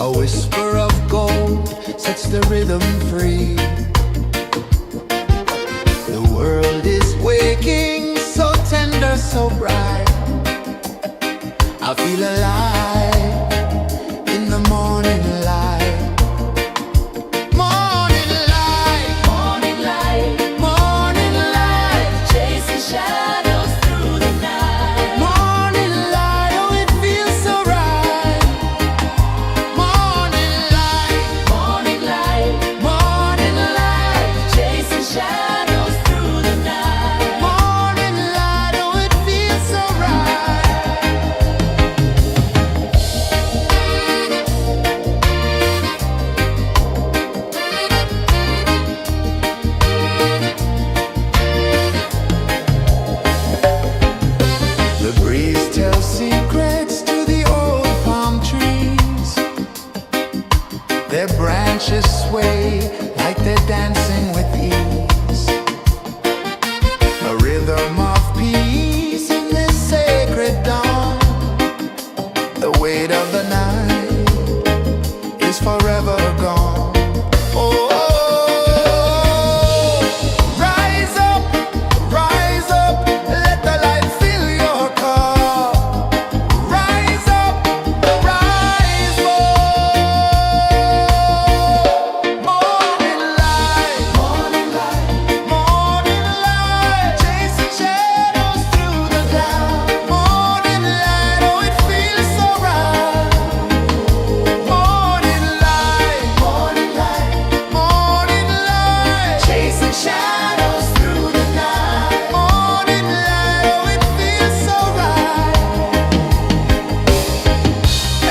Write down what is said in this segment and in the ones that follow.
A whisper of gold sets the rhythm free. The world is waking, so tender, so bright. I feel alive in the morning light. Morning light, Morning light, morning light, chasing shadows through the night. morning light, oh it feels so right. Morning light, Morning light, morning light, chasing shadows through the night. morning light, oh it feels so right. The breeze tells secrets to the old palm trees. Their branches sway like they're dancing with ease. A rhythm of peace in this sacred dawn. The weight of the night is forever gone. Oh, rise up, let the light fill your cup. Rise up, rise up. Morning light, Morning light, morning light, chasing shadows through the cloud. Morning light, oh it feels so right. Morning light, morning light, morning light, chasing shadows through the night. morning light, oh it feels so right.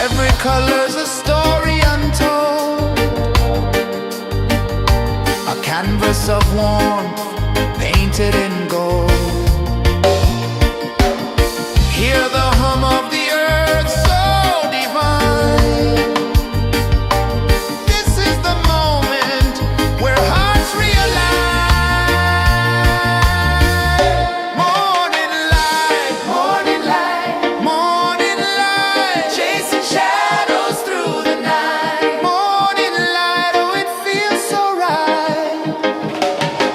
Every color's a story untold, a canvas of warmth painted in gold. Hear the hum of the earth so divine. This is the moment where hearts realign. Morning light, Morning light, morning light, chasing shadows through the night. morning light, oh it feels so right.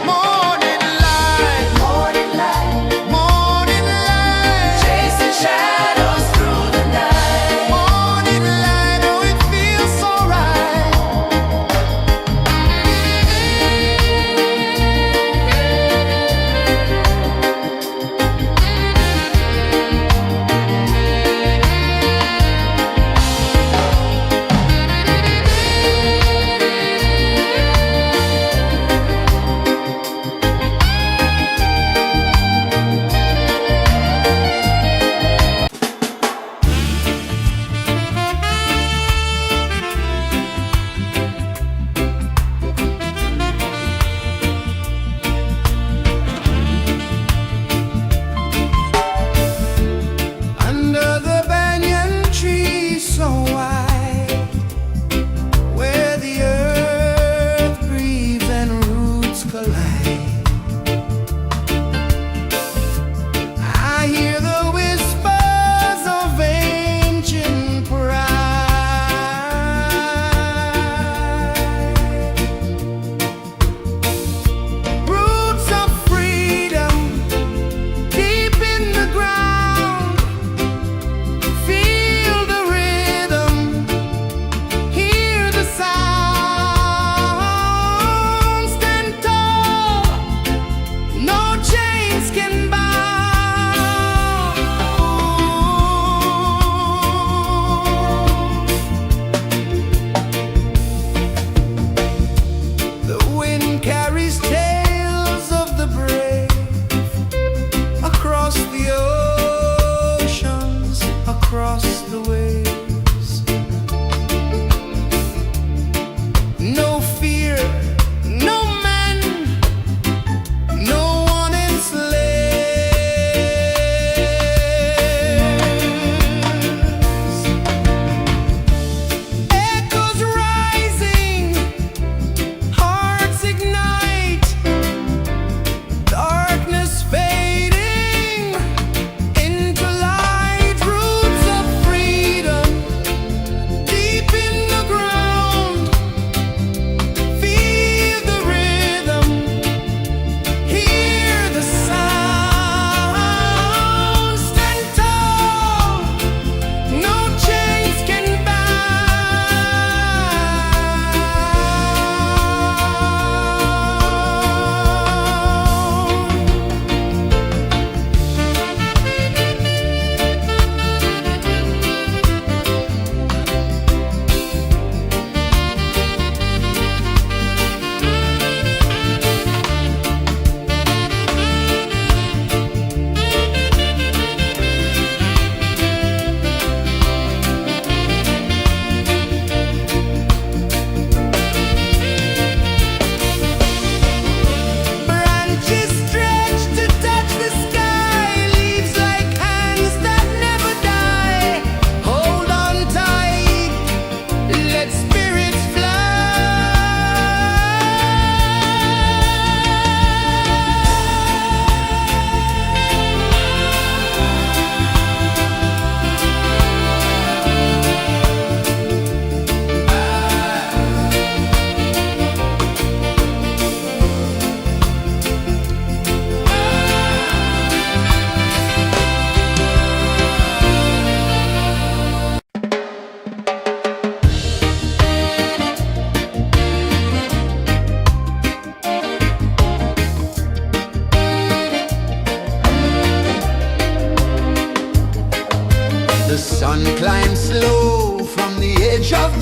Morning light,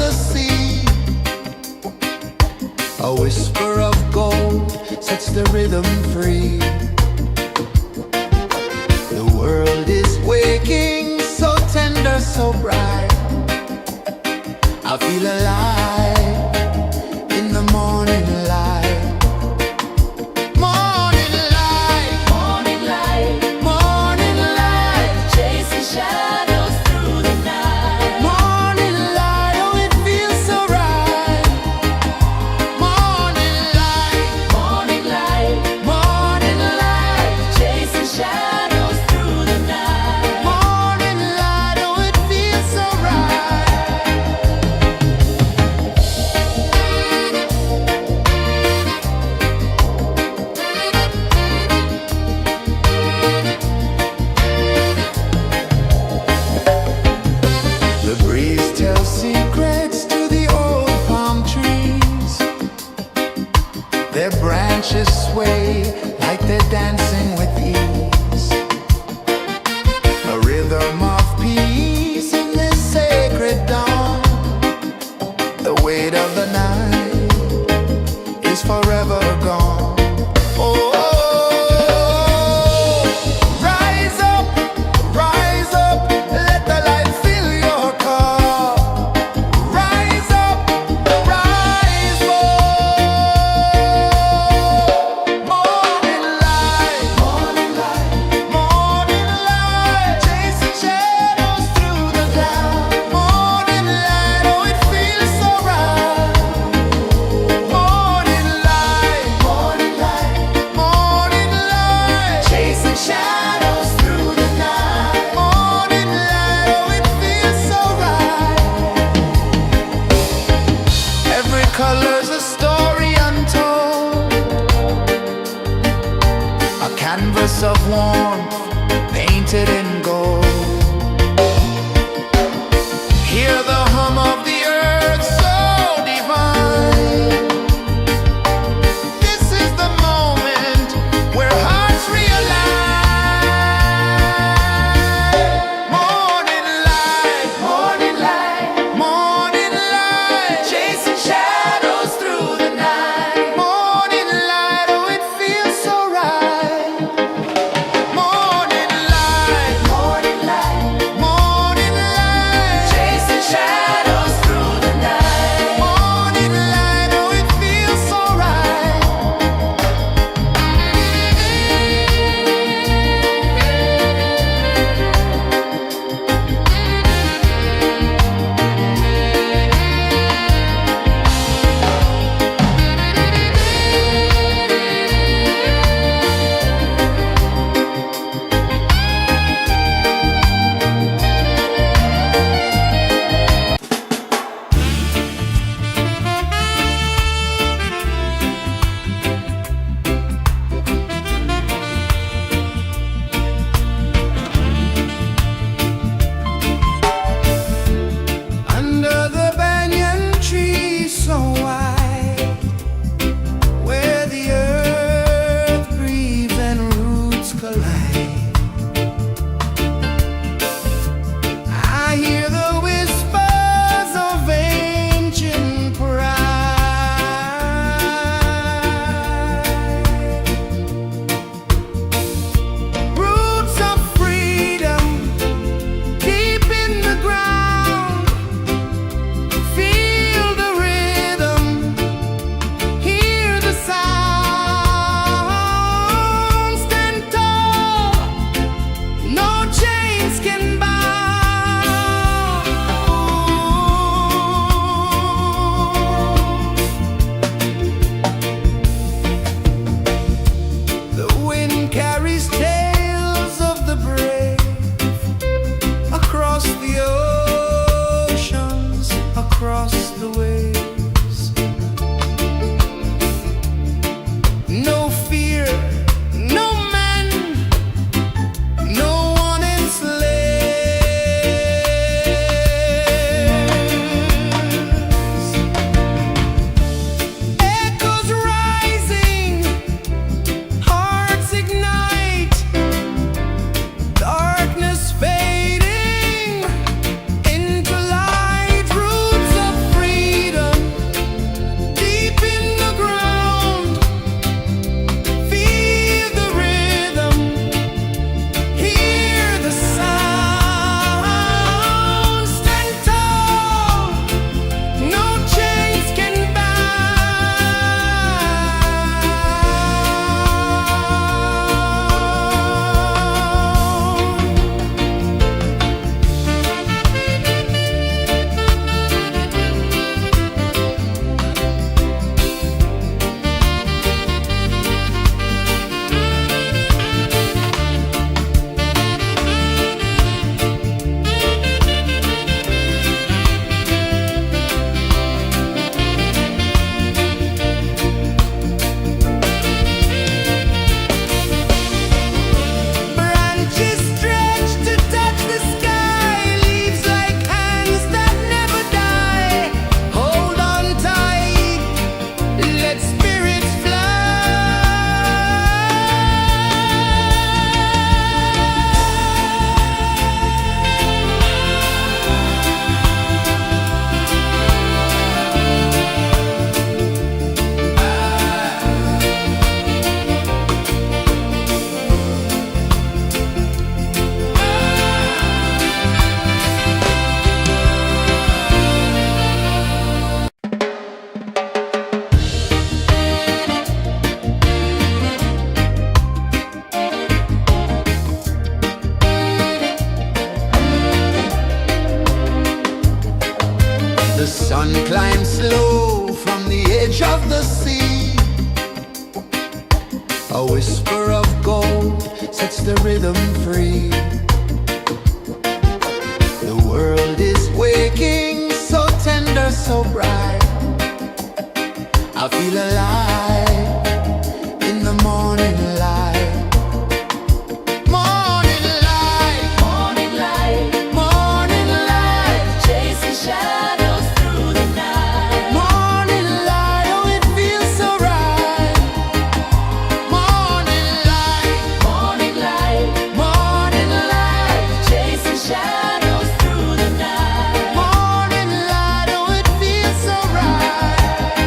the sea. A whisper of gold sets the rhythm free. The world is waking, so tender, so bright. I feel alive in the morning light. Morning light, Morning light, morning light, chasing shadows through the night. morning light, oh it feels so right. Morning light, Morning light, morning light, chasing shadows through the night. morning light, oh it feels so right. The breeze tells secrets to the old palm trees. Their branches sway like they're dancing with ease. A rhythm of peace in this sacred dawn. The weight of the night is forever gone. Oh, rise up, let the light fill your cup. Rise up, rise up. Morning light, morning light, morning light, chasing shadows through the cloud. Morning light, oh it feels so right. Morning light, morning light, morning light, chasing shadows through the night. Morning light, oh it feels so right. Every color's a story untold, a canvas of warmth painted in gold. Hear the hum of the earth so divine. This is the moment where hearts realign. Morning light, morning light, morning light, chasing shadows through the night. Morning light, oh it feels so right. Morning light, morning light, morning light, chasing shadows through the night. Morning light, oh it feels so right. Under the banyan tree so wide, where the earth breathes and roots collide, I hear the whispers of ancient pride. Roots of freedom deep in the ground. Feel the rhythm, hear the sound. Stand tall, no chains can bound. The wind carries tales of the brave across the oceans, across the waves. No fear, no man, no one enslaves. Echoes rising, hearts ignite, darkness fading into light. Roots of sun climbs slow from the edge of the sea. A whisper of gold sets the rhythm free. The world is waking, so tender, so bright. I feel alive in the morning light. Morning light, Morning light, morning light, chasing shadows through the night. morning light, oh it feels so right. Morning light, Morning light, morning light, chasing shadows through the night. morning light, oh it feels so right.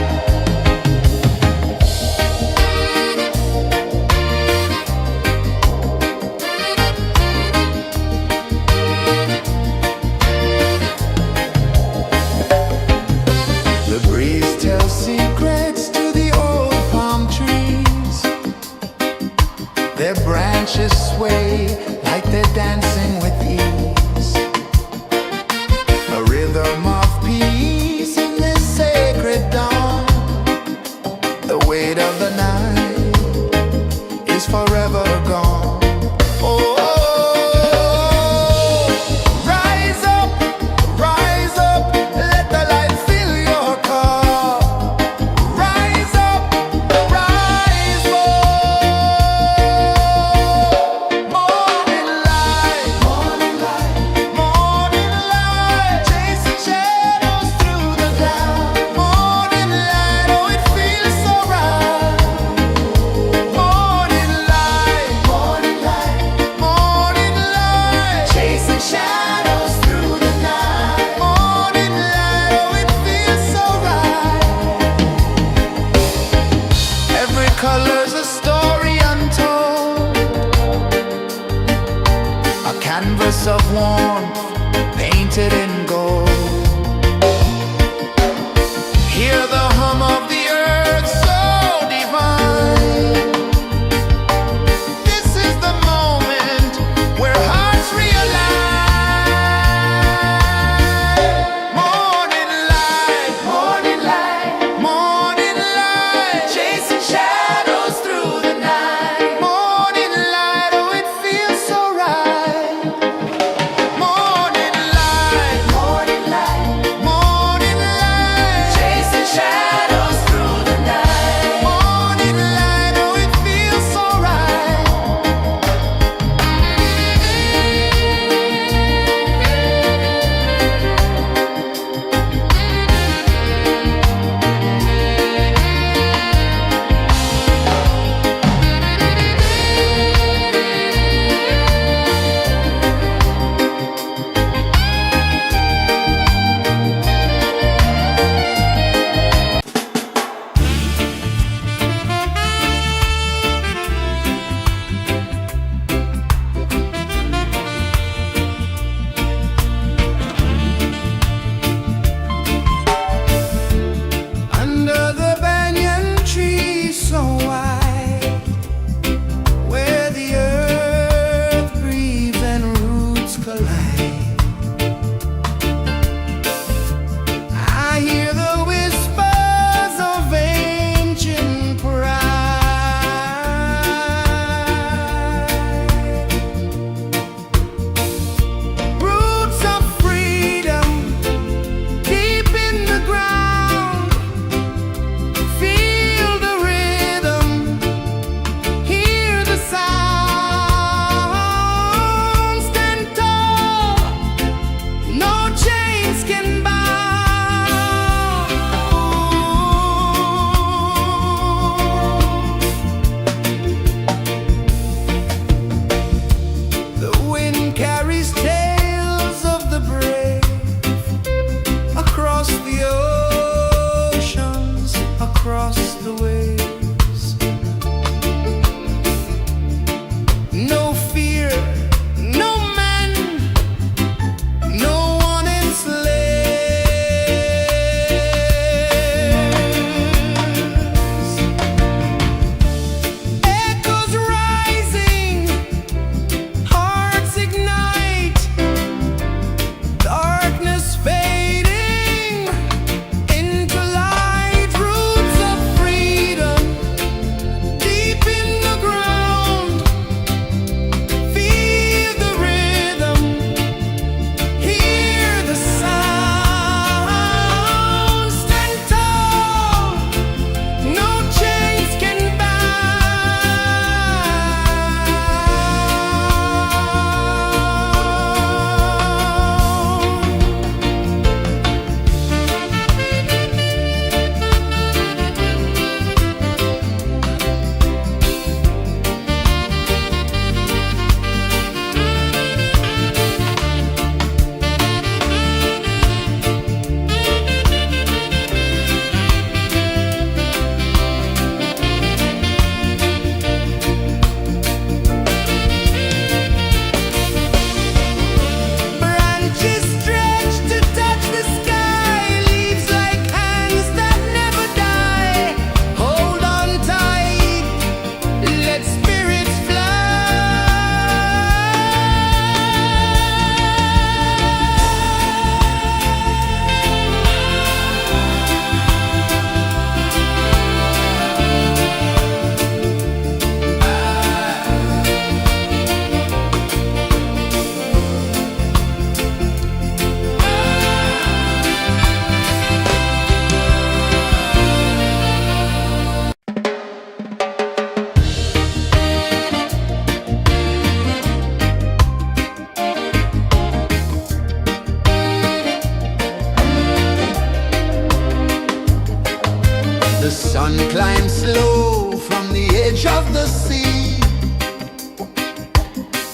sun climbs slow from the edge of the sea.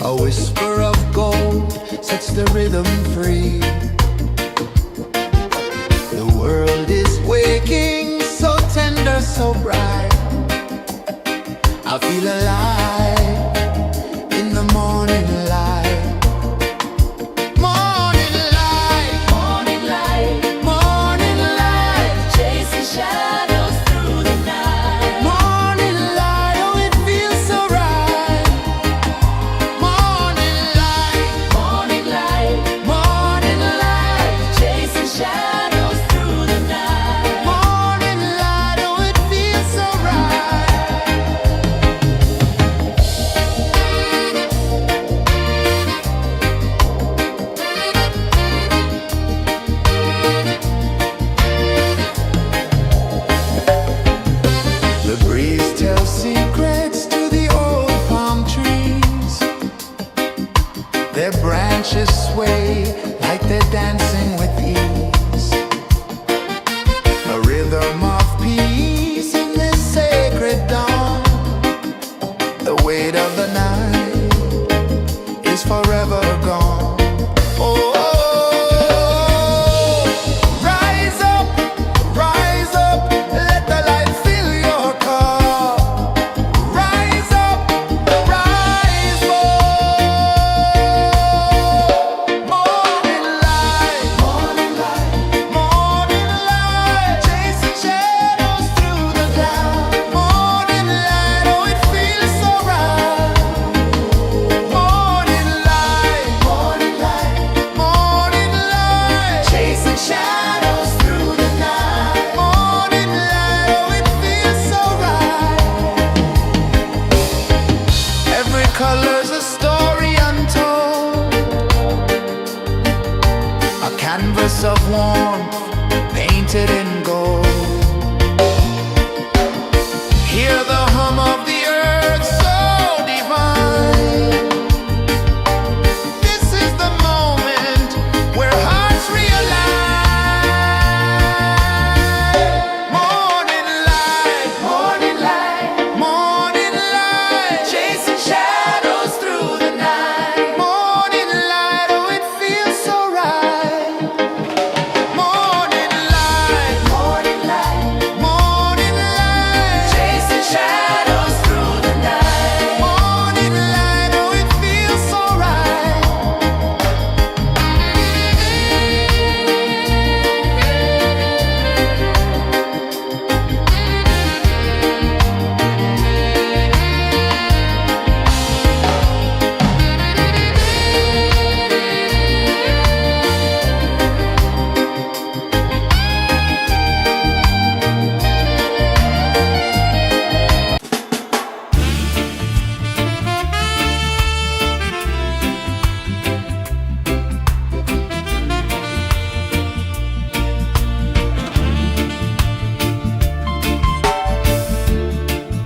A whisper of gold sets the rhythm free. The world is waking, so tender, so bright. I feel alive in the morning light. Morning light, Morning light, morning light, chasing shadows through the night. morning light, oh it feels so right. Morning light, Morning light, morning light, chasing shadows through the night. morning light, oh it feels so right. The breeze tells secrets to the old palm trees. Their branches sway like they're dancing with ease. A rhythm of peace in this sacred dawn. The weight of the night is forever gone. Oh, rise up, let the light fill your cup. Rise up, rise up. Morning light, morning light, morning light, chasing shadows through the cloud. Morning light, oh it feels so right. Morning light, morning light, morning light, chasing shadows through the night. Morning light, oh it feels so right. Every color's a story untold, a canvas of warmth painted in gold. Hear the hum of the earth so divine. This is the moment where hearts realign. Morning light, morning light, morning light, chasing shadows through the night. Morning light, oh it feels so right. Morning light, morning light, morning light, chasing shadows through the night. Morning light, oh it feels so right.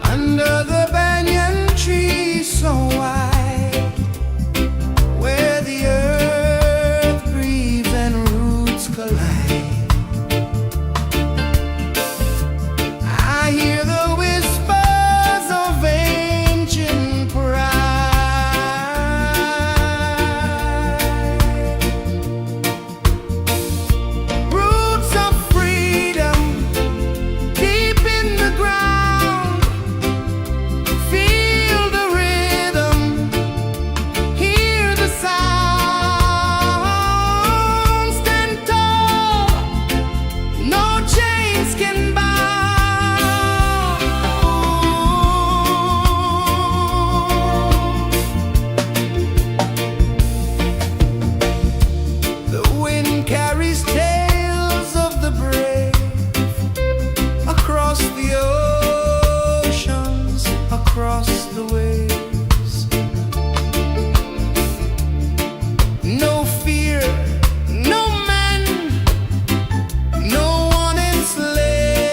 Under the banyan tree so wide, where the earth breathes and roots collide, I hear the whispers of ancient pride. Roots of freedom deep in the ground. Feel the rhythm, hear the sound. Stand tall, no chains can bound. The wind carries tales of the brave across the oceans, across the waves. No fear, no man, no one enslaved.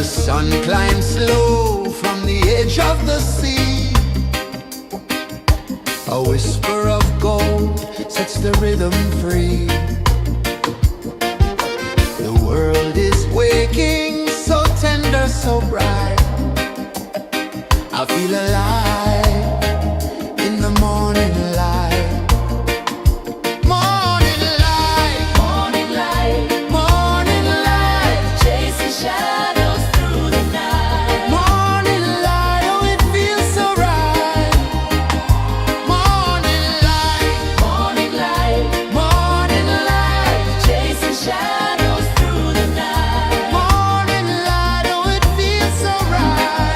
sun climbs slow from the edge of the sea. A whisper of gold sets the rhythm free. The world is waking, so tender, so bright. I feel alive in the morning light. Morning light, Morning light, morning light, chasing shadows through the night. morning light, oh it feels so right. Morning light, Morning light, morning light, chasing shadows through the night. morning light, oh it feels so right.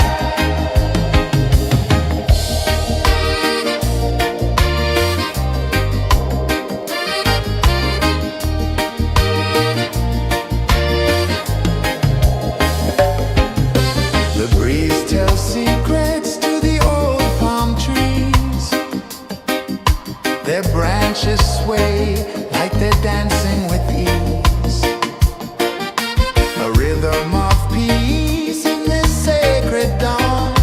The breeze tells secrets to the old palm trees. Their branches sway like they're dancing with ease. A rhythm of peace in this sacred dawn.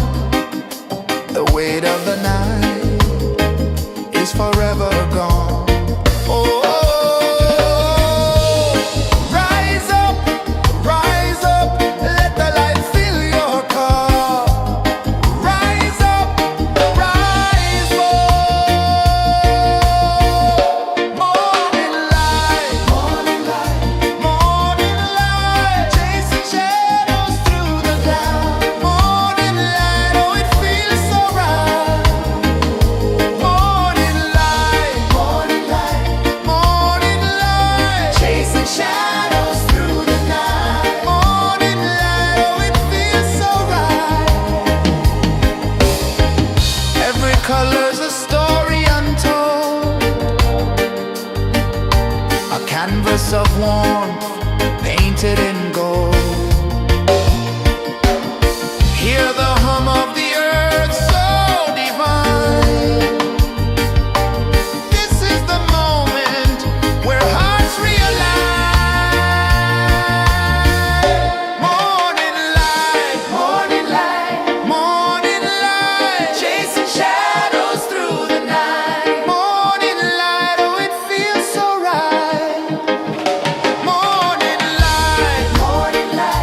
The weight of the night is forever gone. Oh, rise up, let the light fill your cup. Rise up, rise more. Morning light, morning light, morning light, chasing shadows through the cloud. Morning light, oh it feels so right. Morning light, morning light, morning light, chasing shadows through the night. Morning light, oh it feels so right. Every color's a story untold, a canvas of warmth painted in gold. Hear the hum of the earth so divine. This is the moment where hearts realign. Morning light, morning light, morning light, chasing shadows through the night. Morning light, oh it feels so right. Morning light, morning light,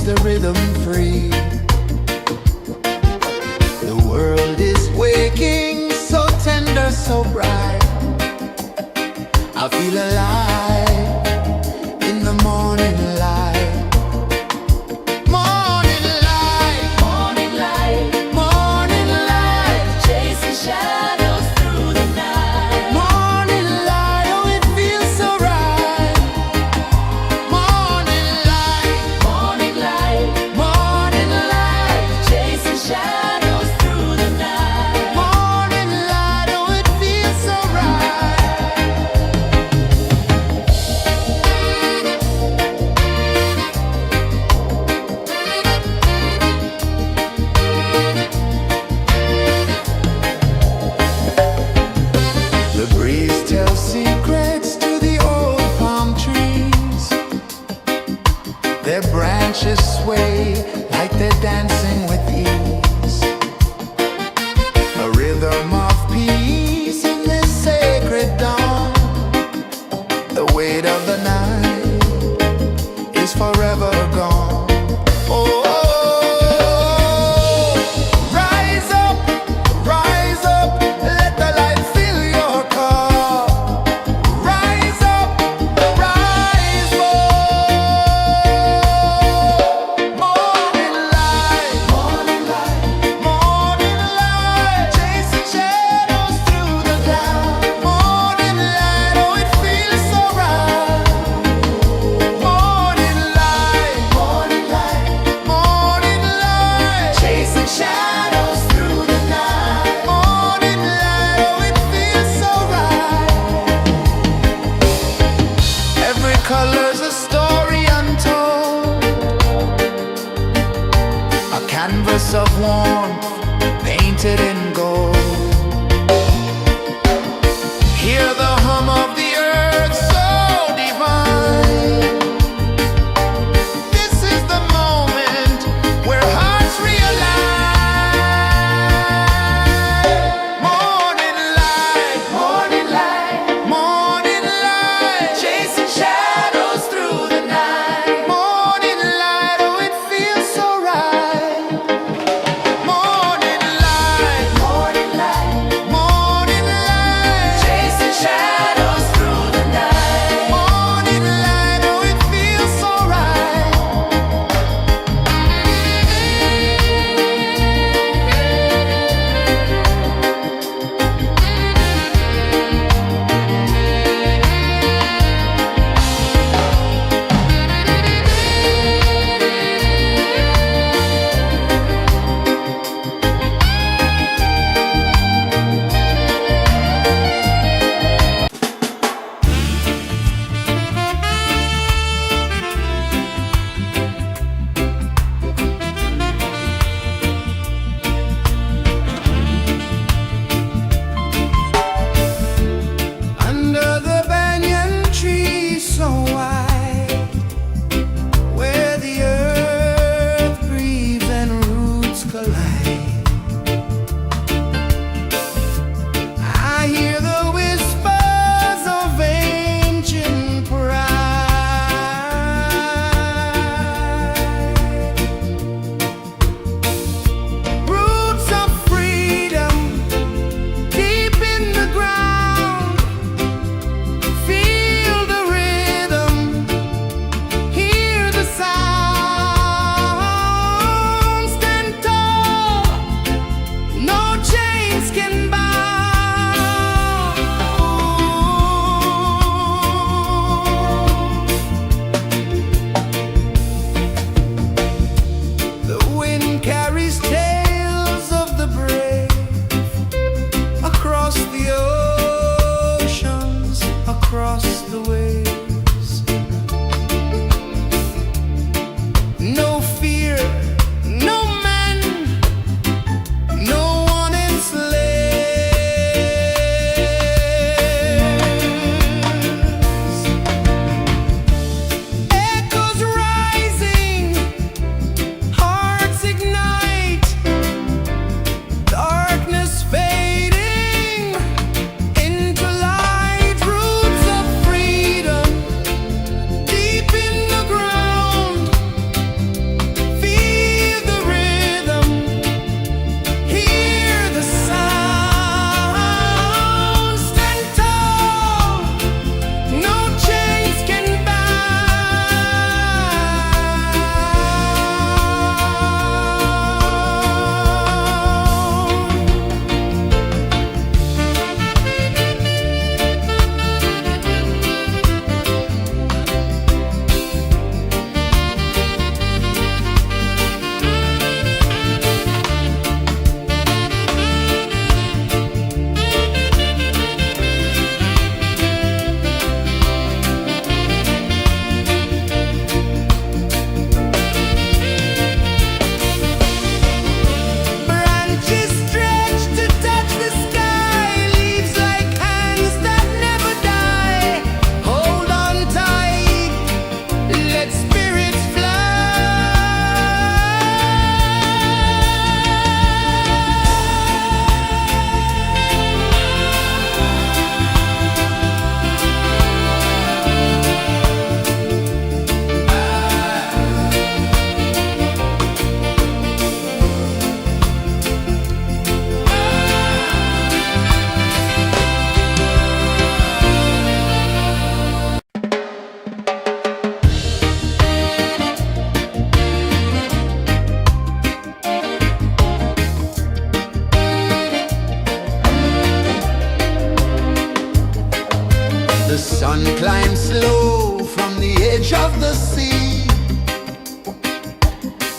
the rhythm free. The world is waking, so tender, so bright. I feel alive in the morning light. Morning light, Morning light, morning light, chasing shadows through the night. morning light, oh it feels so right. Morning light, Morning light, morning light, chasing shadows through the night. morning light, oh it feels so right. The breeze tells secrets to the old palm trees. Their branches sway like they're dancing with ease. A rhythm of peace in this sacred dawn. The weight of the night is forever gone. Oh, rise up, let the light fill your cup. Rise up, rise up. Morning light, morning light, morning light, chasing shadows through the cloud. Morning light, oh it feels so right. Morning light, morning light, morning light, chasing shadows through the night. Morning light, oh it feels so right. Every color's a story untold, a canvas of warmth painted in gold. Hear the hum of the earth so divine. This is the moment where hearts realign. Morning light, morning light, morning light, chasing shadows through the night. Morning light, oh it feels so right. Morning light,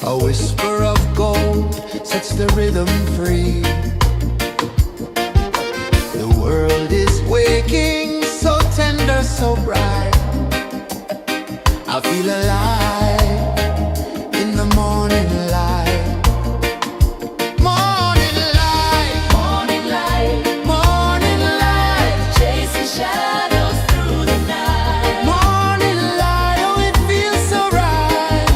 A whisper of gold sets the rhythm free. The world is waking, so tender, so bright. I feel alive in the morning light. Morning light, Morning light, morning light, chasing shadows through the night. morning light, oh it feels so right.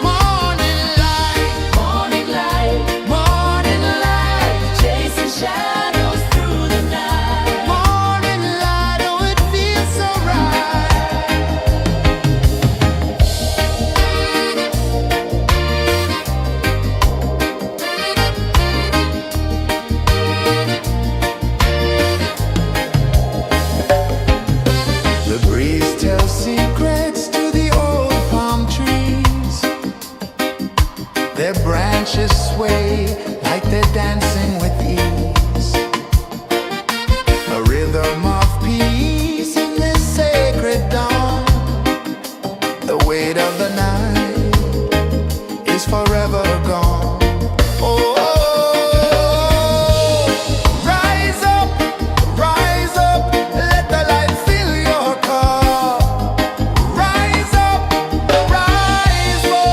Morning light, Morning light, morning light, chasing shadows through the night. morning light, oh it feels so right. The breeze tells secrets to the old palm trees. Their branches sway like they're dancing with ease. A rhythm of peace in this sacred dawn. The weight of the night is forever gone. Oh, rise up, let the light fill your cup. Rise up, rise up.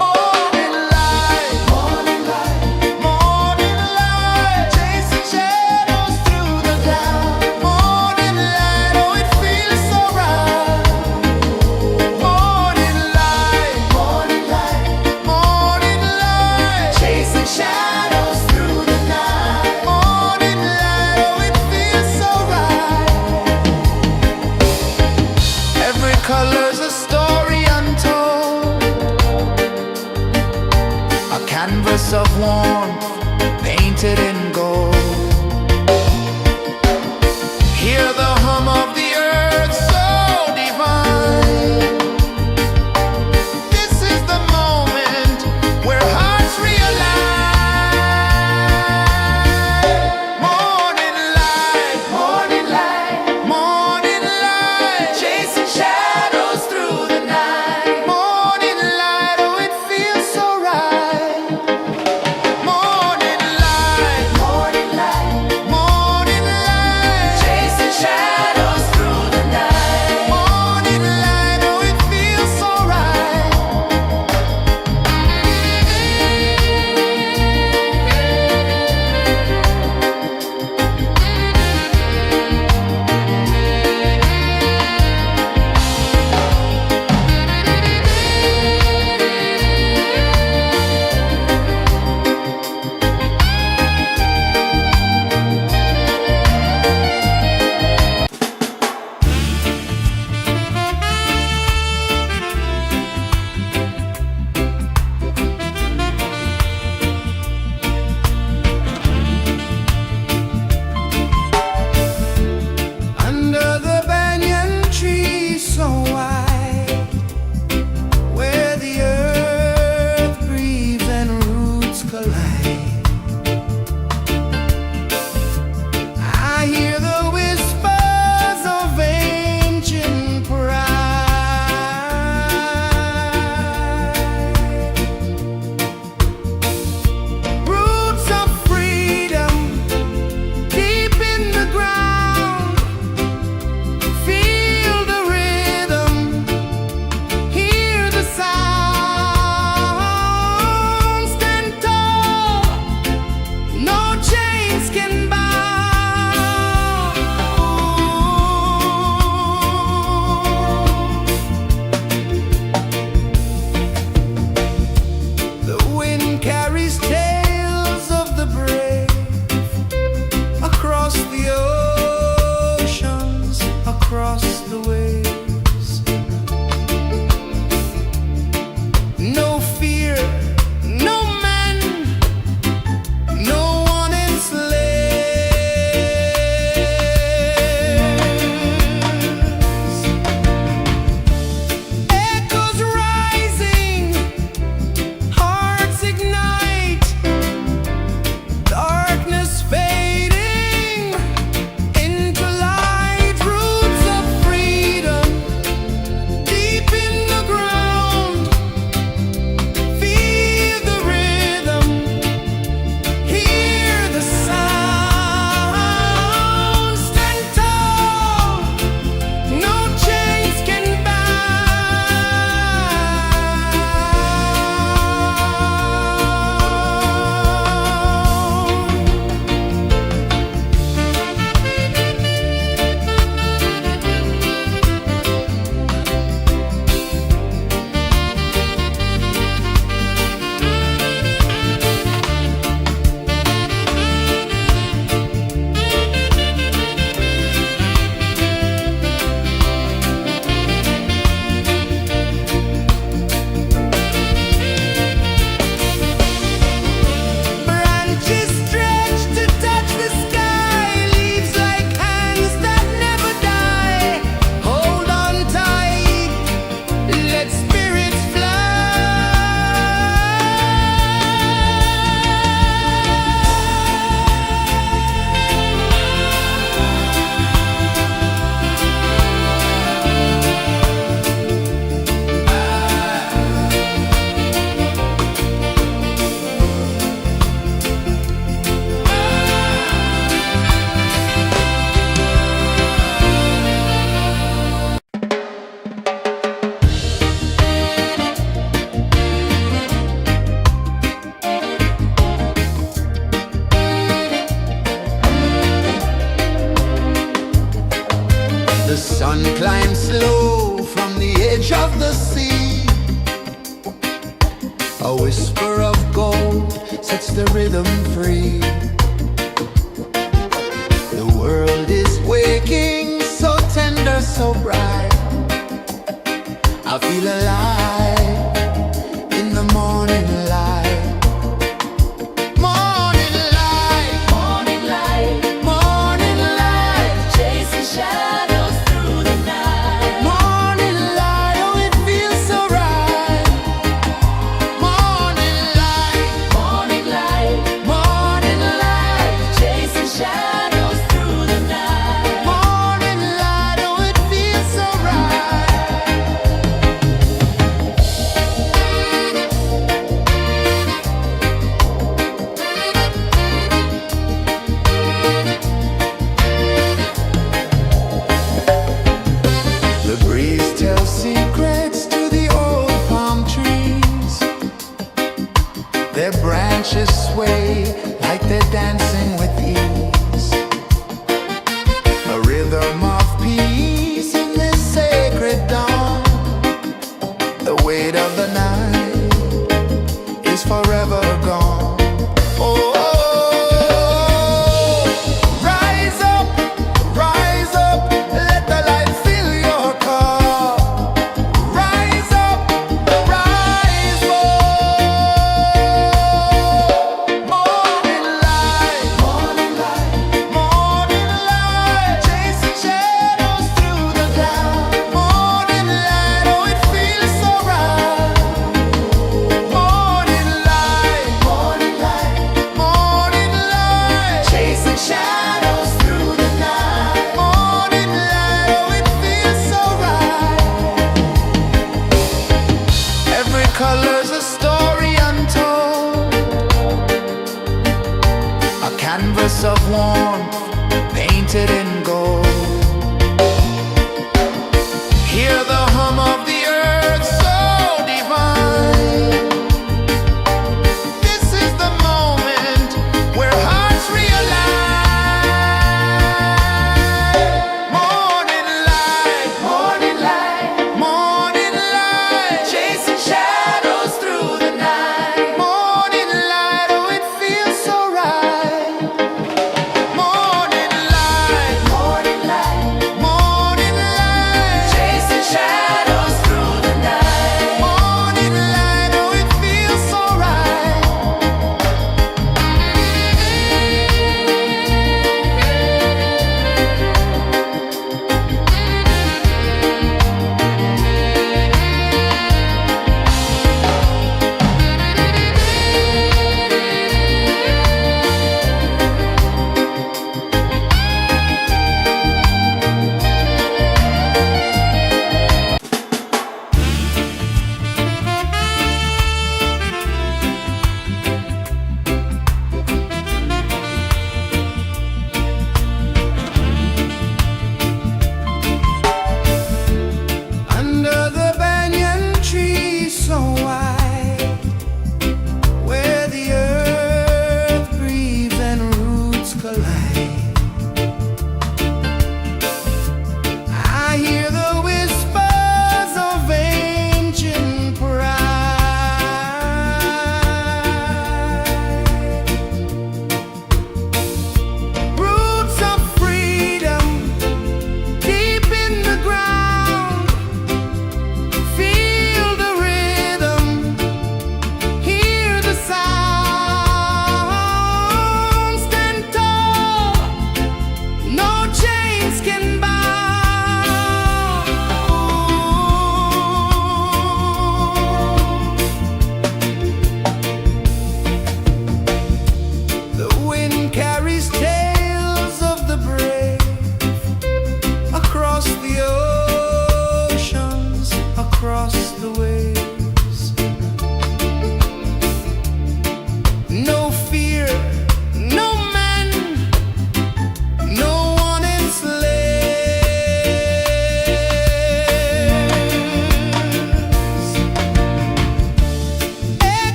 Morning light, morning light, morning light, chasing shadows through the cloud. Morning light, oh it feels so right. Morning light, morning light, morning light, chasing shadows through the night. Morning light, oh it feels so right. Every color's a story untold, a canvas of warmth painted in gold. Hear the hum of the earth so divine. This is the moment where hearts realign. Morning light, morning light, morning light, chasing shadows through the night. Morning light, oh it feels so right. Morning of the sea. A whisper of gold sets the rhythm free. The world is waking, so tender, so bright. I feel alive in the morning light. Morning light, Morning light, morning light, chasing shadows through the night. morning light, oh it feels so right. Morning light, Morning light, morning light, chasing shadows through the night. morning light, oh it feels so right. The breeze tells secrets to the old palm trees. Their branches sway like they're dancing with ease. A rhythm of peace in this sacred dawn. The weight of the night is forever gone. Oh, rise up, let the light fill your cup. Rise up, rise up. Morning light, morning light, morning light, chasing shadows through the cloud. Morning light, oh it feels so right. Morning light, morning light, morning light, chasing shadows through the night. Morning light, oh it feels so right. Every color's a story untold, a canvas of warmth painted in gold. Hear the hum of the earth so divine. This is the moment where hearts realize. Morning light, morning light, morning light, chasing shadows through the night. Morning light, oh it feels so right. Morning light,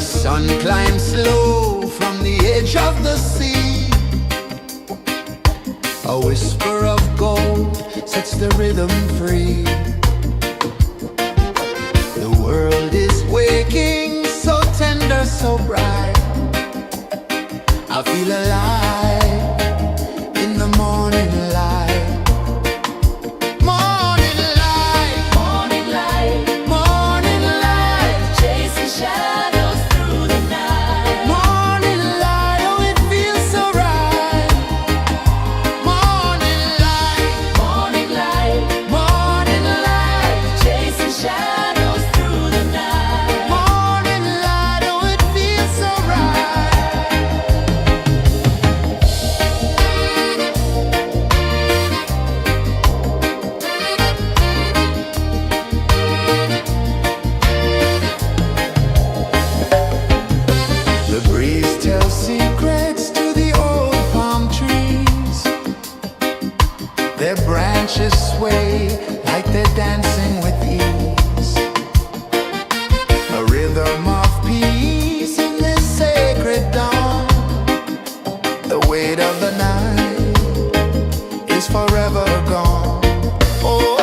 sun climbs slow from the edge of the sea. A whisper of gold sets the rhythm free. The world is waking, so tender, so bright. I feel alive in the morning light. Morning light, Morning light, morning light, chasing shadows through the night. morning light, oh it feels so right. Morning light, Morning light, morning light, chasing shadows through the night. morning light, oh it feels so right. The breeze tells secrets to the old palm trees. Their branches sway like they're dancing with ease. A rhythm of peace in this sacred dawn. The weight of the night is forever gone. Oh,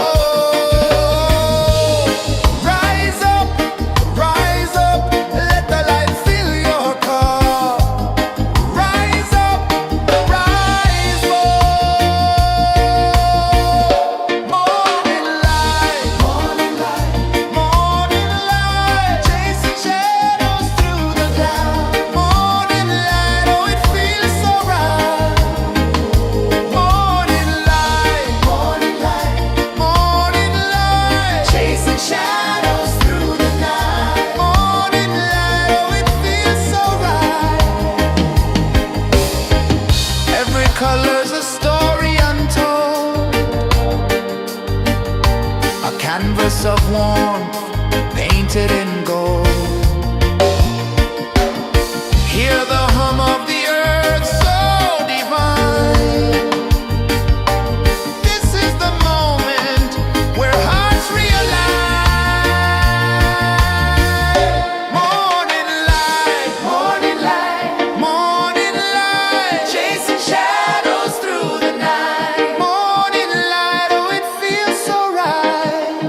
rise up, let the light fill your cup. Rise up, rise up. Morning light, morning light, chasing shadows through the cloud. Morning light, oh it feels so right. Morning light, chasing shadows through the night. Morning light, oh it feels so right. Every color's a story untold, a canvas of warmth painted in gold. Hear the hum of the earth so divine. This is the moment where hearts realign. Morning light, morning light, chasing shadows through the night. Morning light, oh it feels so right.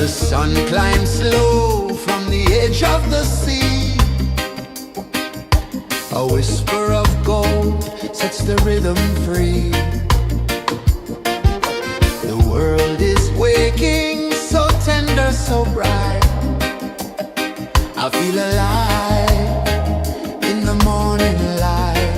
The sun climbs slow from the edge of the sea. A whisper of gold sets the rhythm free. The world is waking, so tender, so bright. I feel alive in the morning light.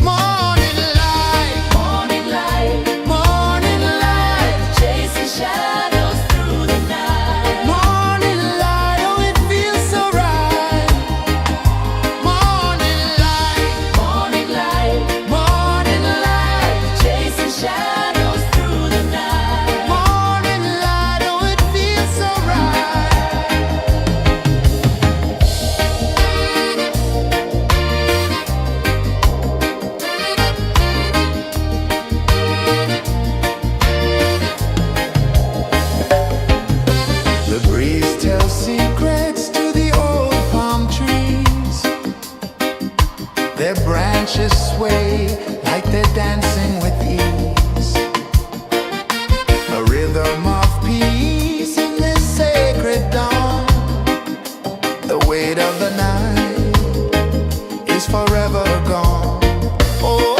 Morning light, Morning light, morning light, chasing shadows through the night. morning light, oh it feels so right. Morning light, Morning light, morning light, chasing shadows through the night. morning light, oh it feels so right. The breeze tells secrets to the old palm trees. Their branches sway like they're dancing with ease. A rhythm of peace in this sacred dawn. The weight of the night is forever gone. Oh,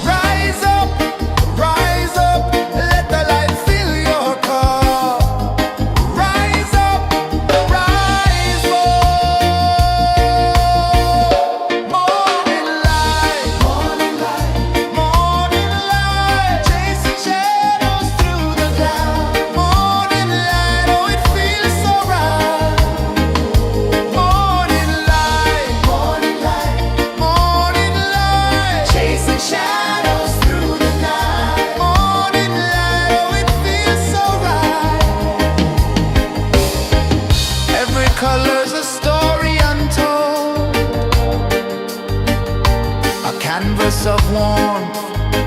rise up, let the light fill your cup. Rise up, rise up. Morning light, morning light, morning light, chasing shadows through the cloud. Morning light, oh it feels so right. Morning light, morning light, morning light, chasing shadows through the night. Morning light, oh it feels so right. Every color's a story untold, a canvas of warmth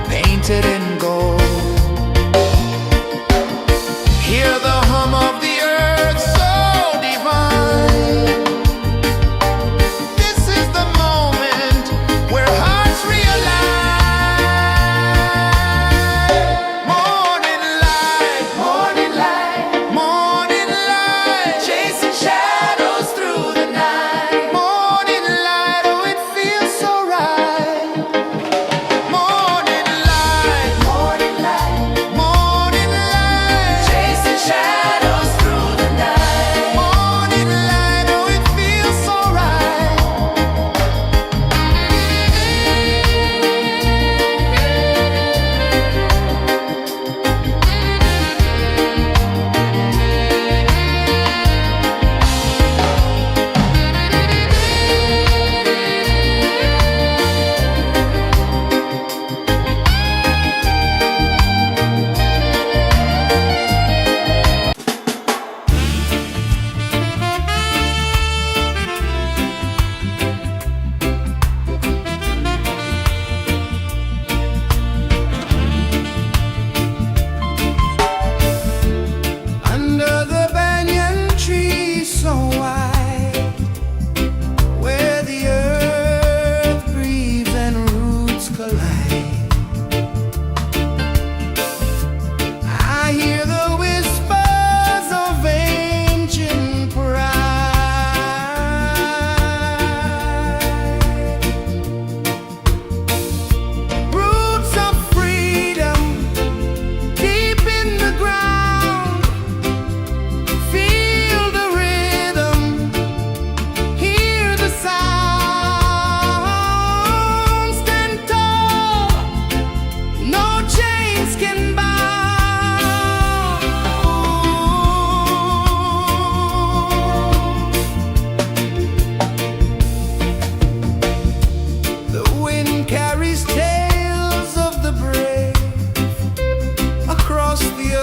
painted in gold. Hear the hum of the earth so divine. This is the moment where hearts realign. Morning light, morning light, morning light, chasing shadows through the night. Morning light, oh it feels so right. Morning light, morning light, morning light, chasing shadows through the night. Morning light, oh it feels so right. Under the banyan tree so wide, where the earth breathes and roots collide, I hear the whispers of ancient pride. Roots of freedom deep in the ground. Feel the rhythm, hear the sound. Stand tall, no chains can bound. The wind carries tales of the brave across the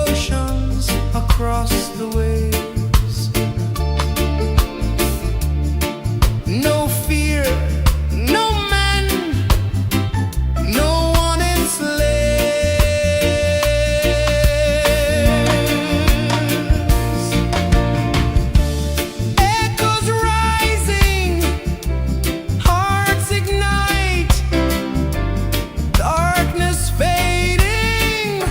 oceans, across the waves. No fear, no man, no one enslaves. Echoes rising, hearts ignite, darkness fading,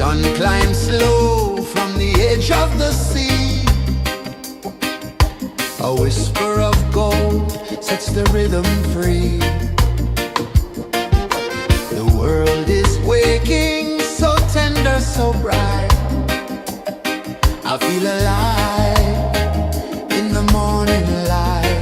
sun climbs slow from the edge of the sea. A whisper of gold sets the rhythm free. The world is waking, so tender, so bright. I feel alive in the morning light.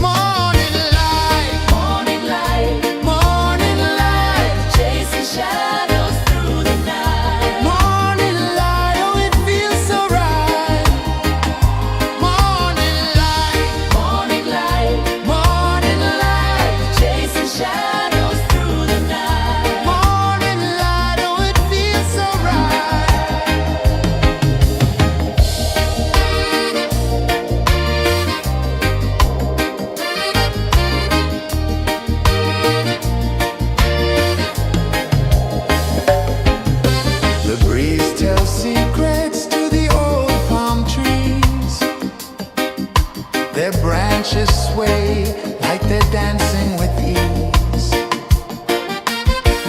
Morning light, Morning light, morning light, chasing shadows through the night. morning light, oh it feels so right. Morning light, Morning light, morning light, chasing shadows through the night. morning light, oh it feels so right. The breeze tells secrets to the old palm trees. Their branches sway like they're dancing with ease.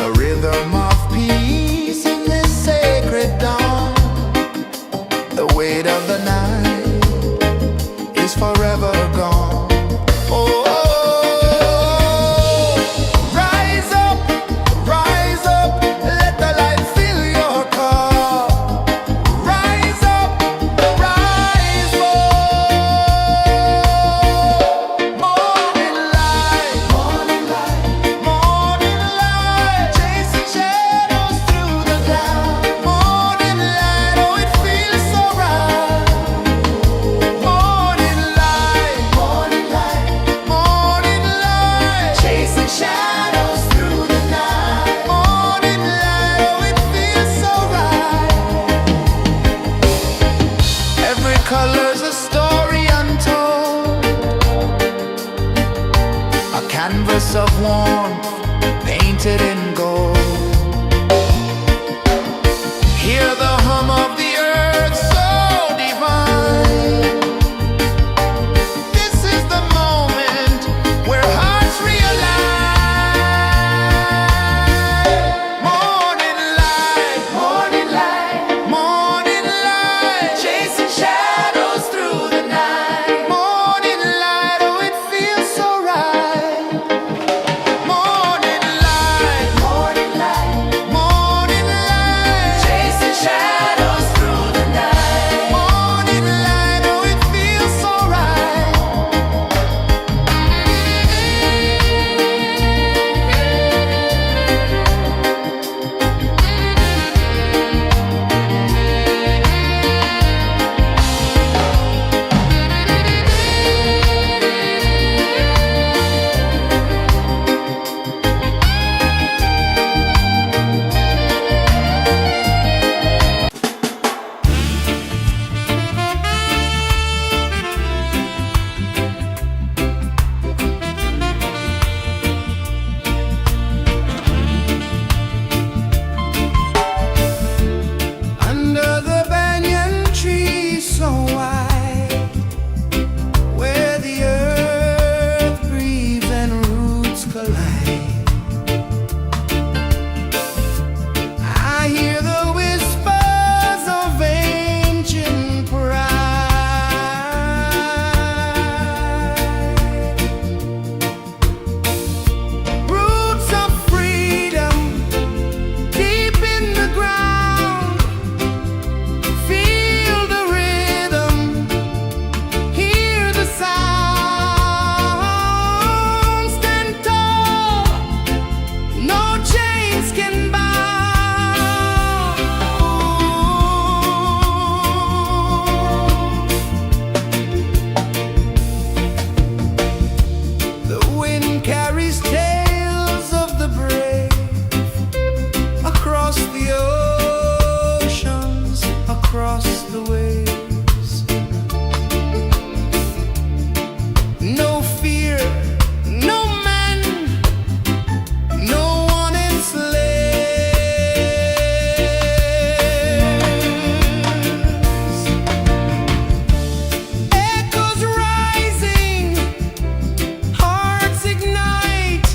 A rhythm of peace in this sacred dawn. The weight of the night is forever gone. Oh, rise up, let the light fill your cup. Rise up, rise up. Morning light, morning light, morning light, chasing shadows through the cloud. Morning light, oh it feels so right. Morning light, morning light, morning light, chasing shadows through the night. Morning light, oh it feels so right. Every color's a story untold, a canvas of warmth painted in gold. Hear the hum of the earth so divine. This is the moment where hearts realign. Morning light, morning light, morning light, chasing shadows through the night. Morning light, oh it feels so right. Morning light, morning light, morning light, chasing shadows through the night. Morning light, oh it feels so right. Under the banyan tree so wide, where the earth breathes and roots collide, I hear the whispers of ancient pride. Roots of freedom deep in the ground. Feel the rhythm, hear the sound. Stand tall, no chains can bound. The wind carries tales of the brave across the oceans, across the waves. No fear, no man, no one enslaves. Echoes rising, hearts ignite.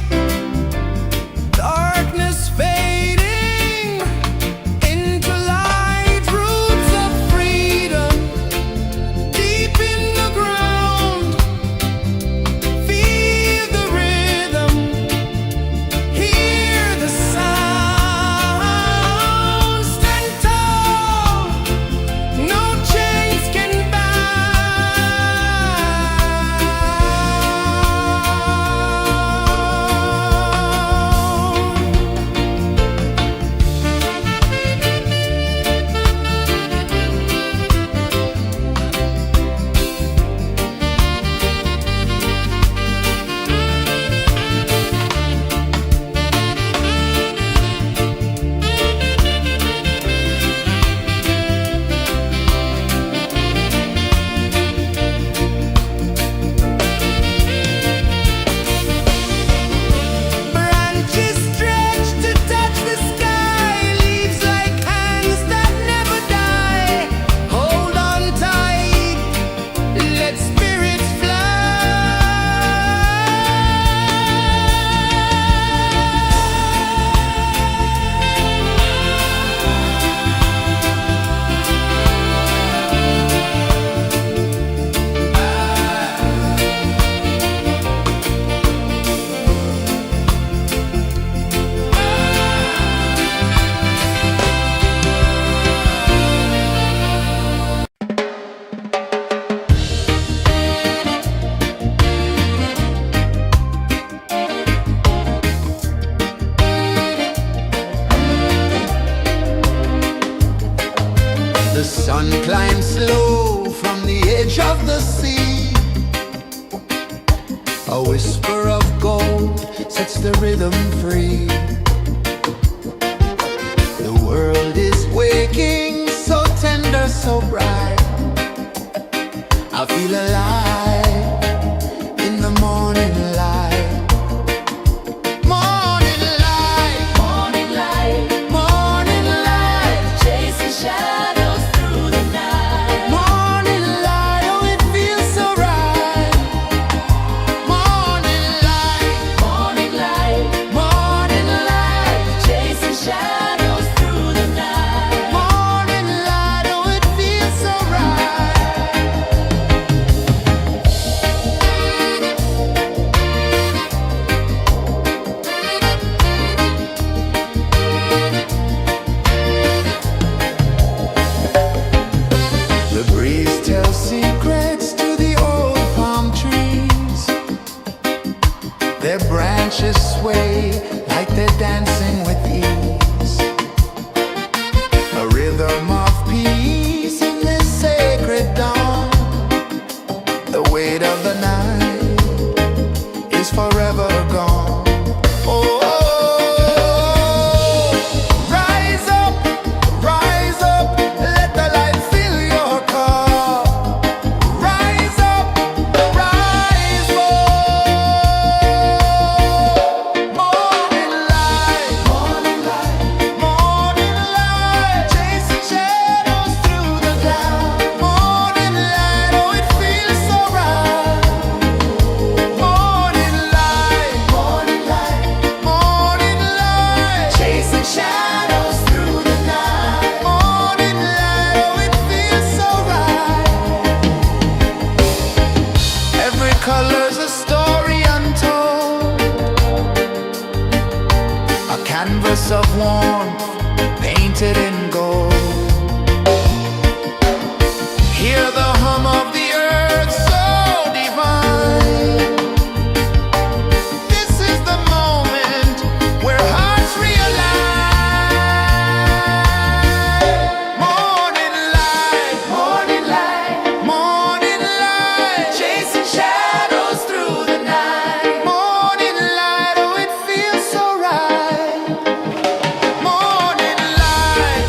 sun climbs slow from the edge of the sea. A whisper of gold sets the rhythm free. The world is waking, so tender, so bright. I feel alive in the morning light. Morning light, Morning light, morning light, chasing shadows through the night. morning light, oh it feels so right. Morning light, Morning light, morning light, chasing shadows through the night. morning light, oh it feels so right. The breeze tells secrets to the old palm trees. Their branches sway like they're dancing with ease. A rhythm of peace in this sacred dawn. The weight of the night is forever gone. Oh, rise up, let the light fill your cup. Rise up, rise up. Morning light, morning light, morning light, chasing shadows through the cloud. Morning light, oh it feels so right. Morning light, morning light, morning light, chasing shadows through the night. Morning light, oh it feels so right. Every color's a story untold, a canvas of warmth painted in gold. Hear the hum of the earth so divine. This is the moment where hearts realign. Morning light, morning light, morning light, chasing shadows through the night. Morning light, oh it feels so right. Morning light,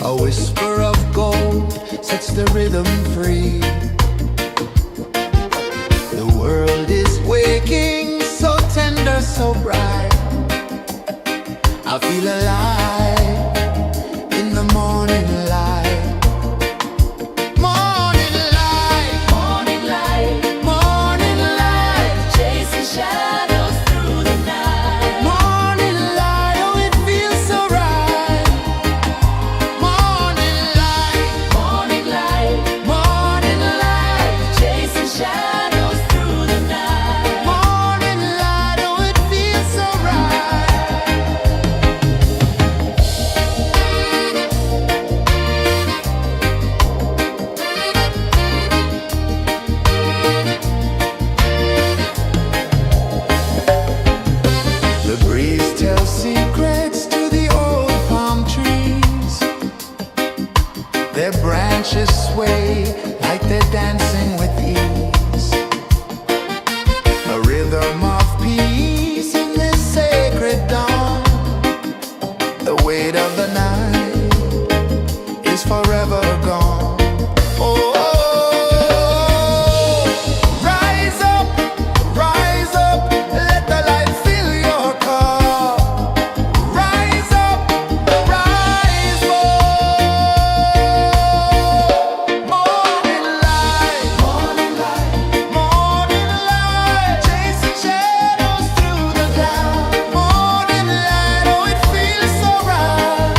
A whisper of gold sets the rhythm free. The world is waking, so tender, so bright. I feel alive in the morning light. Morning light, Morning light, morning light, chasing shadows through the night. morning light, oh it feels so right. Morning light, Morning light, morning light, chasing shadows through the night. morning light, oh it feels so right. The breeze tells secrets to the old palm trees. Their branches sway like they're dancing with ease. A rhythm of peace in this sacred dawn. The weight of the night is forever gone. Oh, rise up, let the light fill your cup. Rise up, rise up. Morning light, morning light, morning light, chasing shadows through the cloud. Morning light, oh it feels so right.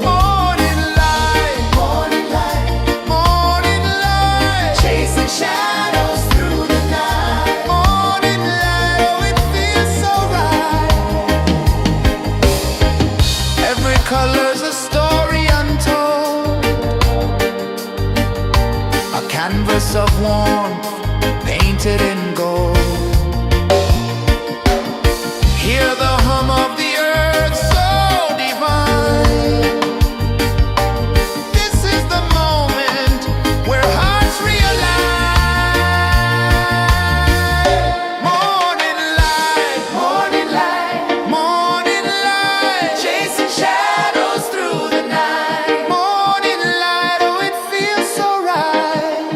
Morning light, morning light, morning light, chasing shadows through the night. Morning light, oh it feels so right. Every color's a story untold, a canvas of warmth painted in gold. Hear the hum of the earth so divine. This is the moment where hearts realign. Morning light, morning light, morning light, chasing shadows through the night. Morning light, oh it feels so right.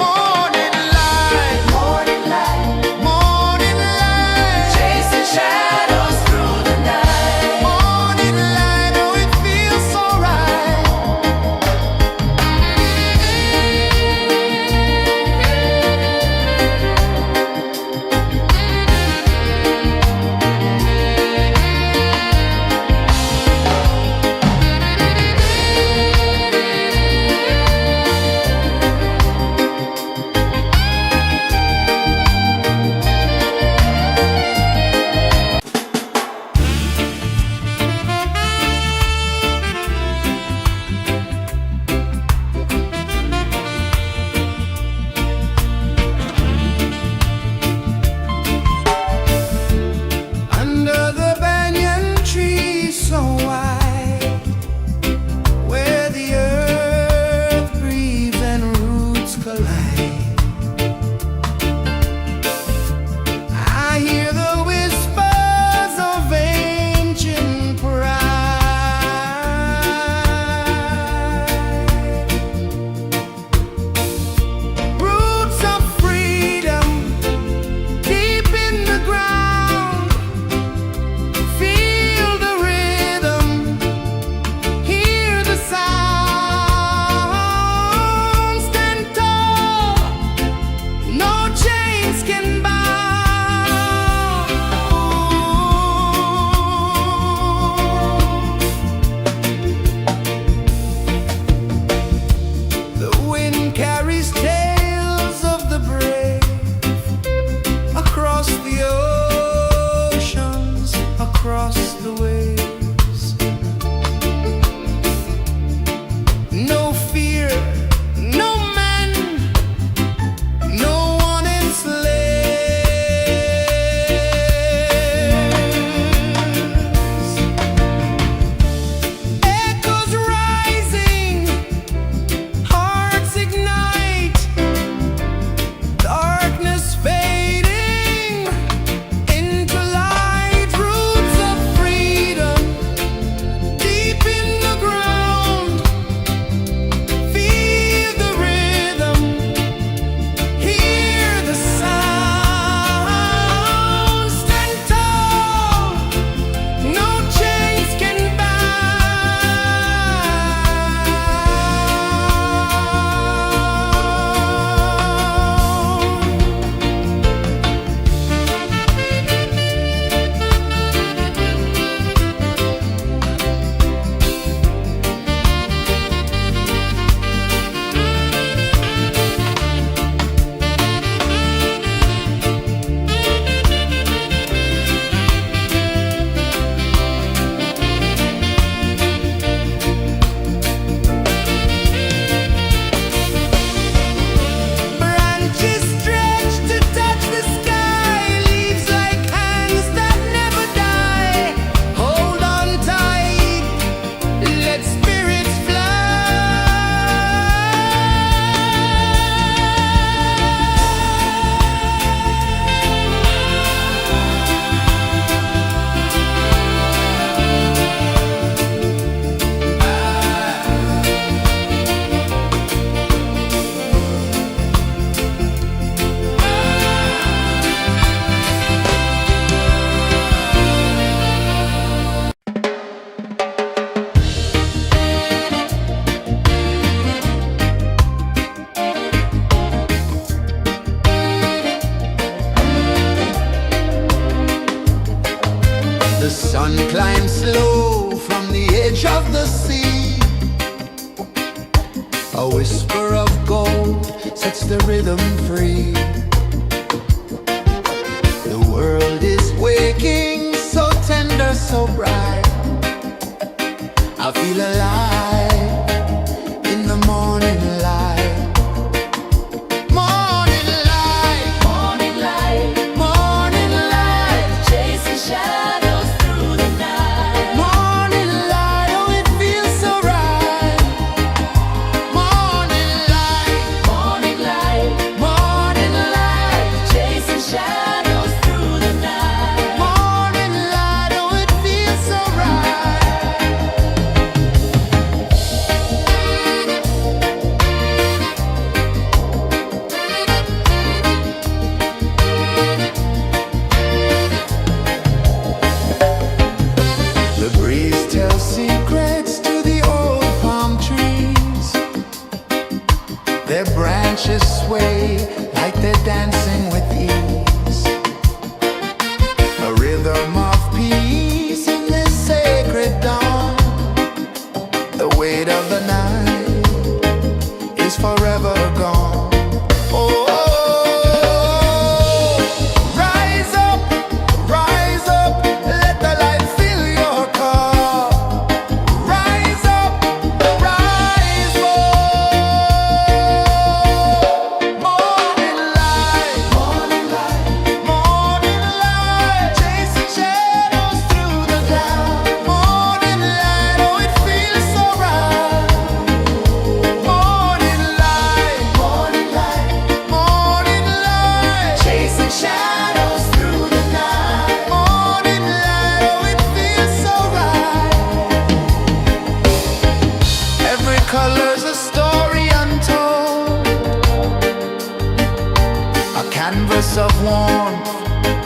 Morning light, rhythm free. The world is waking, so tender, so bright. I feel alive in the morning light. Morning light, Morning light, morning light, chasing shadows through the night. morning light, oh it feels so right. Morning light, Morning light, morning light, chasing shadows through the night. morning light, oh it feels so right. The breeze tells secrets to the old palm trees. Their branches sway like they're dancing with ease. A rhythm of peace in this sacred dawn. The weight of the night is forever gone. Oh, rise up, let the light fill your cup. Rise up, rise up. Morning light, morning light, morning light, chasing shadows through the cloud. Morning light, oh it feels so right. Morning light, morning light, morning light, chasing shadows through the night. Morning light, oh it feels so right. Every color's a story untold, a canvas of warmth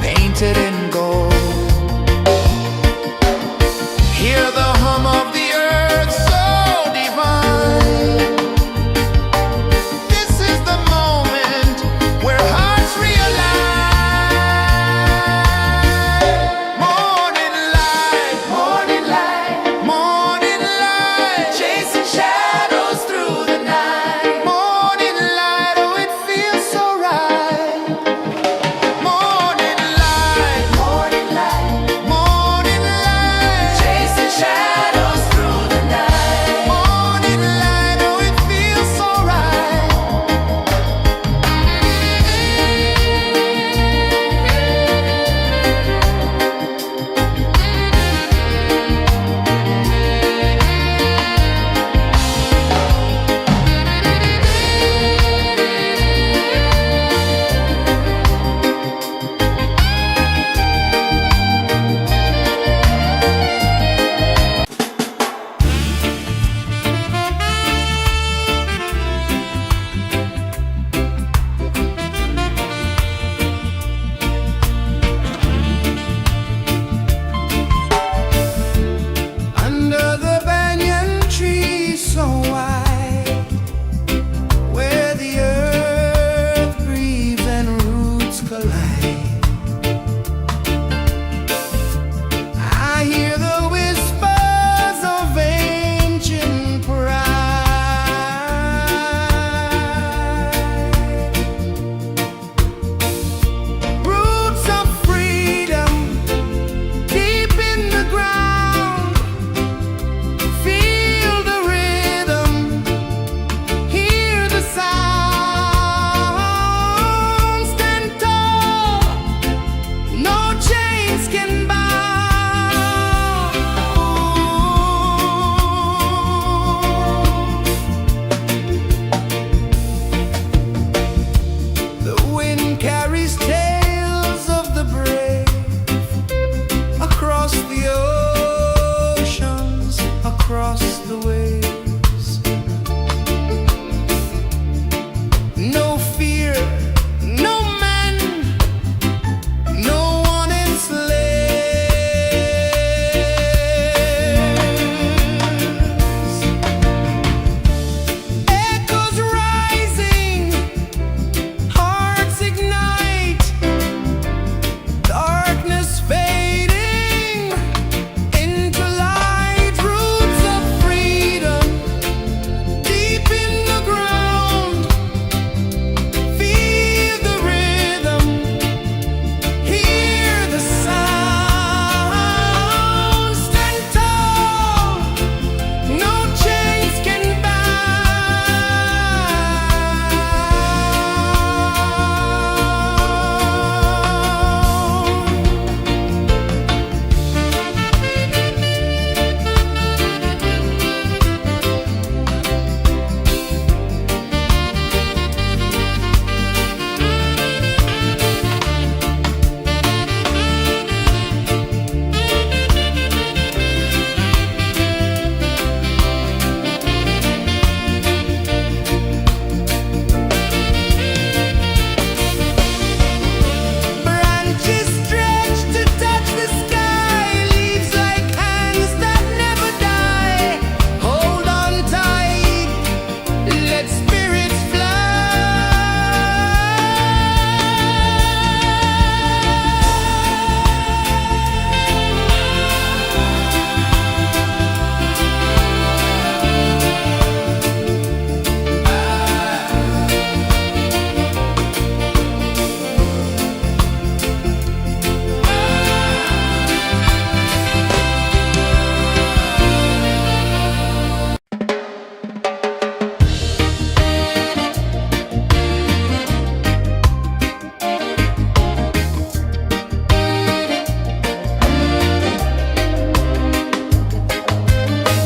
painted in gold. Hear the hum of the earth so divine. This is the moment where hearts realign. Morning light, morning light, morning light, chasing shadows through the night. Morning light, oh it feels so right.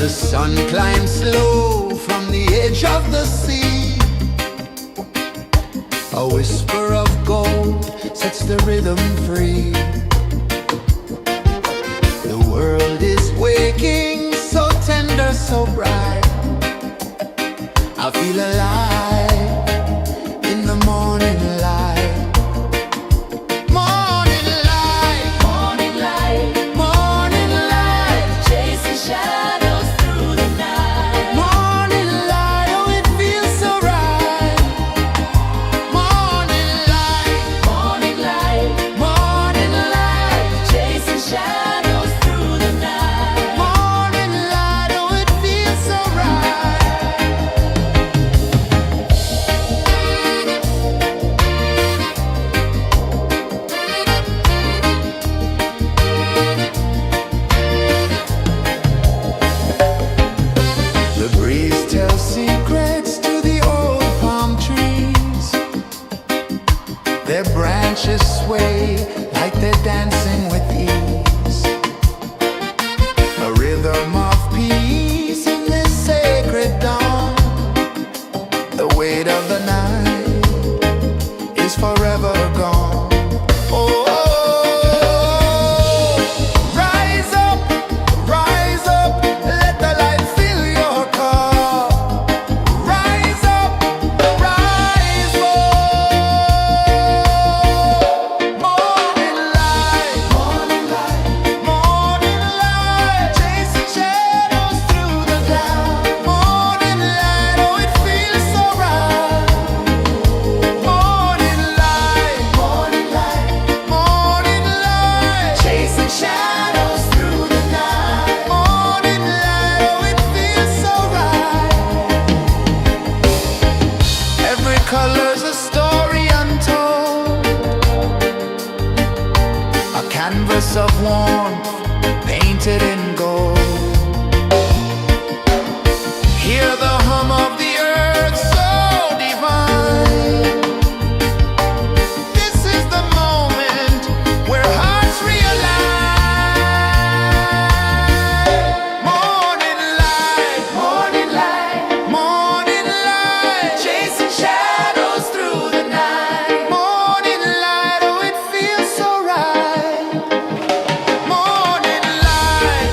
The sun climbs slow from the edge of the sea. A whisper of gold sets the rhythm free. The world is waking, so tender, so bright. I feel alive in the morning light. Morning light, Morning light, morning light, chasing shadows through the night. morning light, oh it feels so right. Morning light, Morning light, morning light, chasing shadows through the night. morning light, oh it feels so right. The breeze tells secrets to the old palm trees. Their branches sway like they're dancing with ease. A rhythm of peace in this sacred dawn. The weight of the night is forever gone. Oh, rise up, let the light fill your cup. Rise up, rise up. Morning light, morning light, morning light, chasing shadows through the cloud. Morning light, oh it feels so right. Morning light, morning light, morning light, chasing shadows through the night. Morning light, oh it feels so right. Every color's a story untold, a canvas of warmth painted in gold. Hear the hum of the earth so divine. This is the moment where hearts realign. Morning light, morning light, morning light, chasing shadows through the night. Morning light, oh it feels so right. Morning light,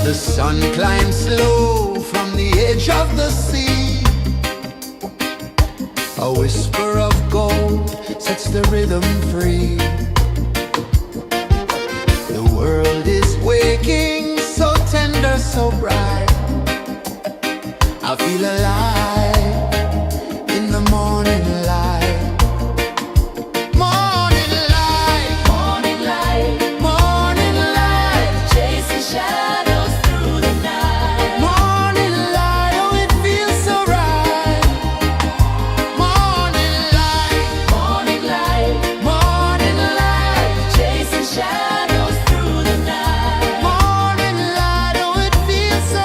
The sun climbs slow from the edge of the sea. A whisper of gold sets the rhythm free. The world is waking, so tender, so bright. I feel alive in the morning light. Morning light, Morning light, morning light, chasing shadows through the night. morning light, oh it feels so right. Morning light, Morning light, morning light, chasing shadows through the night. morning light, oh it feels so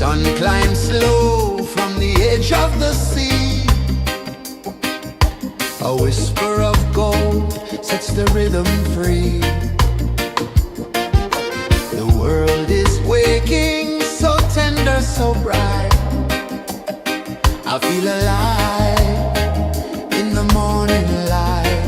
Sun climbs slow from the edge of the sea. A whisper of gold sets the rhythm free. The world is waking, so tender, so bright. I feel alive in the morning light.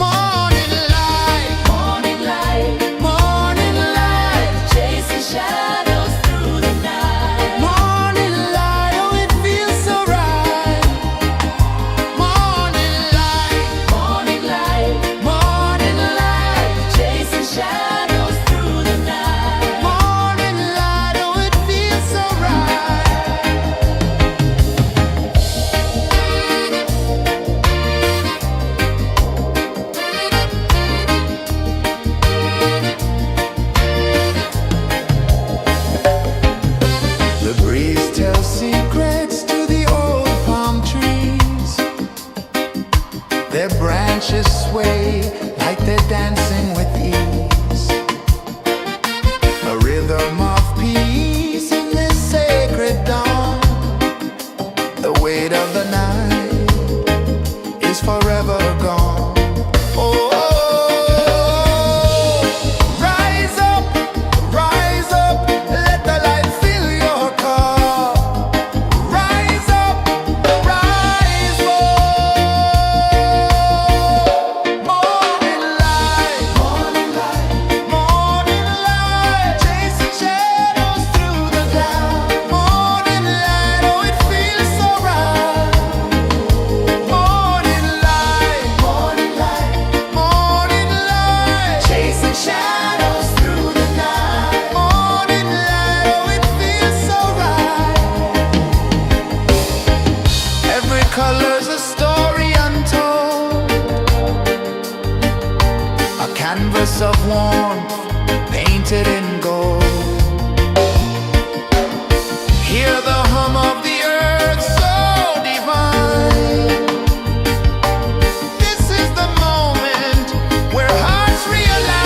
Morning light, Morning light, morning light, chasing shadows through the night. morning light, oh it feels so right. Morning light, Morning light, morning light, chasing shadows through the night. morning light, oh it feels so right. The breeze tells secrets to the old palm trees. Their branches sway like they're dancing with ease. A rhythm of peace in this sacred dawn. The weight of the night is forever gone. Oh, rise up, let the light fill your cup. Rise up, rise up. Morning light, morning light, morning light, chasing shadows through the cloud. Morning light, oh it feels so right. Morning light, morning light, morning light, chasing shadows through the night. Morning light, oh it feels so right. Every color's a story untold, a canvas of warmth painted in gold. Hear the hum of the earth so divine. This is the moment where hearts realign.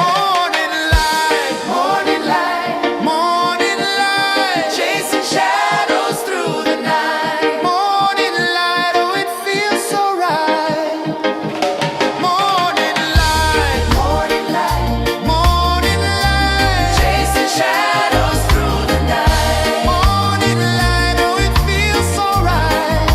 Morning light, morning light, morning light, chasing shadows through the night. Morning light, oh it feels so right. Morning light, morning light, morning light, chasing shadows through the night. Morning light, oh it feels so right.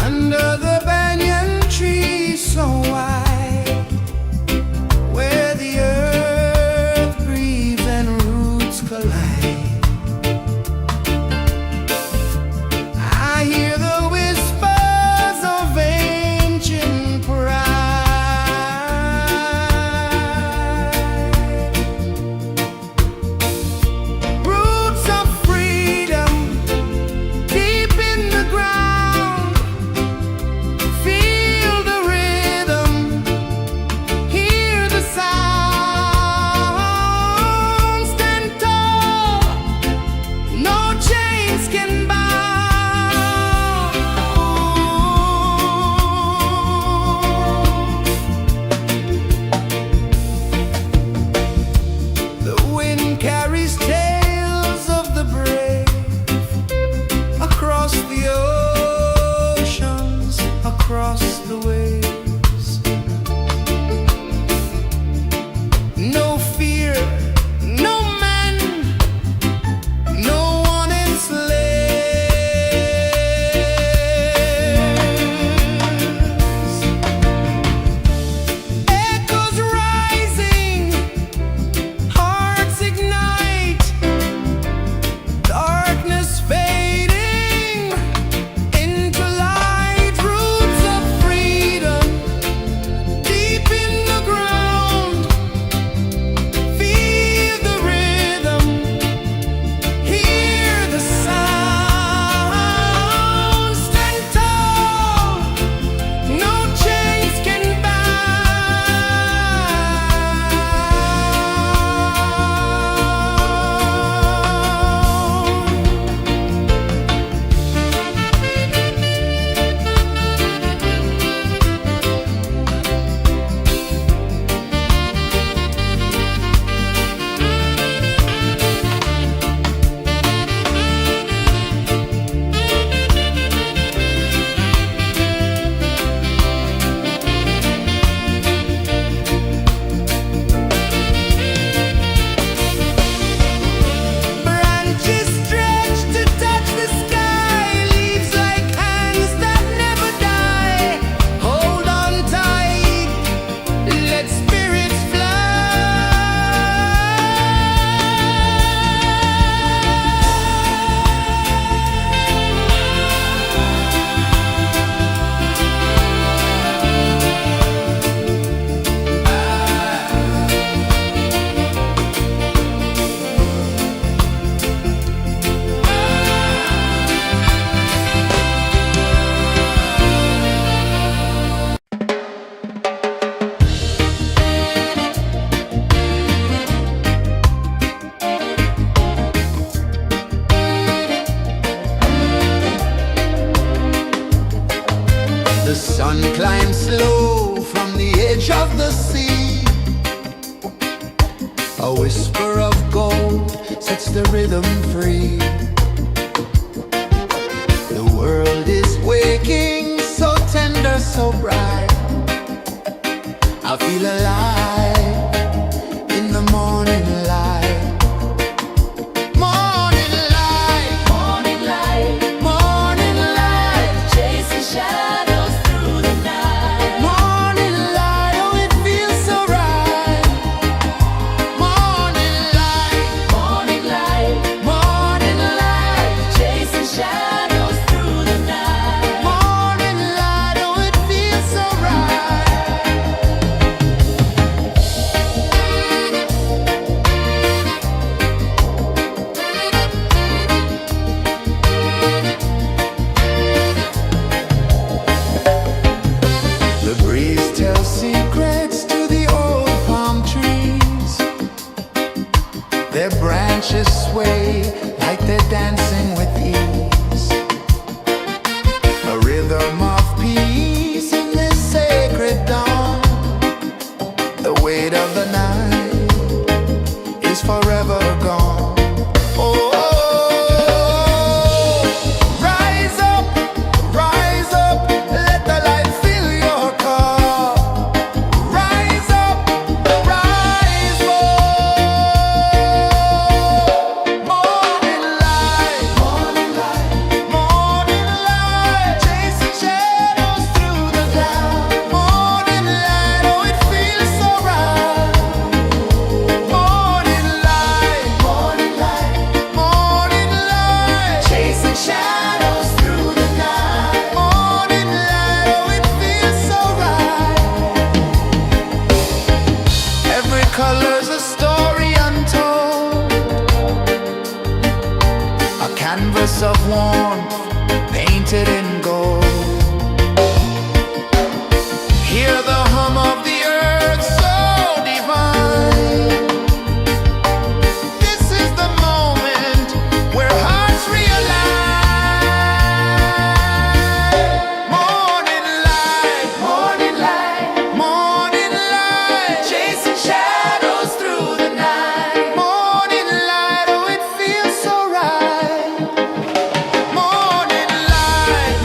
Under the banyan tree so wide, where the earth breathes and roots collide, I hear the whispers of ancient pride. Roots of freedom deep in the ground. Feel the rhythm, hear the sound. Stand tall, no chains can bound. The wind carries tales of the brave across the oceans, across the waves. No fear, no man, no one enslaves. Echoes rising, hearts ignite. sun climbs slow from the edge of the sea. A whisper of gold sets the rhythm free. The world is waking, so tender, so bright. I feel alive in the morning light. Morning light, Morning light, morning light, chasing shadows through the night. morning light, oh it feels so right. Morning light, Morning light, morning light, chasing shadows through the night. morning light, oh it feels so right. The breeze tells secrets to the old palm trees. Their branches sway like they're dancing with ease. A rhythm of peace in this sacred dawn. The weight of the night is forever gone. Oh, rise up, let the light fill your cup. Rise up, rise up. Morning light, morning light, chasing shadows through the cloud. Morning light, oh it feels so right. Morning light, morning light, chasing shadows through the night. Morning light, oh it feels so right. Every color's a story untold, a canvas of warmth painted in gold. Hear the hum of the earth so divine. This is the moment where hearts realign. Morning light, morning light, chasing shadows through the night. Morning light, oh it feels so right. Morning light,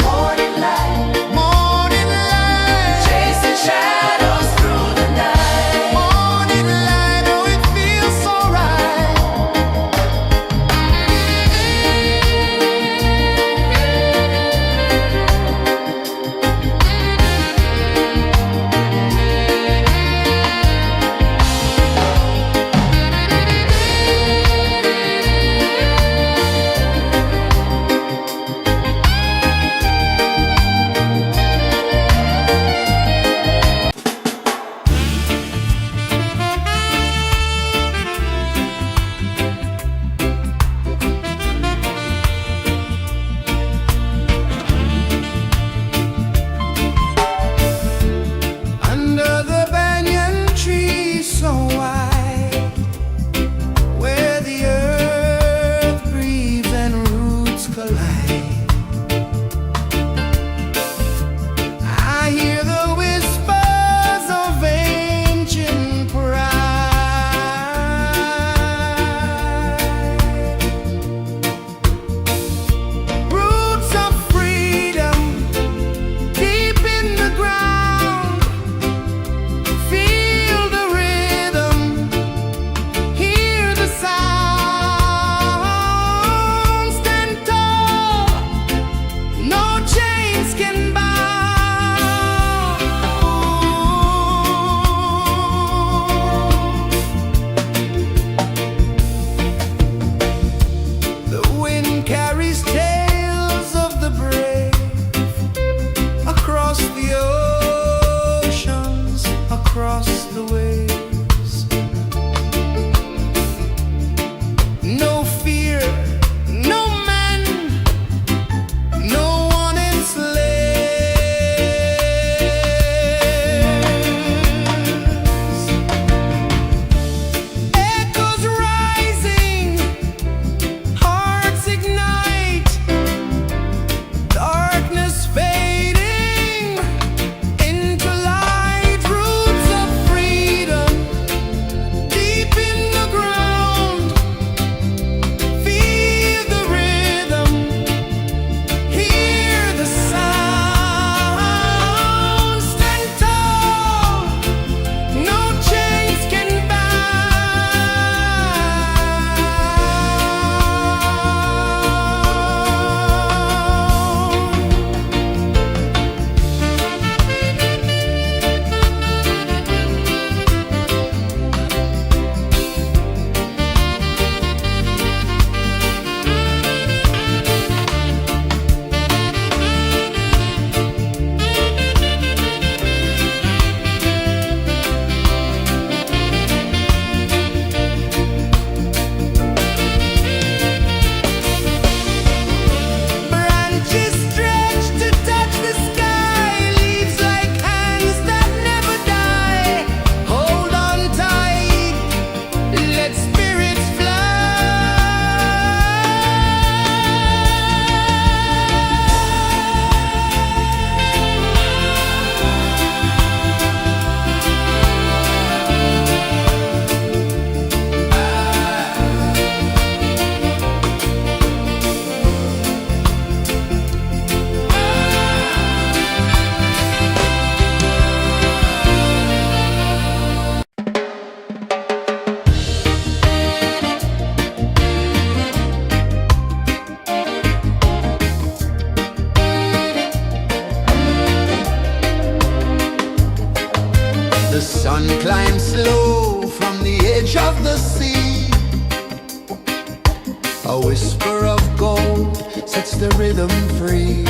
A whisper of gold sets the rhythm free.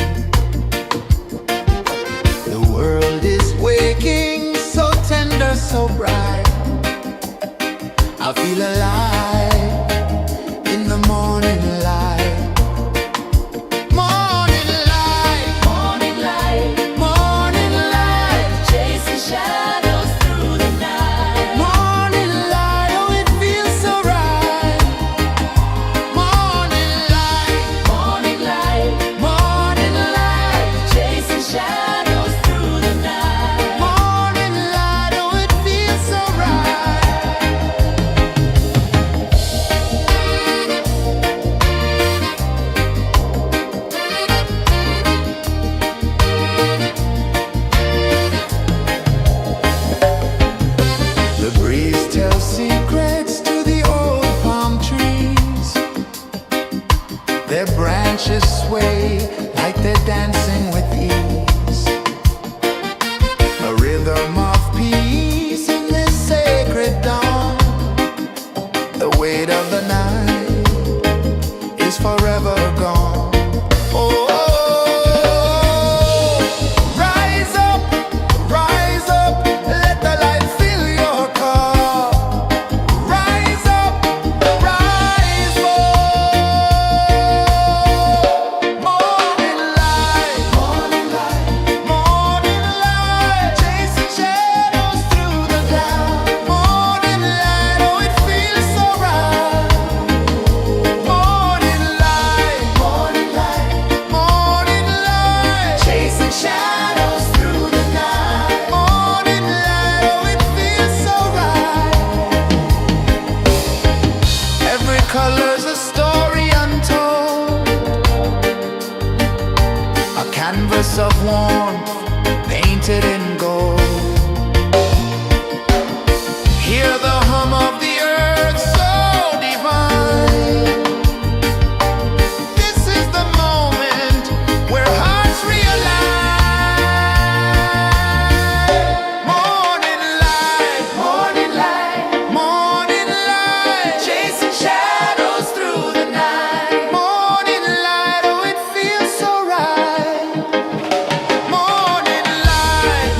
The world is waking, so tender, so bright. I feel alive in the morning light. Morning light, Morning light, morning light, chasing shadows through the night. morning light. Oh, it feels so right. Morning light, Morning light, morning light, chasing shadows through the night. morning light. Oh, it feels so right. The breeze tells secrets to the old palm trees. Their branches sway like they're dancing with ease. A rhythm of peace in this sacred dawn. The weight of the night is forever gone. Oh, rise up, let the light fill your cup. Rise up, rise more. Morning light, morning light, chasing shadows through the cloud. Morning light, oh, it feels so right. Morning light, chasing shadows through the night. Morning light, oh, it feels so right. Every color's a story untold, a canvas of warmth painted in gold. Hear the hum of the earth so divine. This is the moment where hearts realign. Morning light, morning light, chasing shadows through the night. Morning light, oh, it feels so right. Morning light,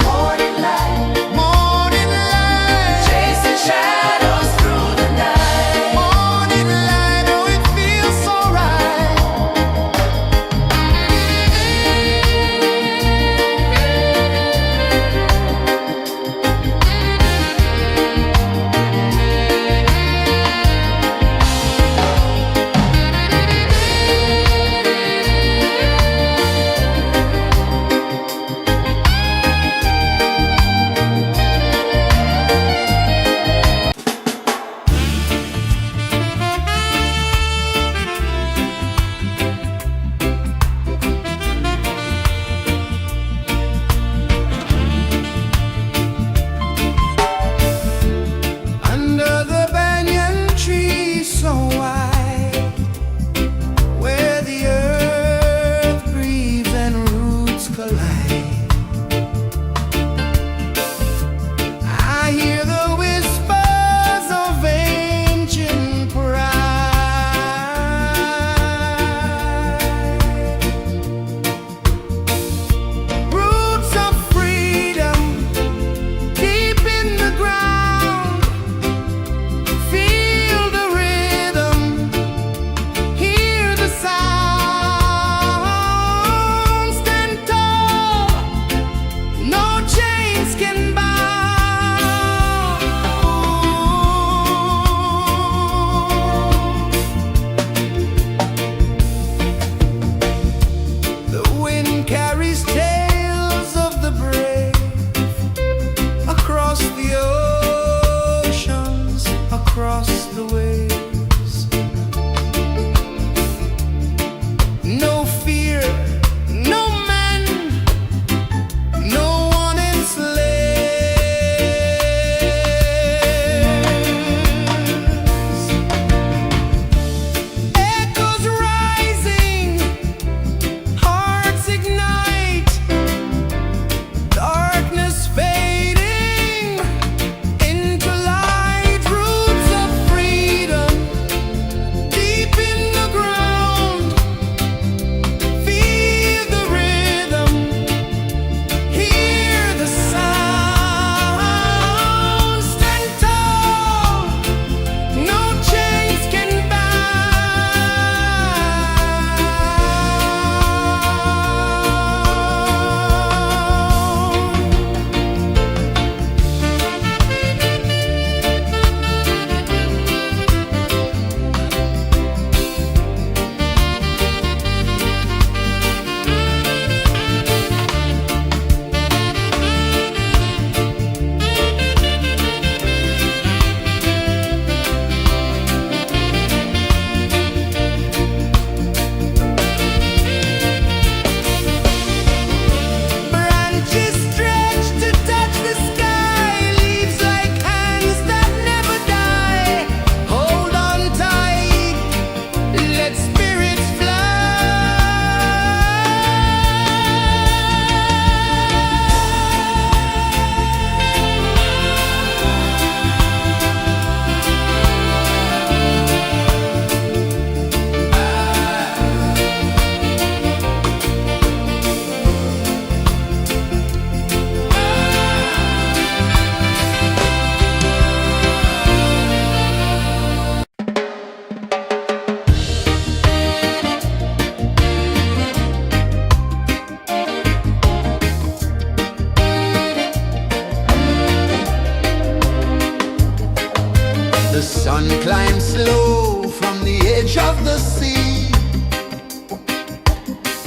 of the sea.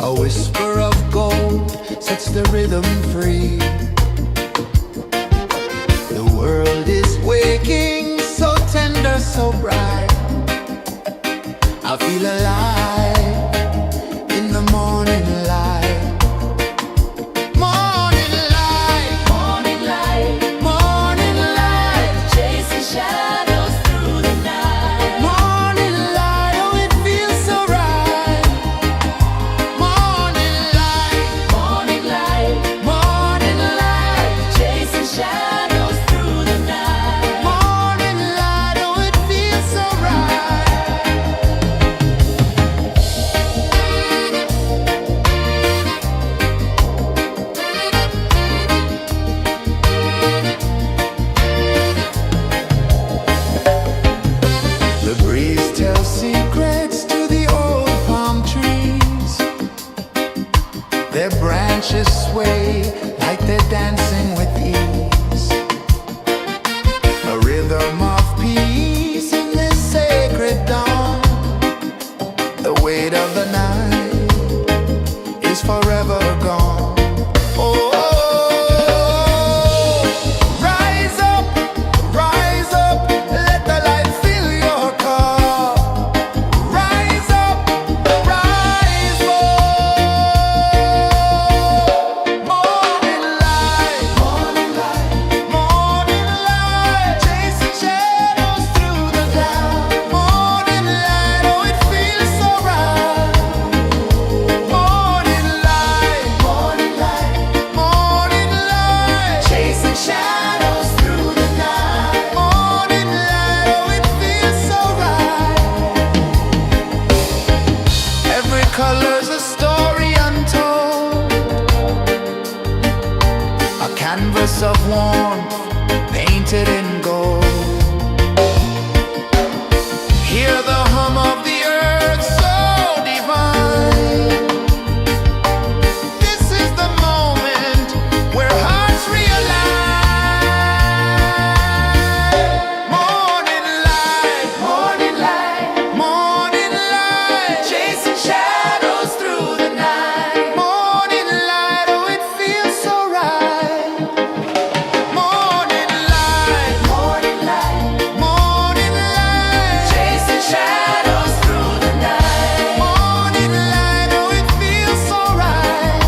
A whisper of gold sets the rhythm free. The world is waking, so tender, so bright. I feel alive in the morning light. Morning light, Morning light, morning light, chasing shadows through the night. morning light, oh it feels so right. Morning light, Morning light, morning light, chasing shadows through the night. morning light, oh it feels so right. The breeze tells secrets to the old palm trees. Their branches sway like they're dancing with ease. A rhythm of peace in this sacred dawn. The weight of the night is forever gone. Oh, rise up, let the light fill your cup. Rise up, rise up. Morning light, morning light, chasing shadows through the cloud. Morning light, oh it feels so right. Morning light, morning light, chasing shadows through the night. Morning light, oh it feels so right. Every color's a story untold, a canvas of warmth painted in gold. Hear the hum of the earth so divine. This is the moment where hearts realign. Morning light, morning light, chasing shadows through the night. Morning light, oh it feels so right. Morning light, morning light, Chasing shadows through the night. morning light, oh it feels so right.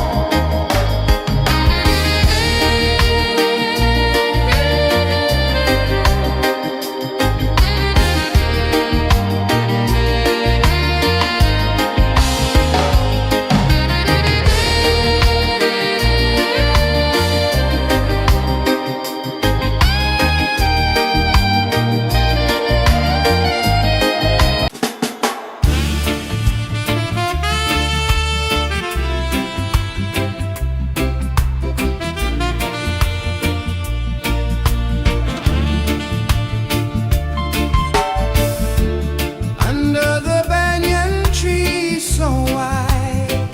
Under the banyan tree so wide,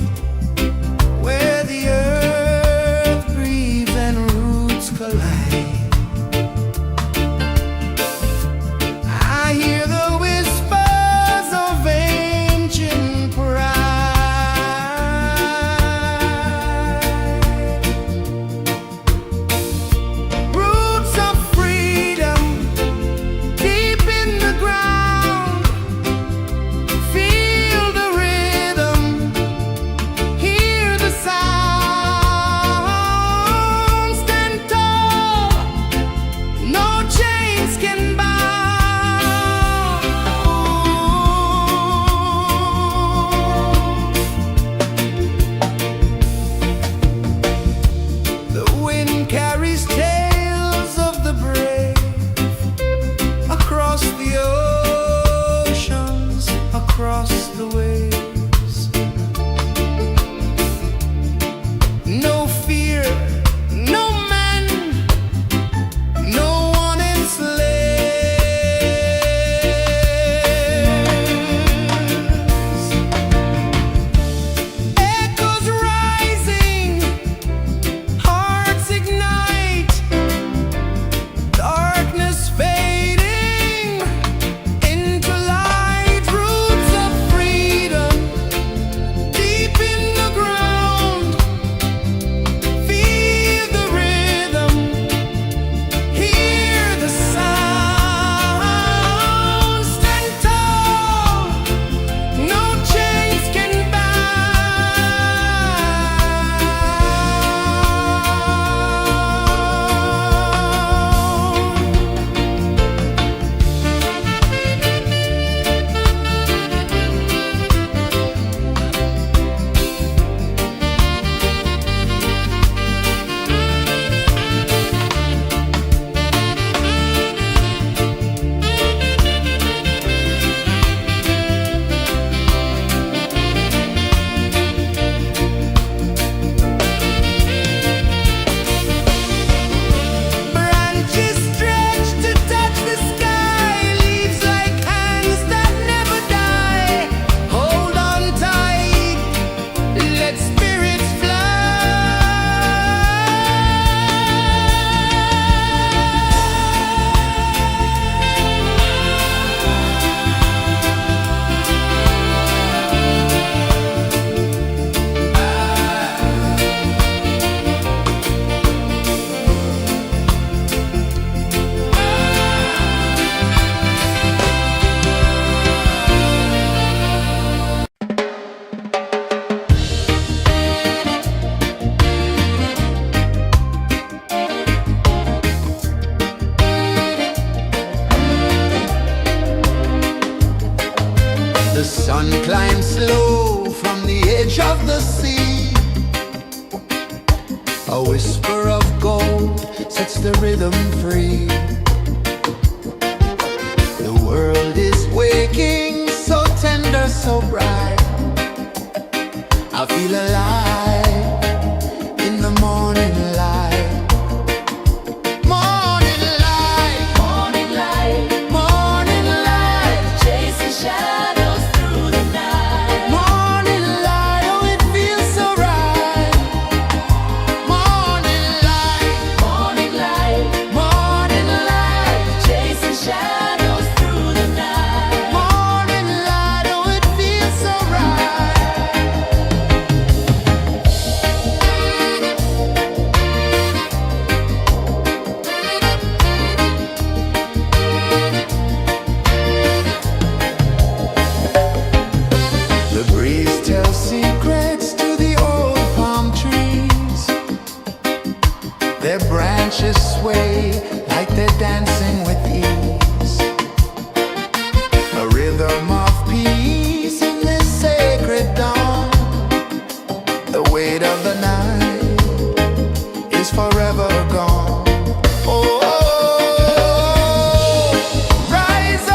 where the earth breathes and roots collide, I hear the whispers of ancient pride. Roots of freedom deep in the ground. Feel the rhythm, hear the sound. Stand tall, no chains can bound. The wind carries tales of the brave across the oceans, across the waves. No fear, no man, no one enslaves. Echoes rising, hearts ignite, darkness fading into light. Roots of The sun climbs slow from the edge of the sea. A whisper of gold sets the rhythm free. The world is waking, so tender, so bright. I feel alive in the morning light. Morning light, Morning light, morning light, chasing shadows through the night. morning light, oh it feels so right. Morning light, Morning light, morning light, chasing shadows through the night. morning light, oh it feels so right. The breeze tells secrets to the old palm trees. Their branches sway like they're dancing with ease. A rhythm of peace in this sacred dawn. The weight of the night is forever gone. Oh, rise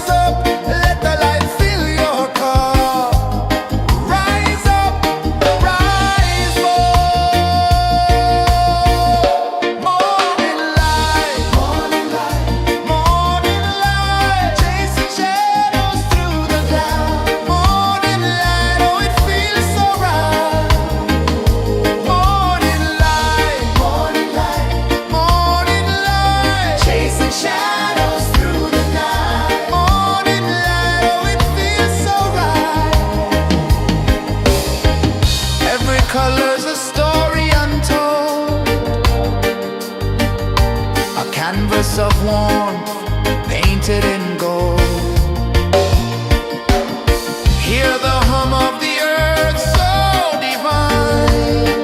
up, let the light fill your cup. Rise up, rise up. Morning light, morning light, morning light, chasing shadows through the cloud. Morning light, oh it feels so right. Morning light, morning light, morning light, chasing shadows through the night. Morning light, oh it feels so right. Every color's a story untold, a canvas of warmth painted in gold. Hear the hum of the earth so divine.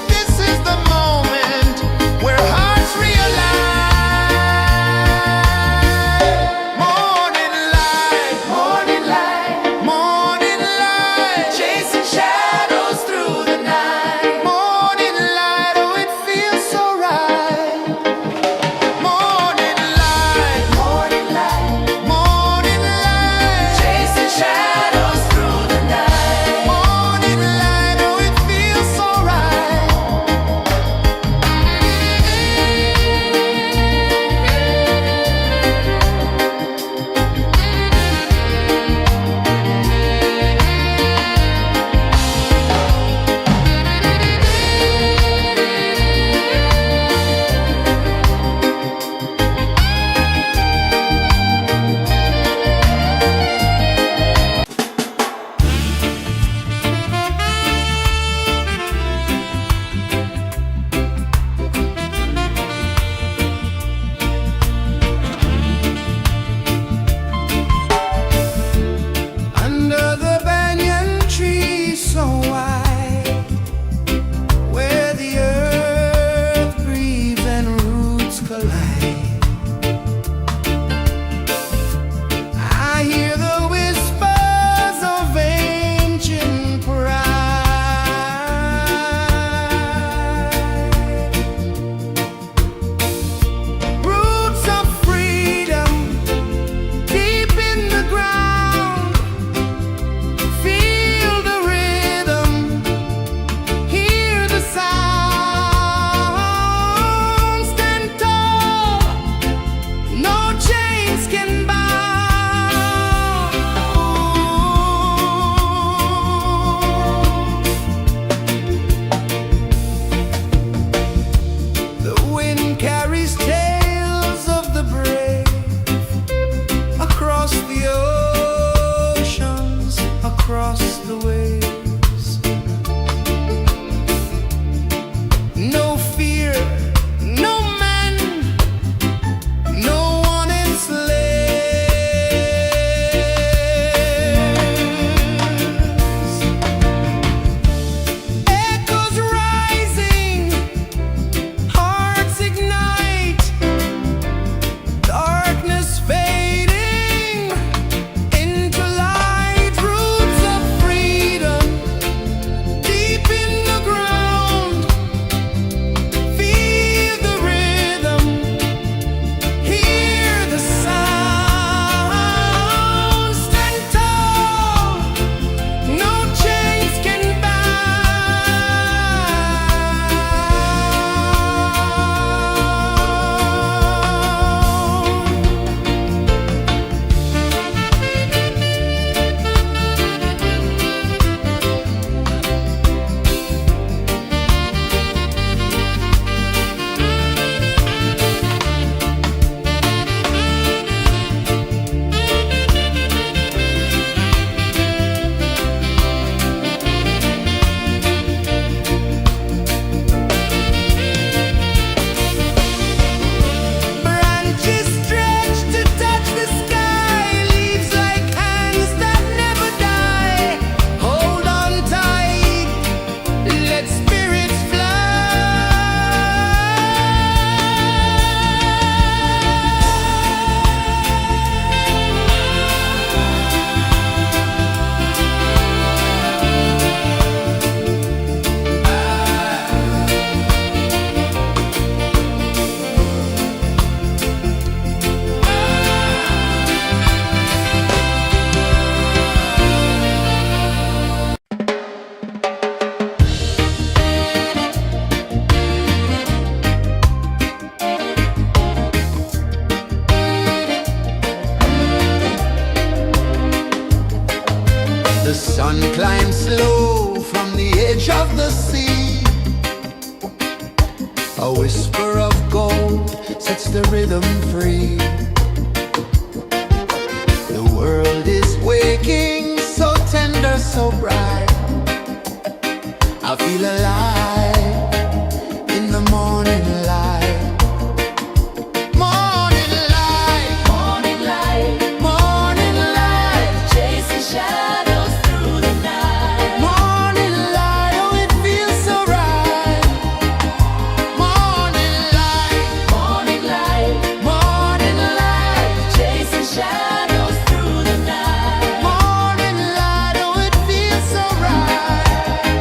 This is the moment where hearts realign. Morning light, morning light, morning light, chasing shadows through the night. Morning light, oh it feels so right. Morning The sun climbs slow from the edge of the sea. A whisper of gold sets the rhythm free. The world is waking, so tender, so bright. I feel alive in the morning light. Morning light, Morning light, morning light, chasing shadows through the night. morning light, oh it feels so right. Morning light, Morning light, morning light, chasing shadows through the night. morning light, oh it feels so right.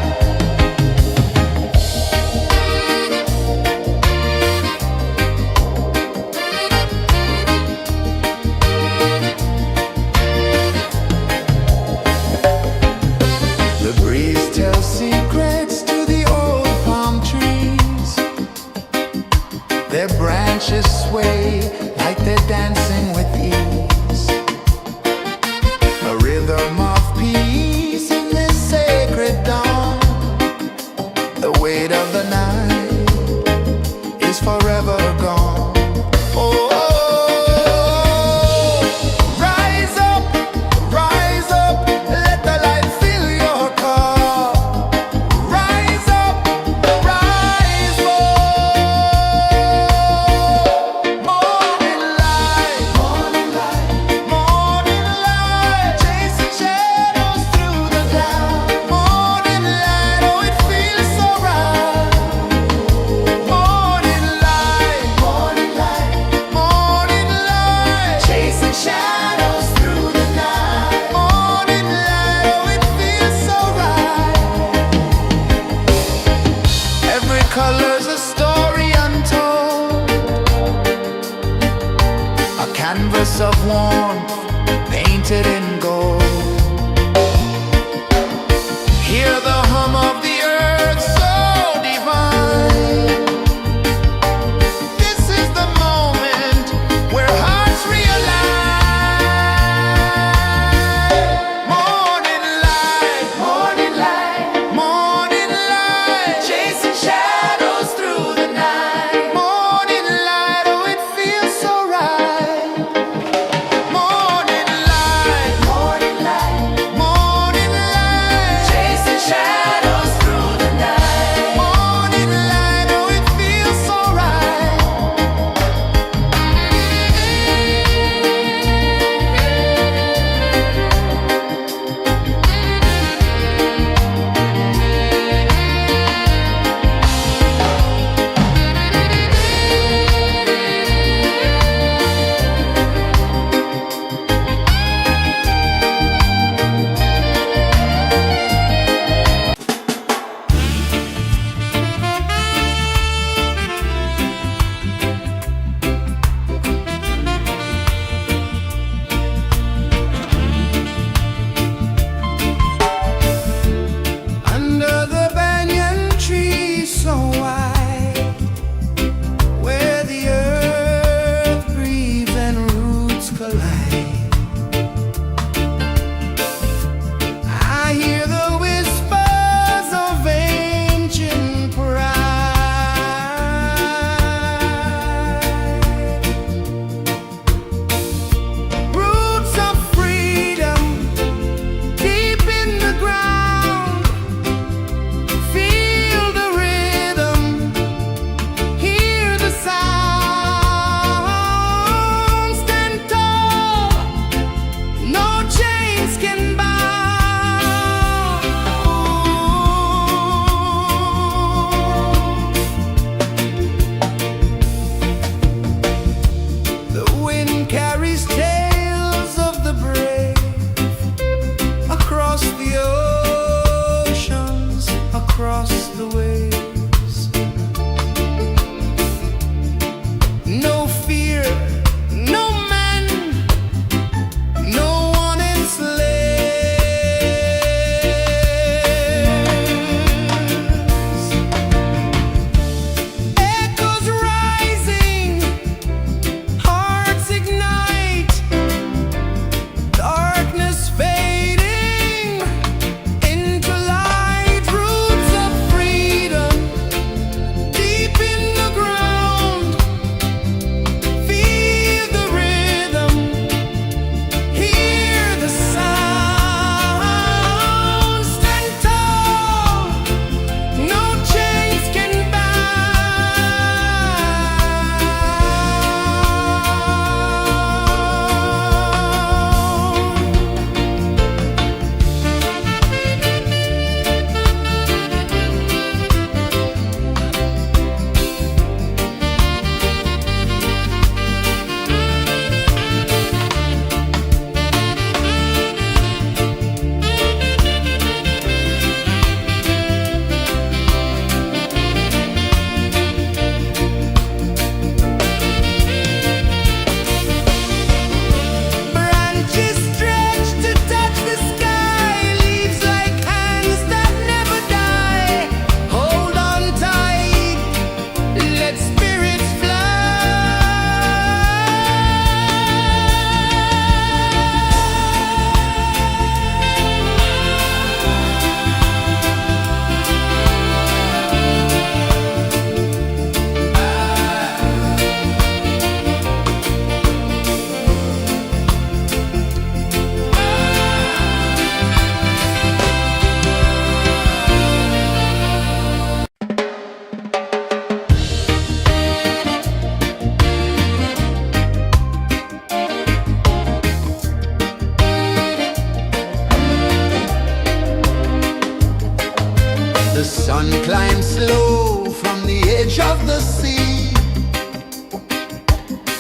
The sun climbs slow from the edge of the sea.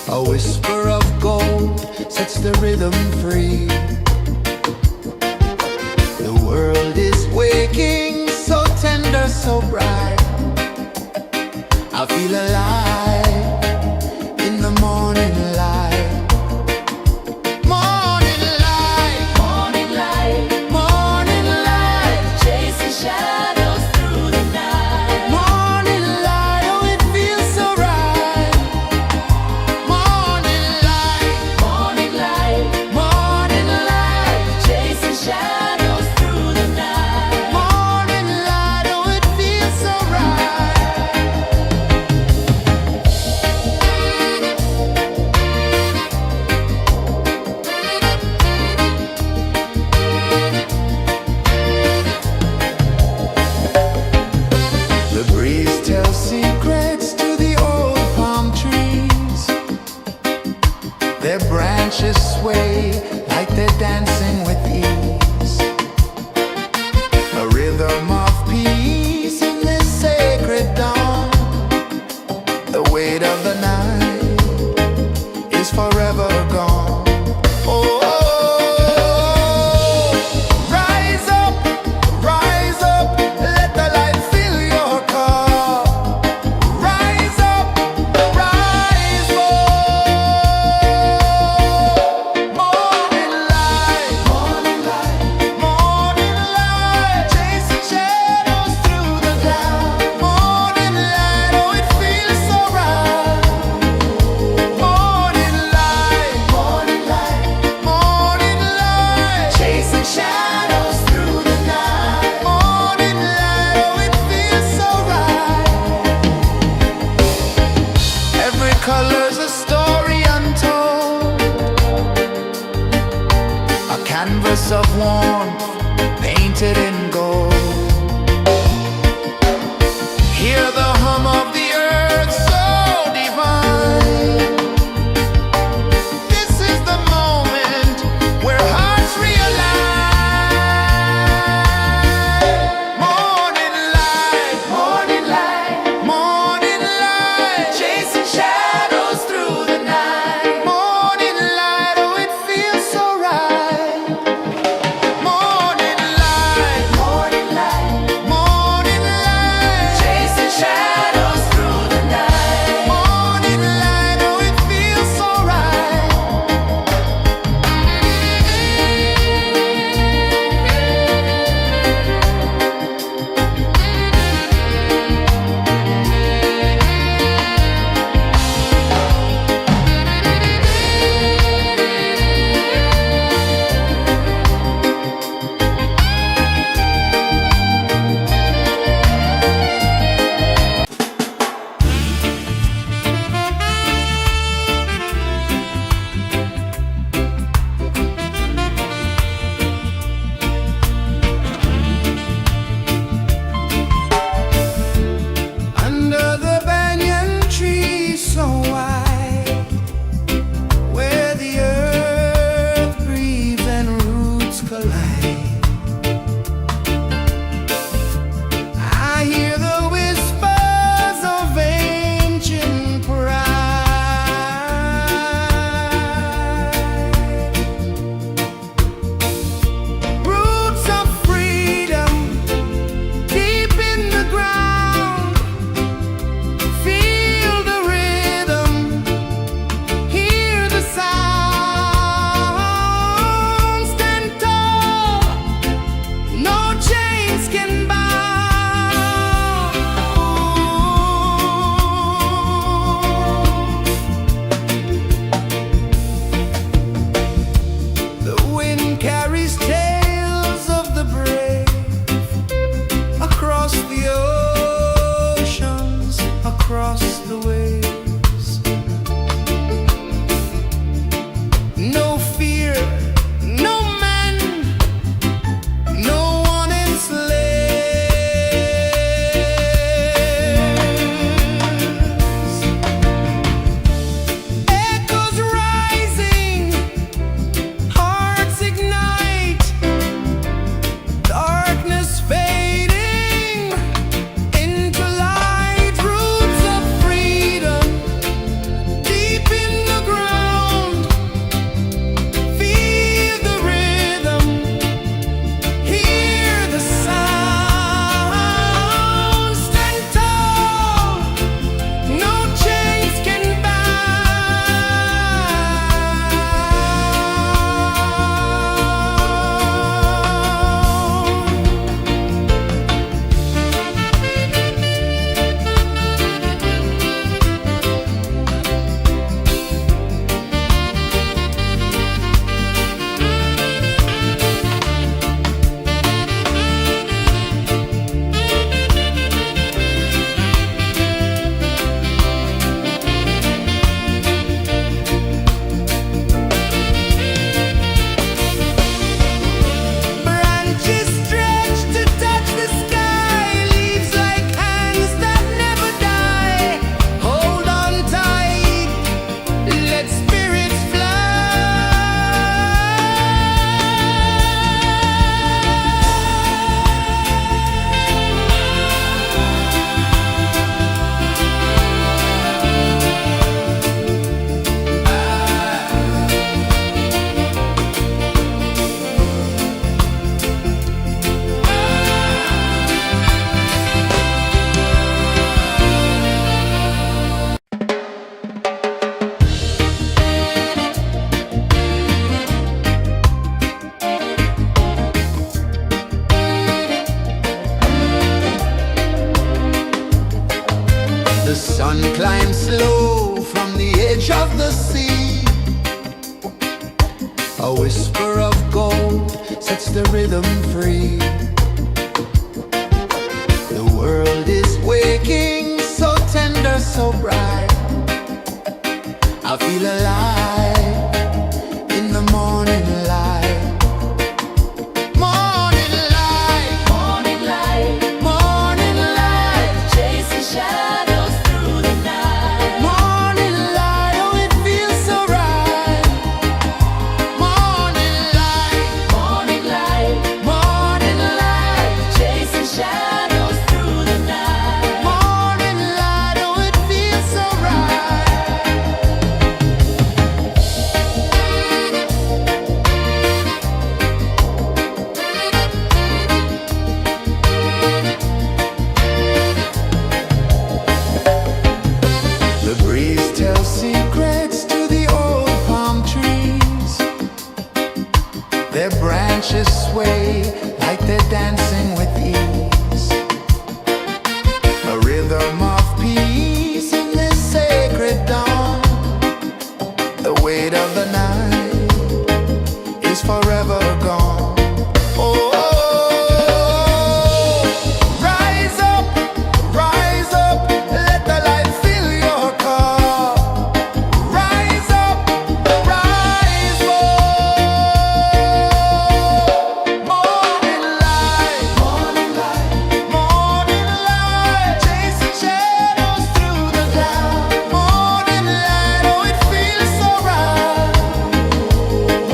A whisper of gold sets the rhythm free. The world is waking, so tender, so bright. I feel alive in the morning light. Morning light, Morning light, morning light, chasing shadows through the night. morning light, oh it feels so right. Morning light, Morning light, morning light, chasing shadows through the night. morning light, oh it feels so right. The breeze tells secrets to the old palm trees. Their branches sway like they're dancing with ease. A rhythm of peace in this sacred dawn. The weight of the night is forever gone. Oh, rise up, let the light fill your cup. Rise up, rise up. Morning light, morning light, morning light, chasing shadows through the cloud. Morning light, oh it feels so right. Morning light, morning light, morning light, chasing shadows through the night. Morning light, oh it feels so right. Every color's a story untold, a canvas of warmth painted in gold. Hear the hum of the earth so divine. This is the moment where hearts realign. Morning light, morning light, morning light, chasing shadows through the night. Morning light, oh it feels so right. Morning light, morning light, morning light, chasing shadows through the night. Morning light, oh it feels so right. Under the banyan tree so wide, where the earth breathes and roots collide, I hear the whispers of ancient pride. Roots of freedom deep in the ground. Feel the rhythm, hear the sound. Stand tall, no chains can bound. The wind carries tales of the brave across the oceans, across the waves. No fear, no man, no one enslaves. Echoes rising, hearts ignite. sun climbs slow from the edge of the sea. A whisper of gold sets the rhythm free. The world is waking, so tender, so bright. I feel alive in the morning light. Morning light, Morning light, morning light, chasing shadows through the night. morning light, oh it feels so right. Morning light, Morning light, morning light, chasing shadows through the night. morning light, oh it feels so right. The breeze tells secrets to the old palm trees. Their branches sway like they're dancing with ease. A rhythm of peace in this sacred dawn. The weight of the night is forever gone. Oh, rise up, let the light fill your cup. Rise up, rise up. Morning light, morning light, morning light, chasing shadows through the cloud. Morning light, oh it feels so right.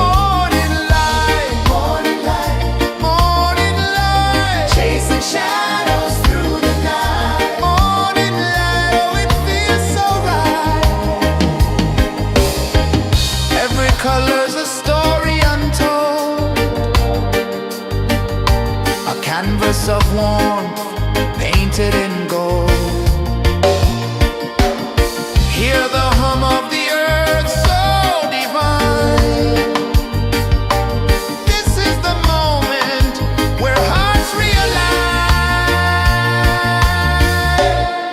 Morning light, morning light, morning light, chasing shadows through the night. Morning light, oh it feels so right. Every color's a story untold, a canvas of warmth painted in gold. Hear the hum of the earth so divine. This is the moment where hearts realign.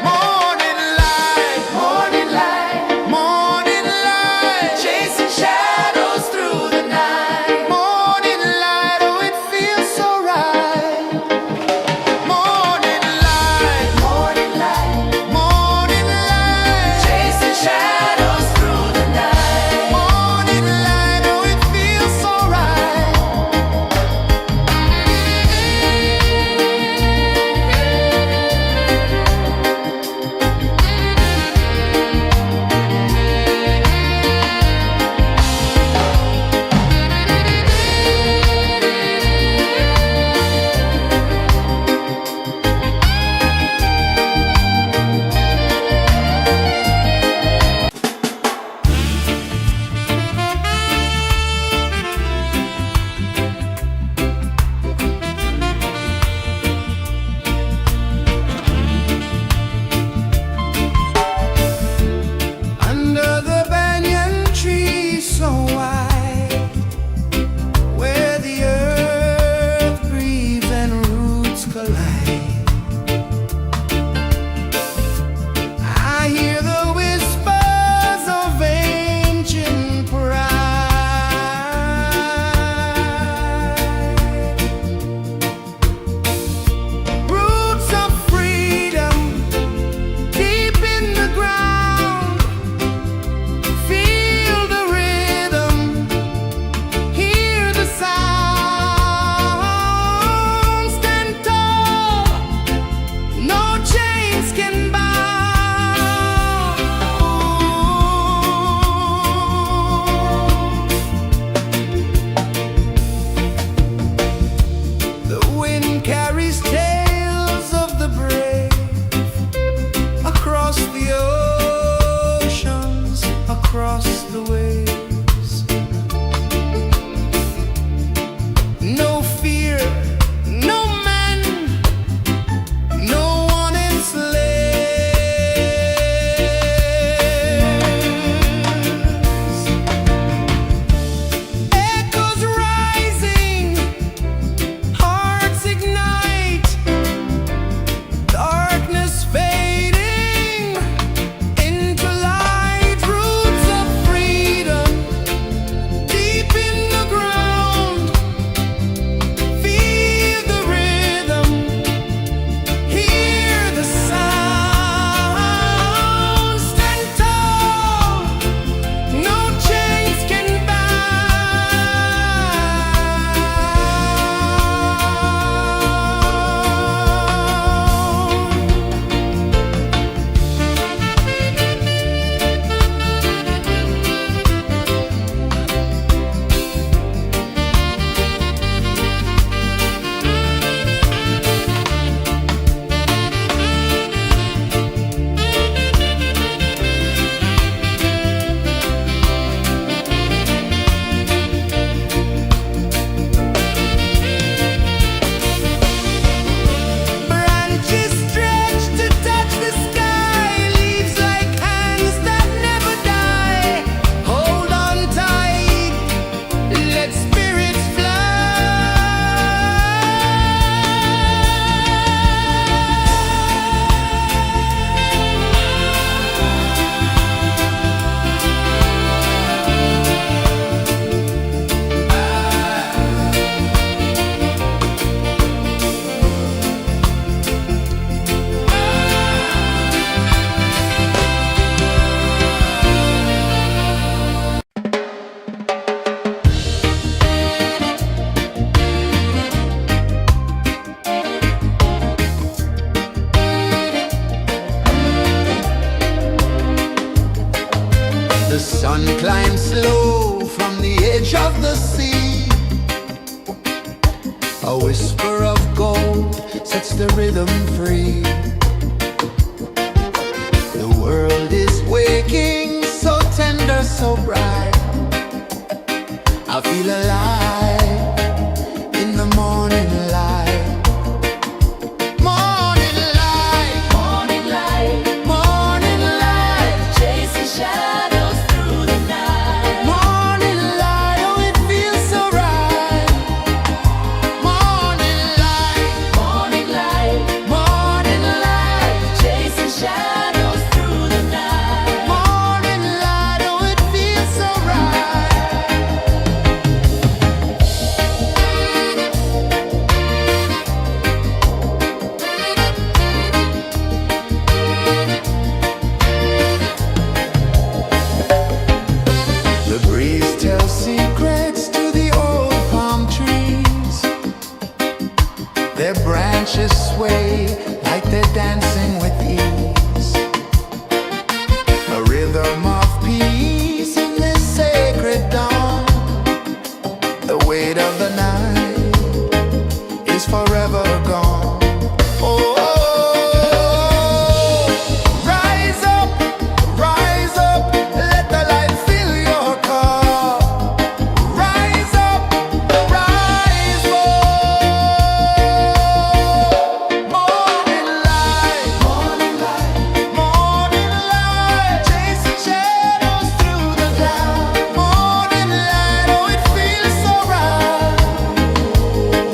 Morning light, morning light, morning light, chasing shadows through the night. Morning light, oh it feels so right. Morning sun climbs slow from the edge of the sea. A whisper of gold sets the rhythm free. The world is waking, so tender, so bright. I feel alive in the morning light. Morning light, Morning light, morning light, chasing shadows through the night. morning light, oh it feels so right. Morning light, Morning light, morning light, chasing shadows through the night. morning light, oh it feels so right. The breeze tells secrets to the old palm trees. Their branches sway like they're dancing with ease. A rhythm of peace in this sacred dawn. The weight of the night is forever gone. Oh, rise up, let the light fill your cup. Rise up, rise up. Morning light, morning light, morning light, chasing shadows through the cloud. Morning light, oh it feels so right.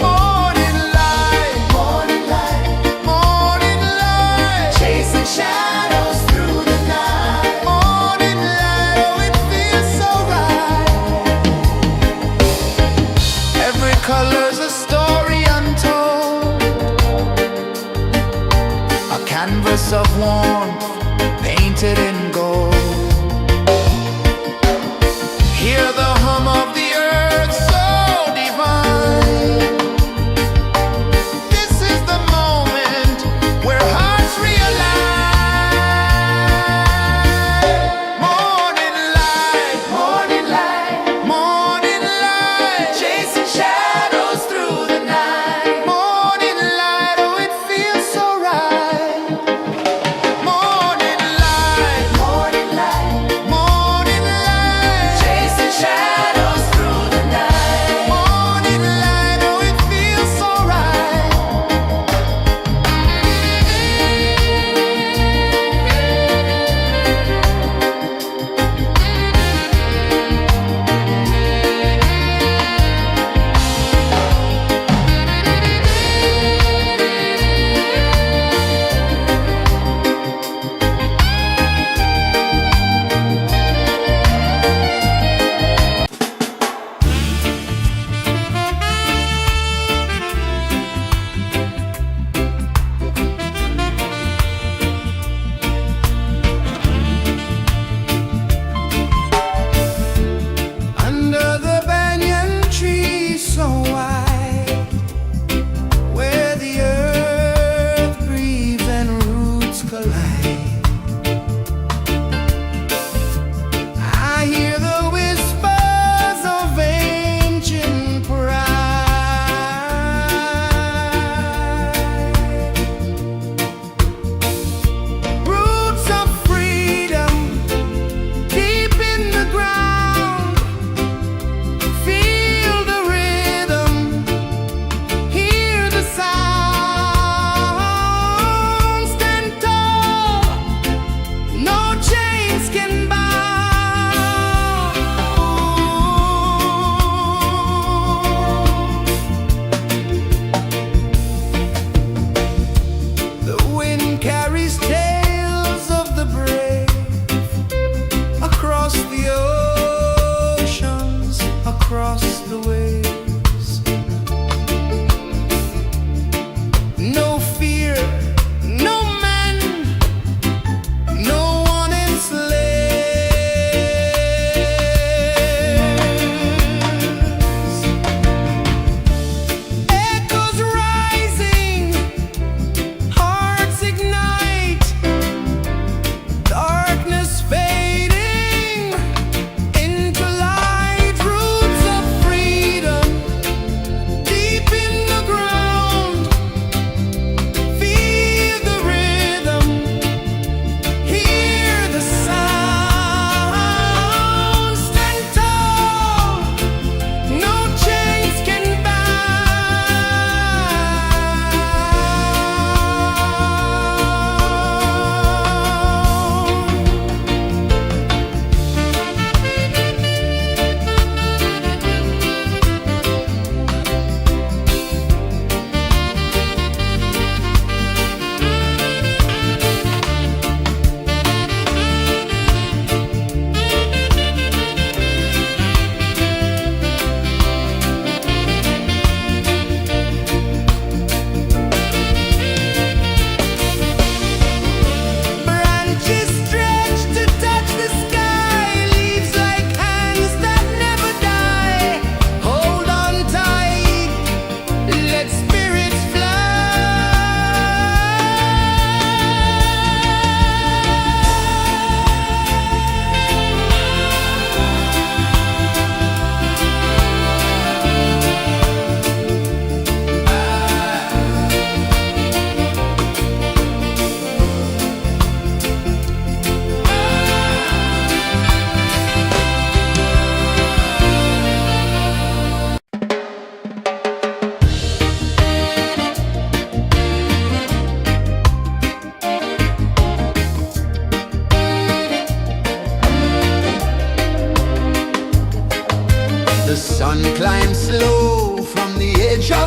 Morning light, morning light, morning light, chasing shadows through the night. Morning light, oh it feels so right. Every color's a story untold, a canvas of warmth painted in gold. Hear the hum of the earth so divine. This is the moment where hearts realign. Morning light, morning light, morning light, chasing shadows through the night. Morning light, oh it feels so right. Morning light, morning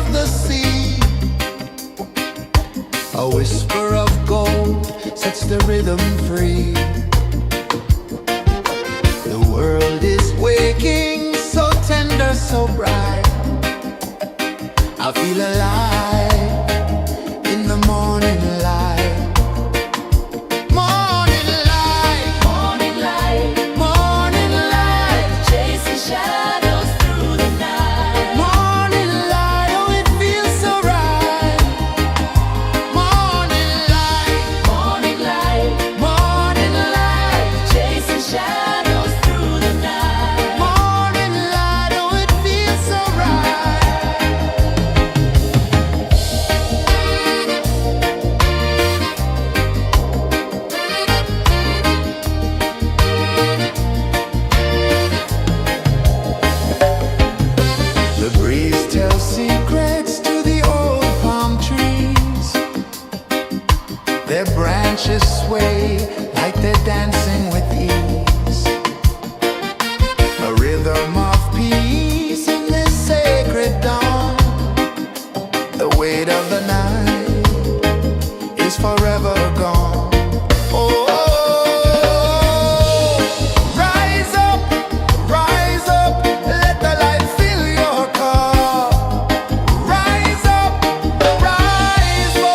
of the sea. A whisper of gold sets the rhythm free. The world is waking, so tender, so bright. I feel alive in the morning light. Morning light, Morning light, morning light, chasing shadows through the night. morning light, oh it feels so right. Morning light, Morning light, morning light, chasing shadows through the night. morning light, oh it feels so right. The breeze tells secrets to the old palm trees. Their branches sway like they're dancing with ease. A rhythm of peace in this sacred dawn. The weight of the night is forever gone. Oh, rise up, let the light fill your cup. Rise up, rise up.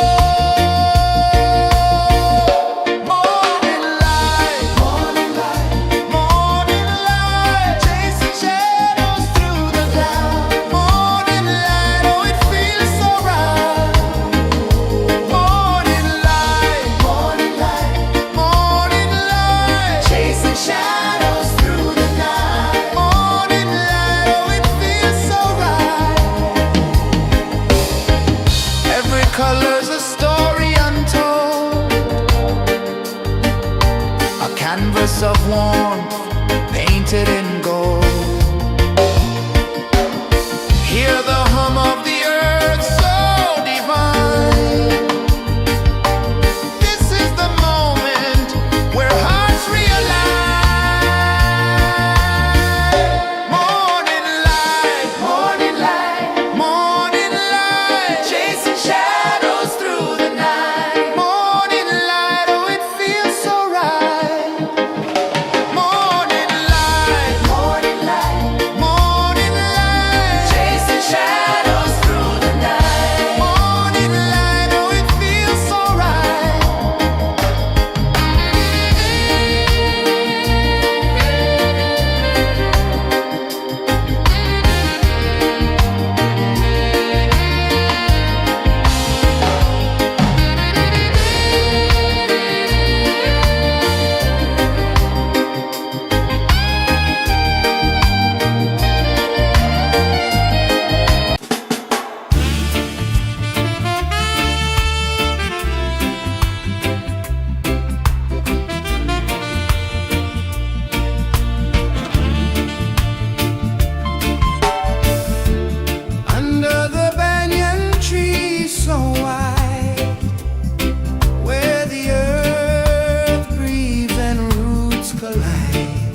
Morning light, morning light, morning light, chasing shadows through the cloud. Morning light, oh it feels so right. Morning light, morning light, morning light, chasing shadows through the night. Morning light, oh it feels so right. Every color's a story untold, a canvas of warmth painted in gold. Hear the hum of the earth so divine. This is the moment where hearts realign. Morning light, morning light, morning light, chasing shadows through the night. Morning light, oh it feels so right. Morning light, morning light, morning light, chasing shadows through the night. Morning light, oh it feels so right. Under the banyan tree so wide, where the earth breathes and roots collide,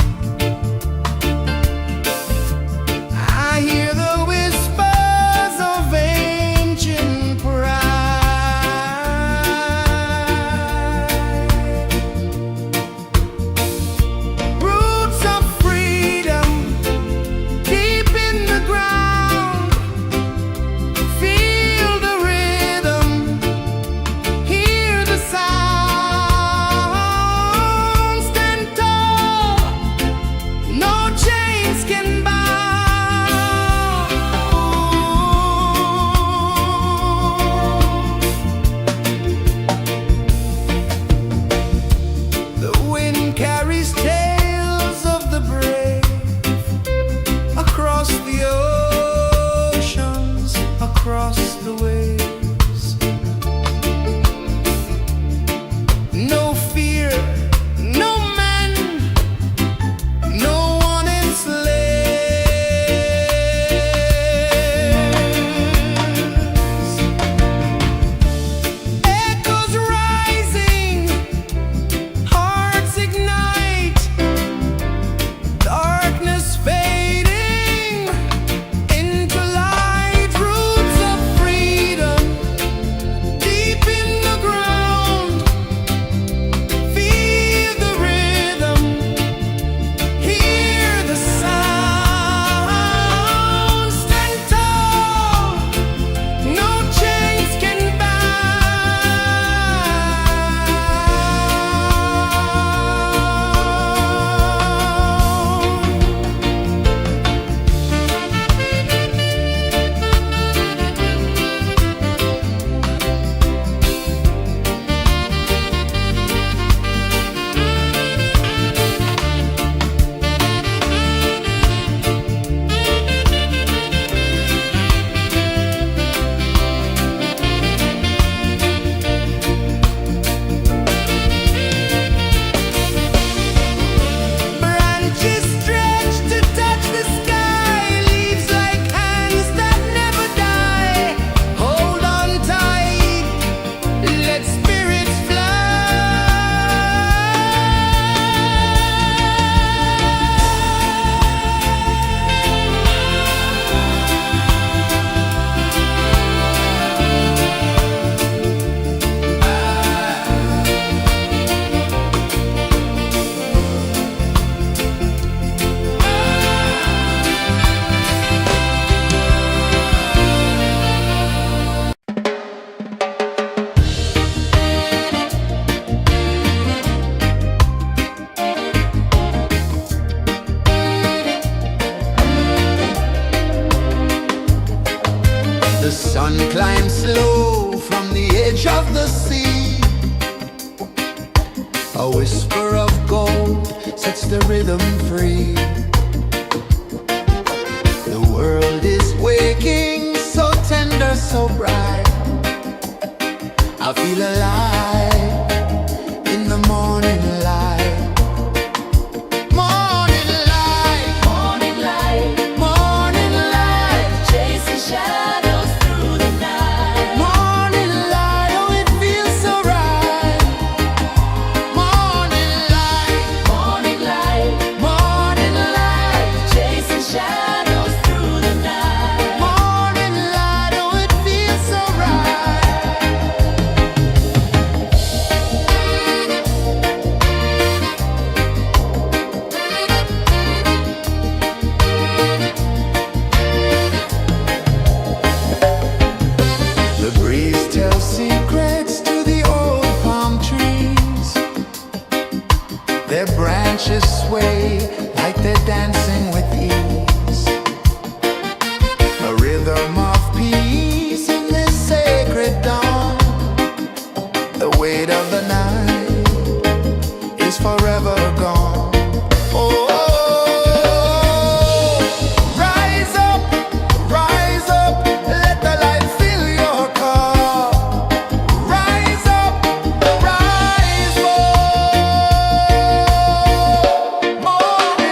I hear the whispers of ancient pride. Roots of freedom deep in the ground. Feel the rhythm, hear the sound. Stand tall, no chains can bound. The wind carries tales of the brave across the oceans, across the waves. No fear, no man, no one enslaves. Echoes rising, hearts ignite, darkness fading into light. Roots of sun climbs slow from the edge of the sea. A whisper of gold sets the rhythm free. The world is waking, so tender, so bright. I feel alive in the morning light. Morning light, Morning light, morning light, chasing shadows through the night. morning light, oh it feels so right. Morning light, Morning light, morning light, chasing shadows through the night. morning light, oh it feels so right. The breeze tells secrets to the old palm trees. Their branches sway like they're dancing with ease. A rhythm of peace in this sacred dawn. The weight of the night is forever gone. Oh, rise up, let the light fill your cup. Rise up, rise more. Morning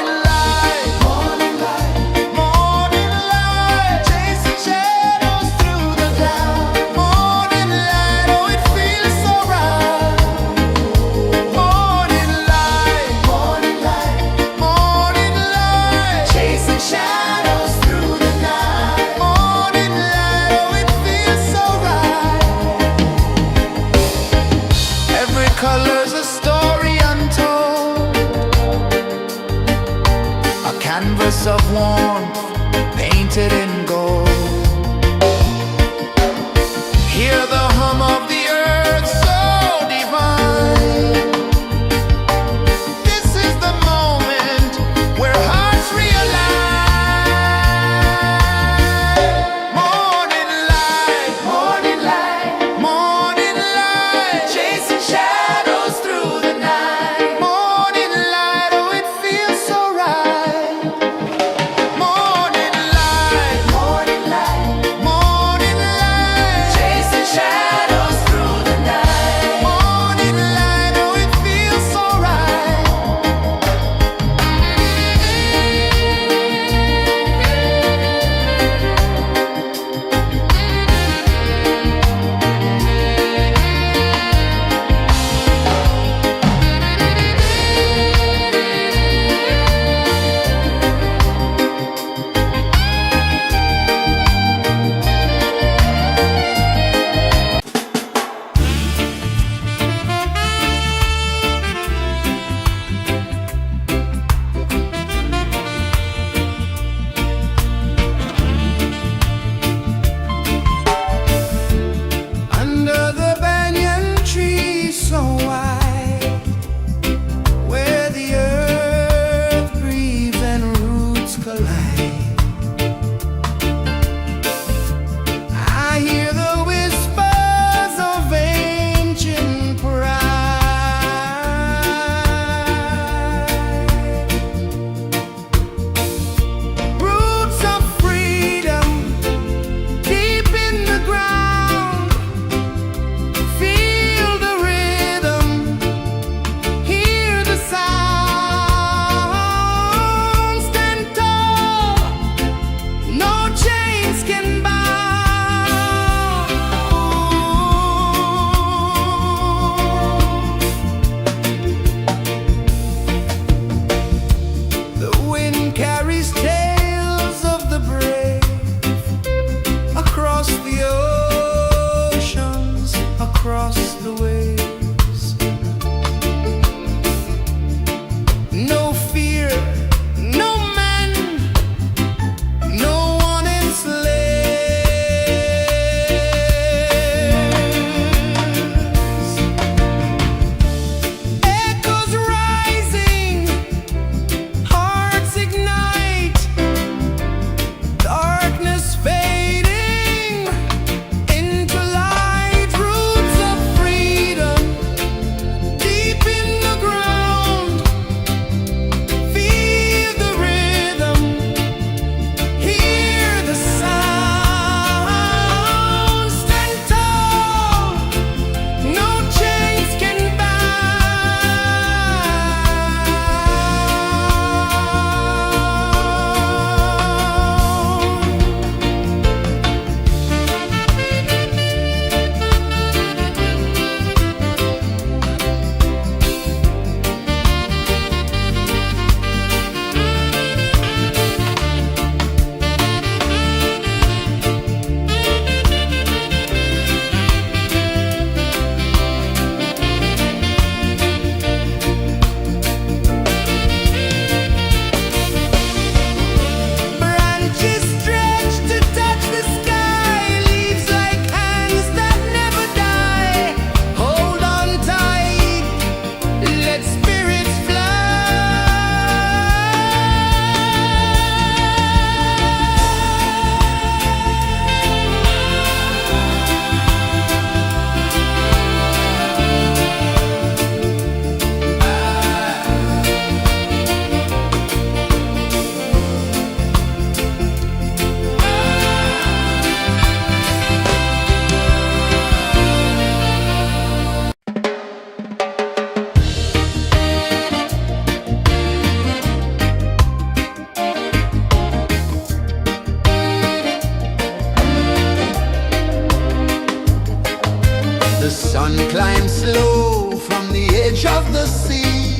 The sun climbs slow from the edge of the sea.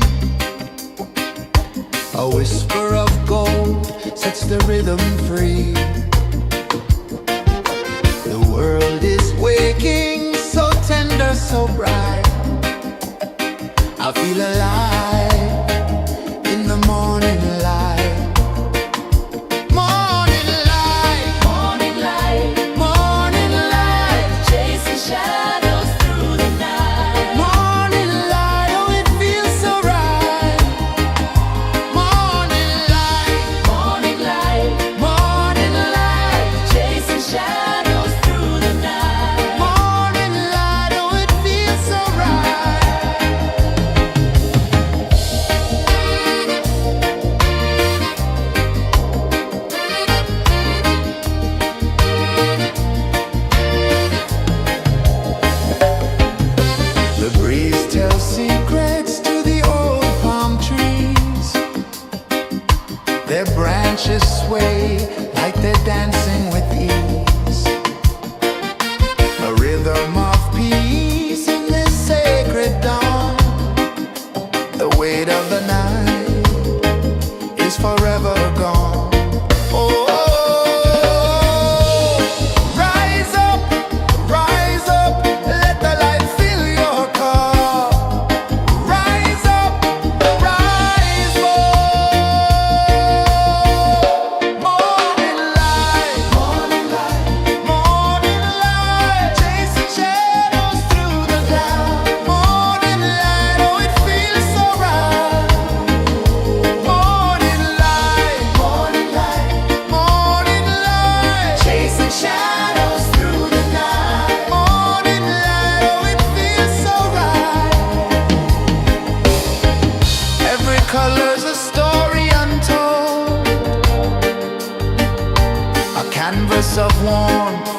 A whisper of gold sets the rhythm free. The world is waking, so tender, so bright. I feel alive in the morning light. Morning light, Morning light, morning light, chasing shadows through the night. morning light, oh it feels so right. Morning light, Morning light, morning light, chasing shadows through the night. morning light, oh it feels so right. The breeze tells secrets to the old palm trees. Their branches sway like they're dancing with ease. A rhythm of peace in this sacred dawn. The weight of the night is forever gone. Oh, rise up, let the light fill your cup. Rise up, rise up. Morning light, morning light, chasing shadows through the cloud. Morning light, oh it feels so right. Morning light, morning light, chasing shadows through the night. Morning light, oh it feels so right. Every color's a story untold, a canvas of warmth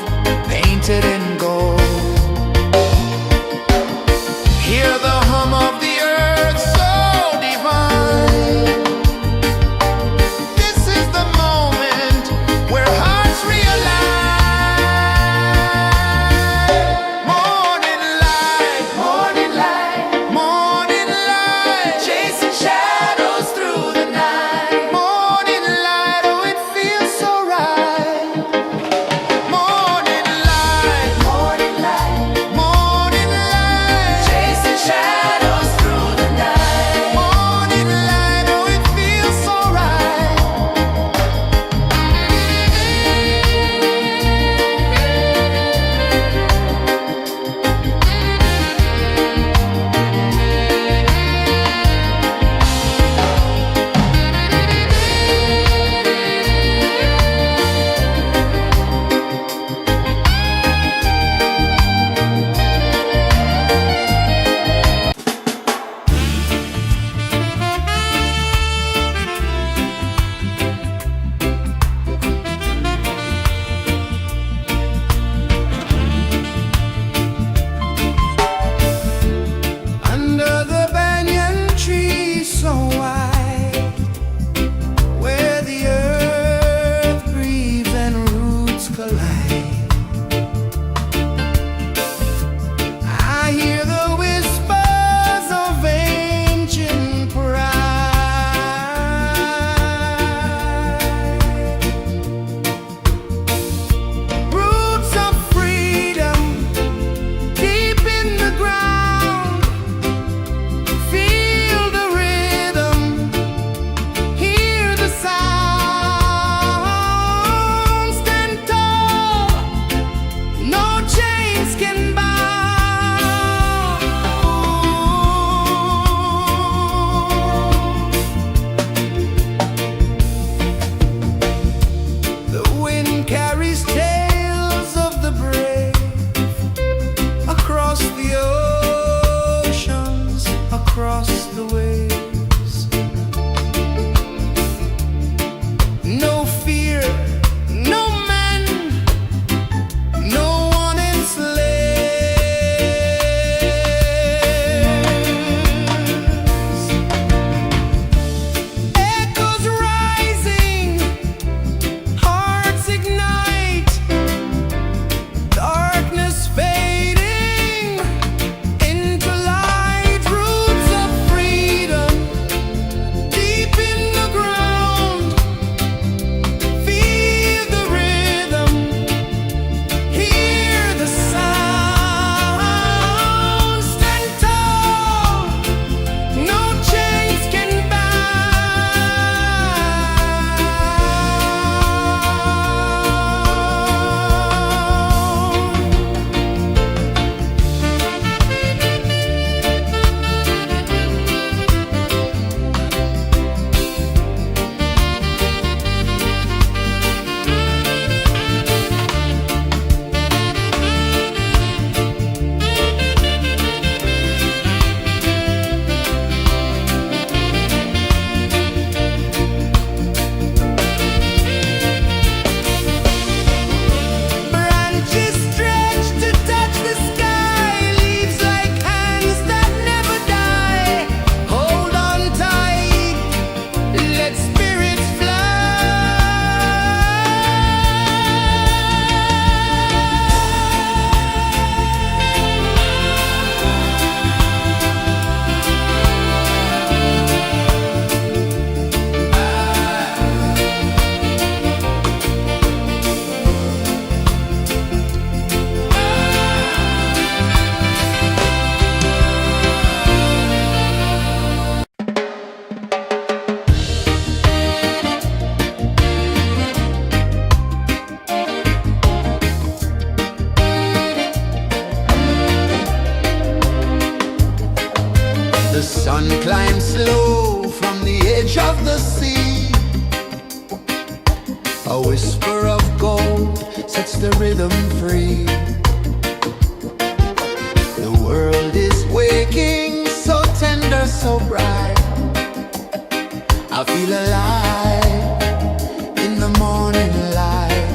painted in gold. Hear the hum of the earth so divine. This is the moment where hearts realign. Morning light, morning light, chasing shadows through the night. Morning light, oh it feels so right. Morning light, One climbs slow from the edge of the sea. A whisper of gold sets the rhythm free. The world is waking, so tender, so bright. I feel alive in the morning light.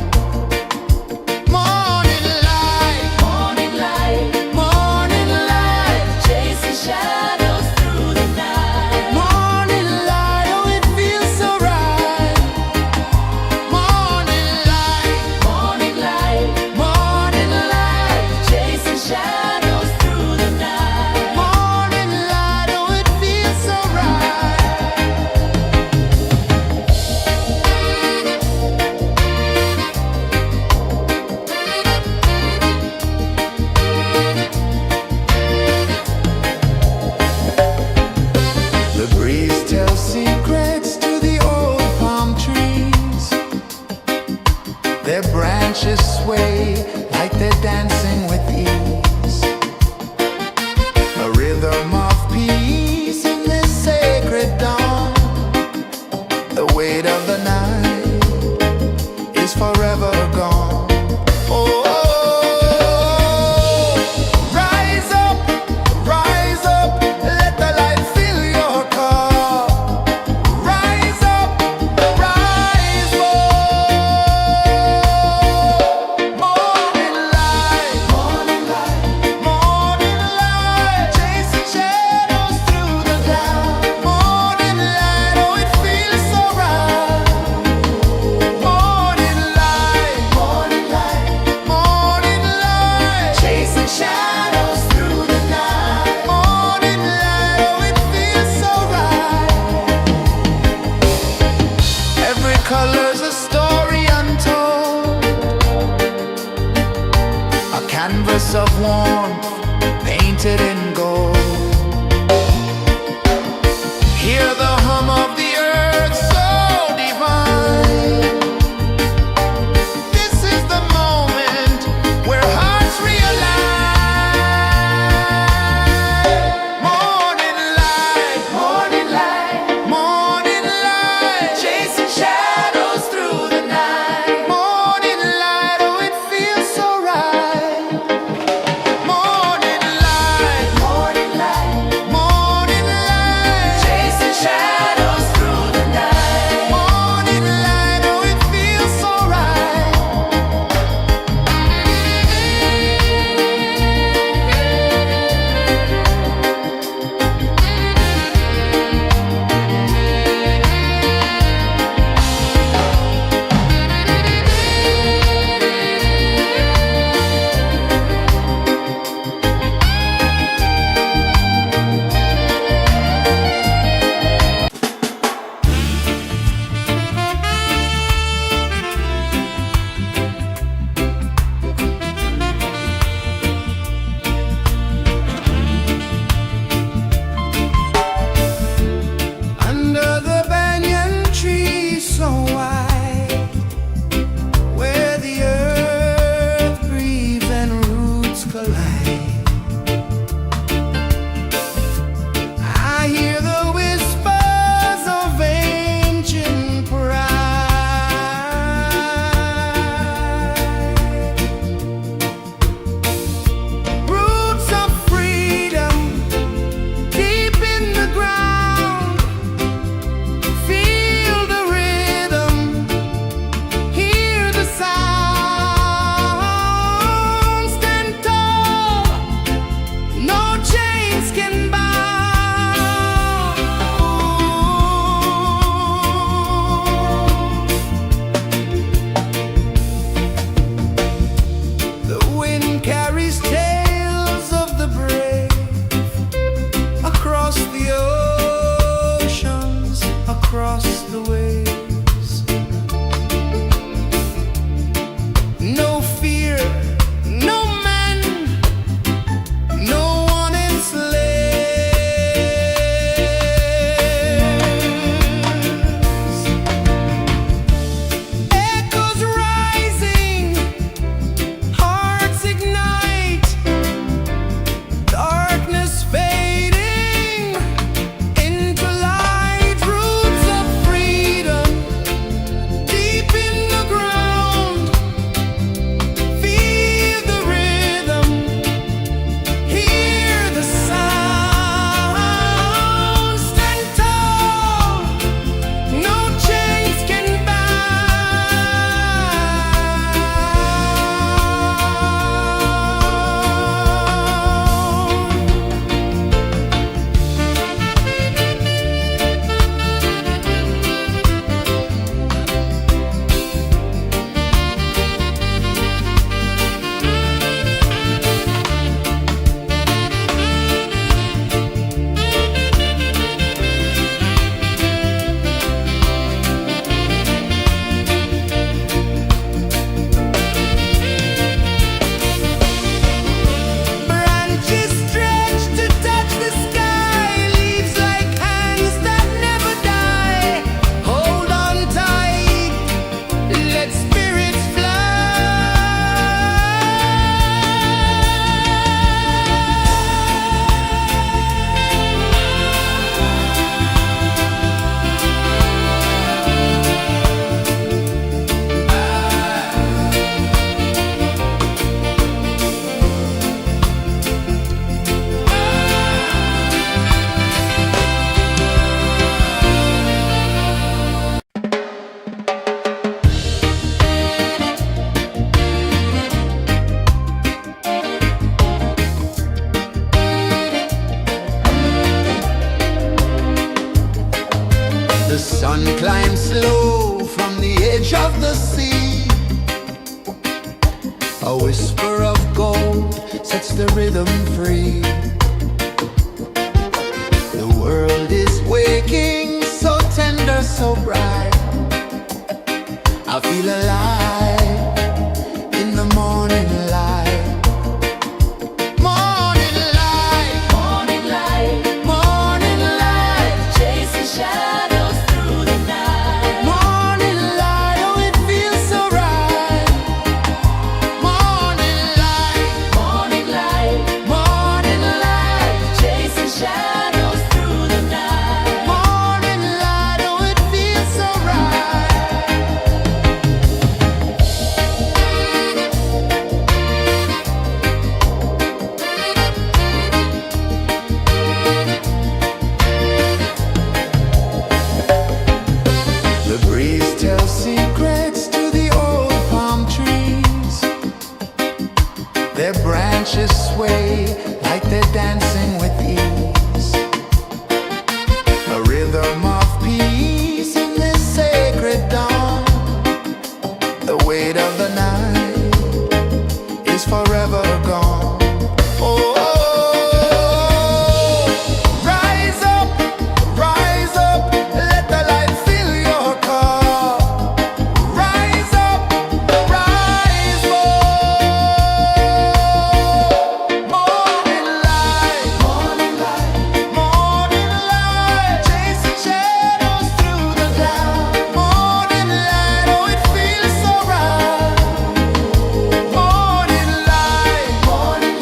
Morning light, Morning light, morning light, chasing shadows through the night. morning light, oh it feels so right. Morning light, Morning light, morning light, chasing shadows through the night. morning light, oh it feels so right. The breeze tells secrets to the old palm trees. Their branches sway like they're dancing with ease. A rhythm of peace in this sacred dawn. The weight of the night is forever gone. Oh, rise up, let the light fill your cup. Rise up, rise up. Morning light, morning light, chasing shadows through the cloud. Morning light, oh it feels so right. Morning light, morning light, chasing shadows through the night. Morning light, oh it feels so right. Every color's a story untold, a canvas of warmth painted in gold. Hear the hum of the earth so divine. This is the moment where hearts realign. Morning light, morning light, chasing shadows through the night. Morning light, oh it feels so right. Morning light, chasing shadows through the night. Morning light, oh it feels so right. Under the banyan tree so wide, where the earth breathes and roots collide, I hear the whispers of ancient pride. Roots of freedom deep in the ground. Feel the rhythm, hear the sound. Stand tall, no chains can bound. The wind carries tales of the brave across the oceans, across the waves. No fear, no man, no one enslaves. Echoes rising, hearts ignite. sets the rhythm free. The world is waking, so tender, so bright. I feel alive in the morning light. Morning light, Morning light, morning light, chasing shadows through the night. morning light, oh it feels so right. Morning light, Morning light, morning light, chasing shadows through the night. morning light, oh it feels so right. The breeze tells secrets to the old palm trees. Their branches sway like they're dancing with ease. A rhythm of peace in this sacred dawn. The weight of the night is forever gone. Oh, rise up, let the light fill your cup. Rise up, rise up. Morning light, morning light, morning light, chasing shadows through the cloud. Morning light, oh it feels so right. Morning light, morning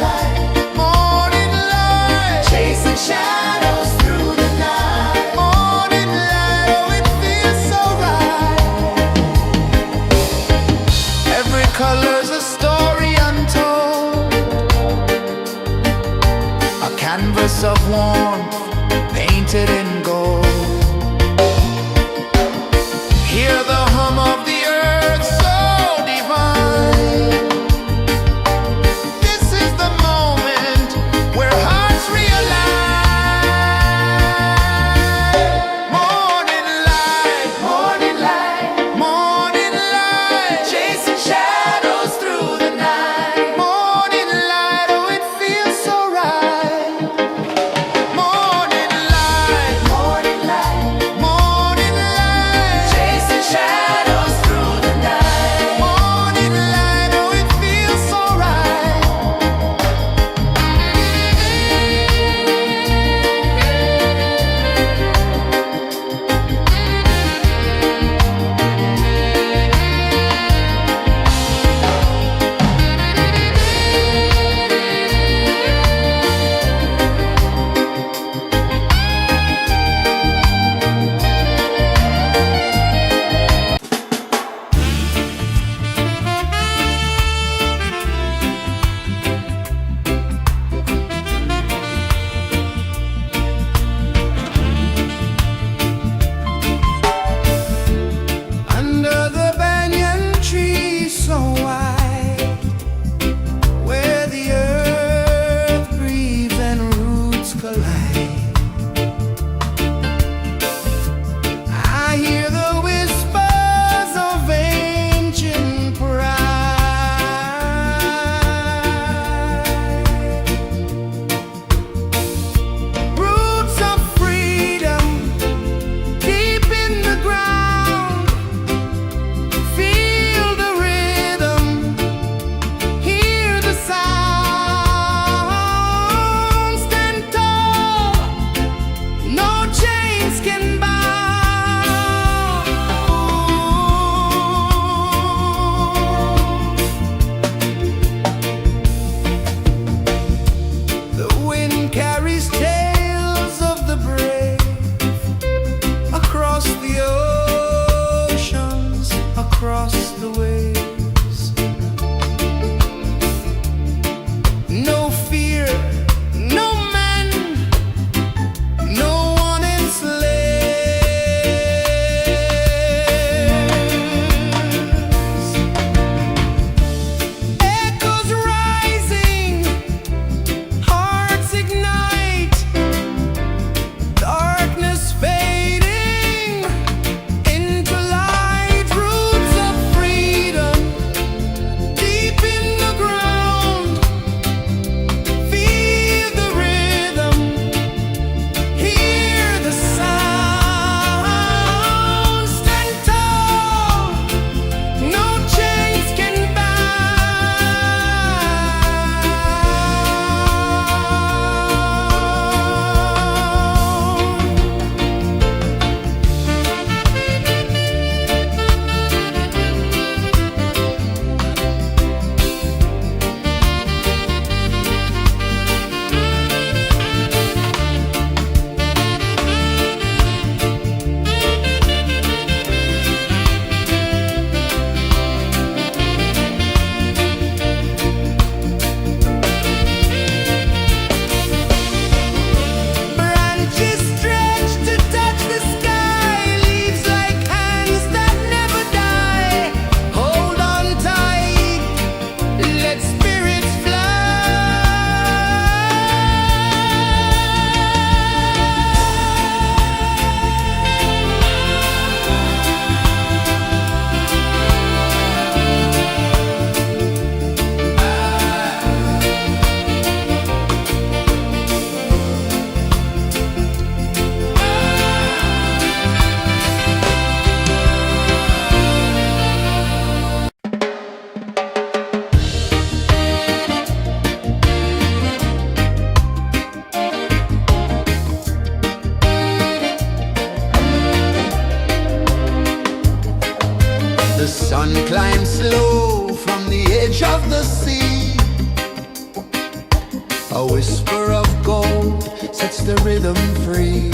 A whisper of gold sets the rhythm free.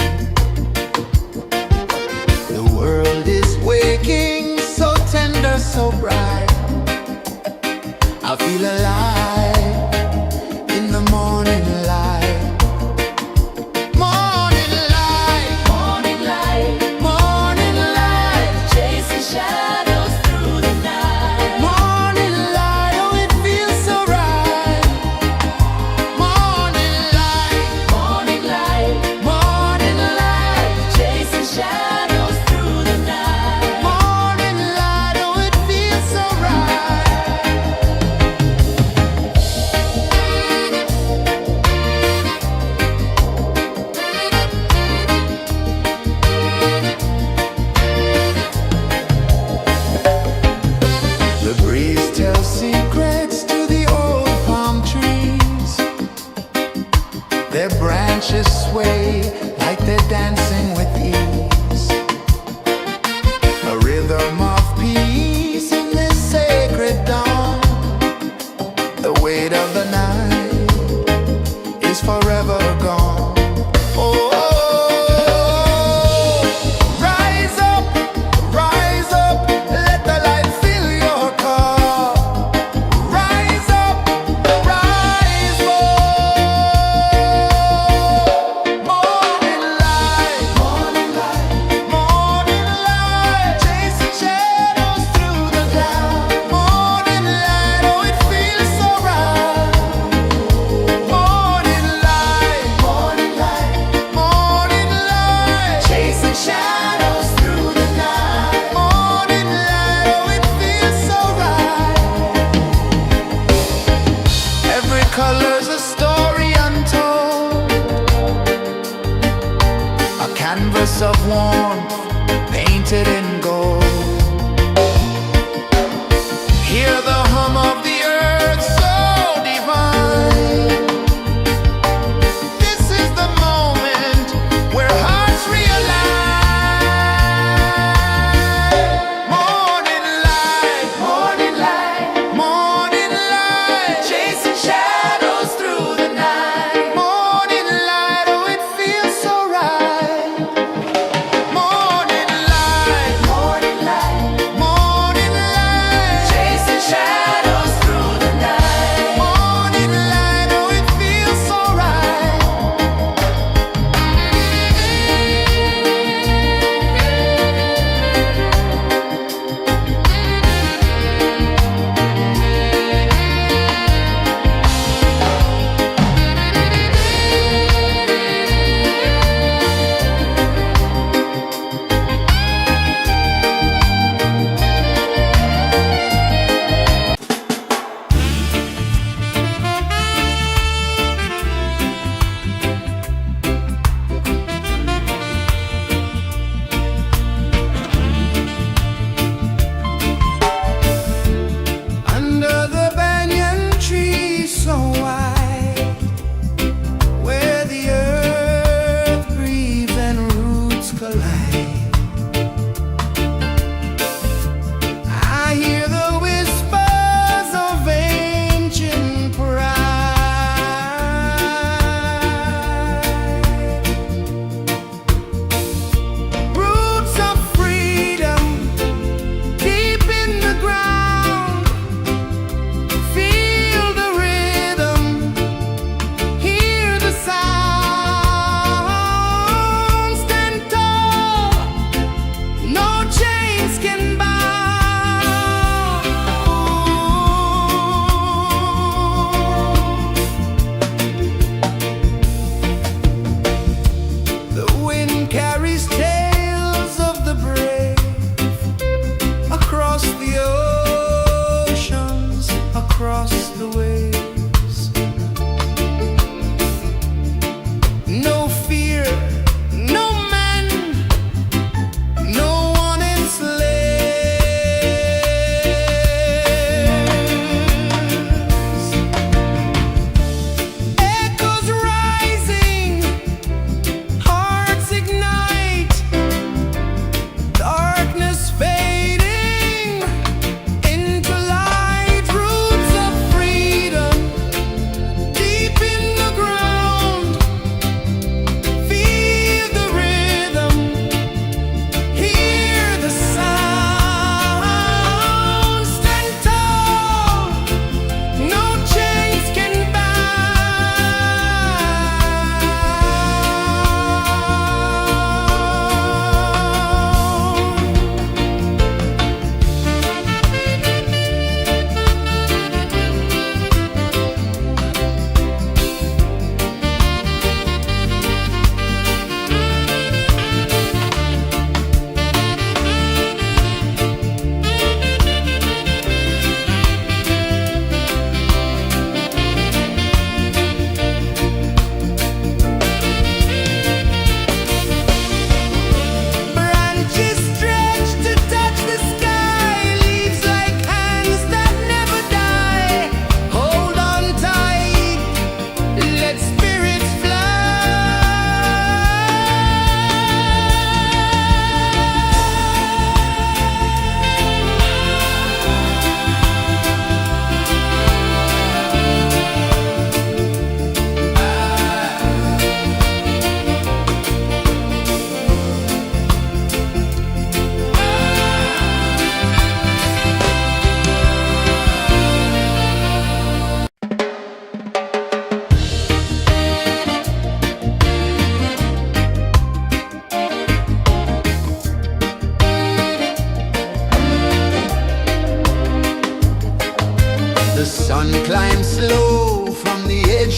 The world is waking, so tender, so bright. I feel alive in the morning light. Morning light, Morning light, morning light, chasing shadows through the night. morning light, oh it feels so right. Morning light, Morning light, morning light, chasing shadows through the night. morning light, oh it feels so right. The breeze tells secrets to the old palm trees. Their branches sway like they're dancing with ease. A rhythm of peace in this sacred dawn. The weight of the night is forever gone. Oh, rise up, let the light fill your car. Rise up, rise more. Morning light, morning light, morning light, chasing shadows through the cloud. Morning light, oh it feels so right. Morning light, morning light, morning light, chasing shadows through the night. Morning light, oh it feels so right. Every color's a story untold, a canvas of warmth painted in gold. Hear the hum of the earth so divine. This is the moment where hearts realign. Morning light, morning light, morning light, chasing shadows through the night. Morning light, oh it feels so right. Morning light, morning light,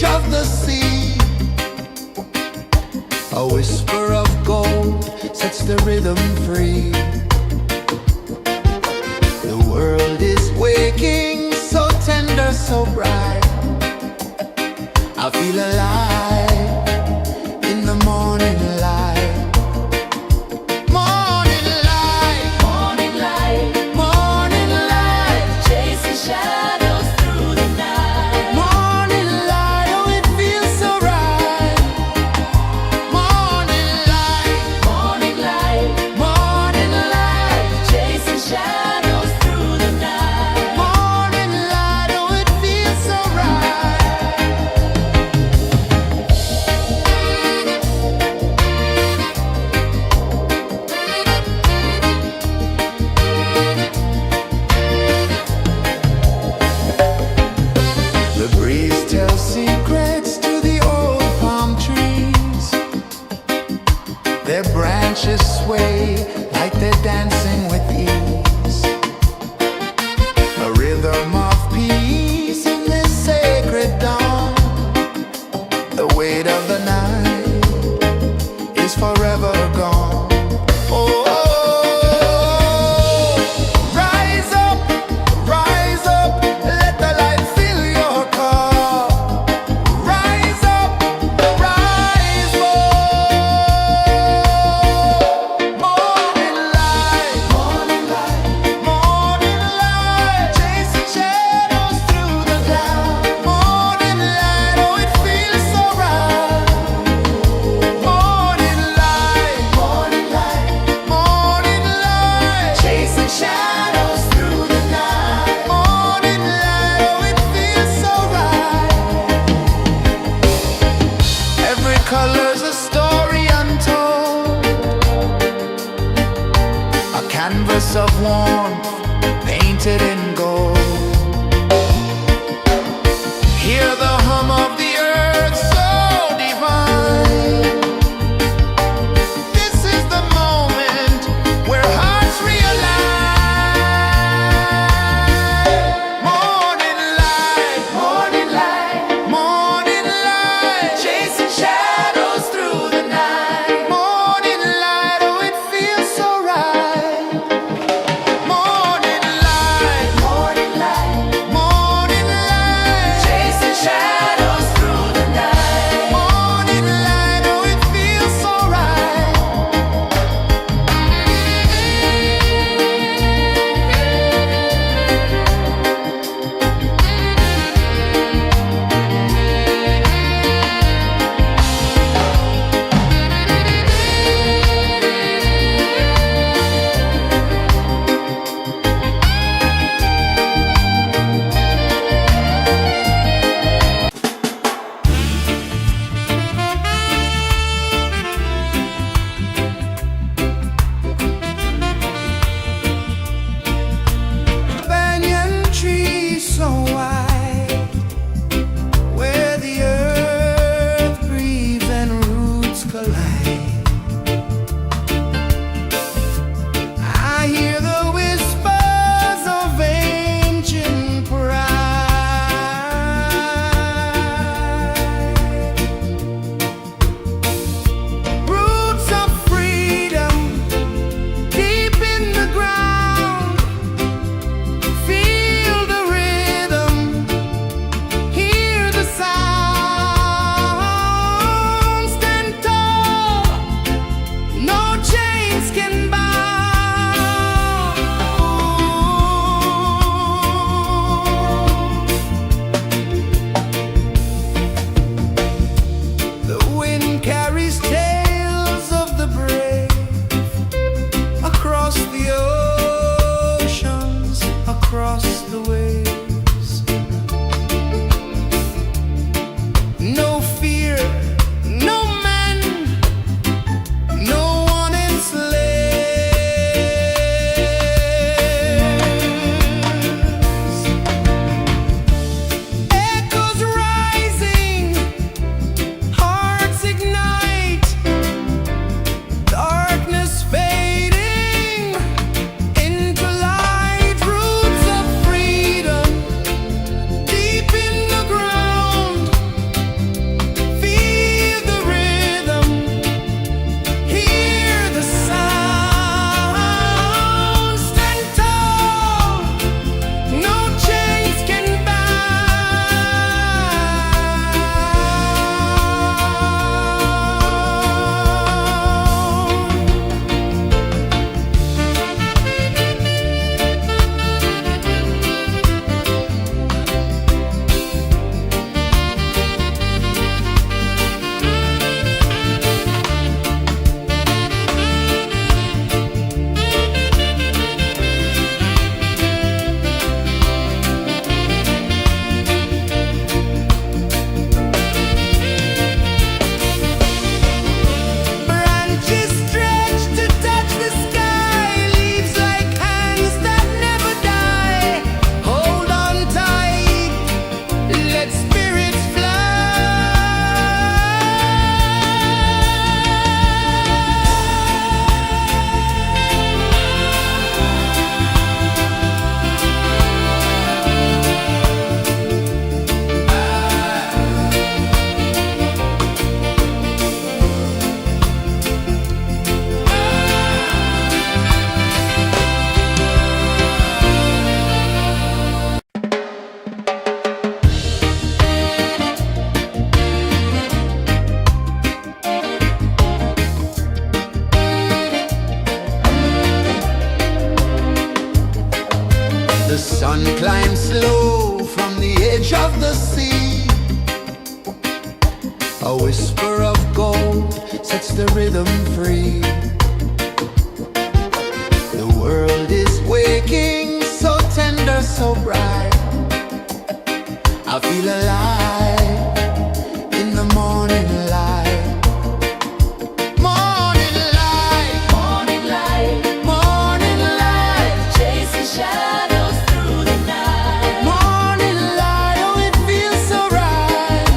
beach of the sea. A whisper of gold sets the rhythm free. The world is waking, so tender, so bright. I feel alive in the morning light. Morning light, Morning light, morning light, chasing shadows through the night. morning light, oh it feels so right. Morning light, Morning light, morning light, chasing shadows through the night. morning light, oh it feels so right. The breeze tells secrets to the old palm trees. Their branches sway like they're dancing with ease. A rhythm of peace in this sacred dawn. The weight of the night is forever gone. Oh, rise up, let the light fill your car. Rise up, rise up. Morning light, morning light, morning light, chasing shadows through the cloud. Morning light, oh it feels so right. Morning light, morning light, morning light, chasing shadows through the night. Morning light, oh it feels so right. Every color's a story untold, a canvas of warmth painted in gold. Hear the hum of the earth so divine. This is the moment where hearts realign. Morning light, morning light, morning light, chasing shadows through the night. Morning light, oh it feels so right. Morning light, morning light, morning light, chasing shadows through A whisper of gold sets the rhythm free. The world is waking, so tender, so bright. I feel alive in the morning light. Morning light, Morning light, morning light, chasing shadows through the night. morning light, oh it feels so right.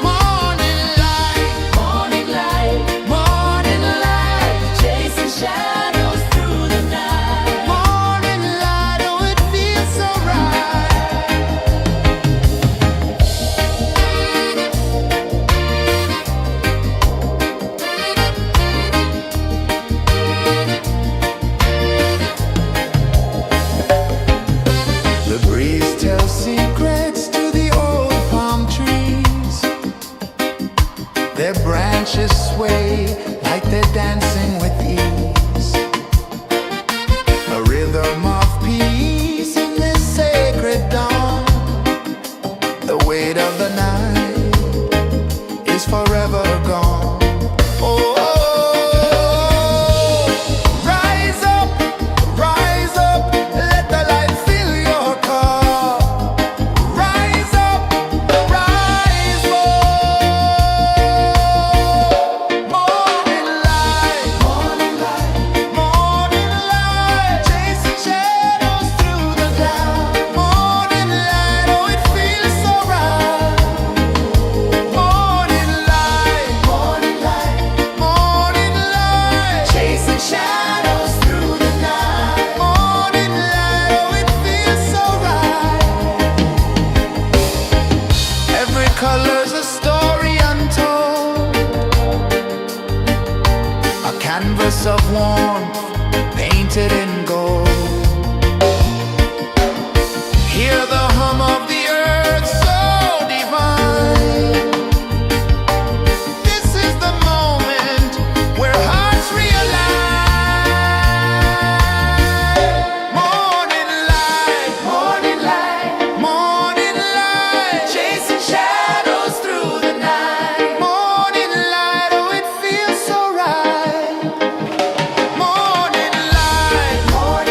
Morning light, Morning light, morning light, chasing shadows through the night. morning light, oh it feels so right. The breeze tells secrets to the old palm trees. Their branches sway like they're dancing with ease. A rhythm of peace in this sacred dawn. The weight of the night is forever gone. Oh, rise up, let the light fill your cup. Rise up, rise up. Morning light, morning light, morning light, chasing shadows through the cloud. Morning light, oh it feels so right. Morning light, morning light, morning light, chasing shadows through the night. Morning light, oh it feels so right. Every color's a story untold, a canvas of warmth painted in gold. Hear the hum of the earth so divine. This is the moment where hearts realign. Morning light, morning light, morning light, chasing shadows through the night. Morning light, oh it feels so right. Morning light, morning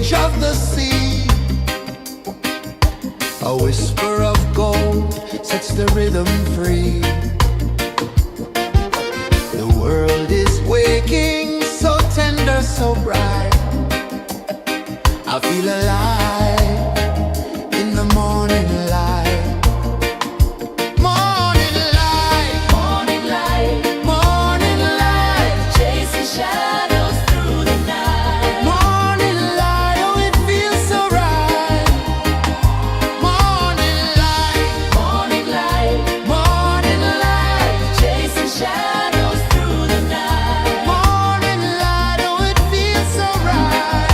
edge of the sea. A whisper of gold sets the rhythm free. The world is waking, so tender, so bright. I feel alive in the morning light. Morning light, Morning light, morning light, chasing shadows through the night. morning light, oh it feels so right. Morning light, Morning light, morning light, chasing shadows through the night. morning light, oh it feels so right.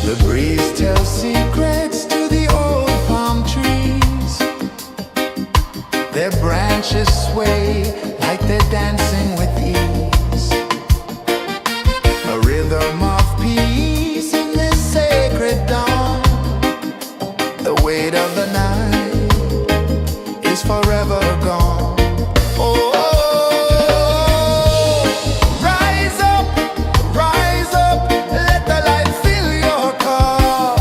The breeze tells secrets to the old palm trees. Their branches sway like they're dancing with ease. A rhythm of peace in this sacred dawn. The weight of the night is forever gone. Oh, rise up, let the light fill your car.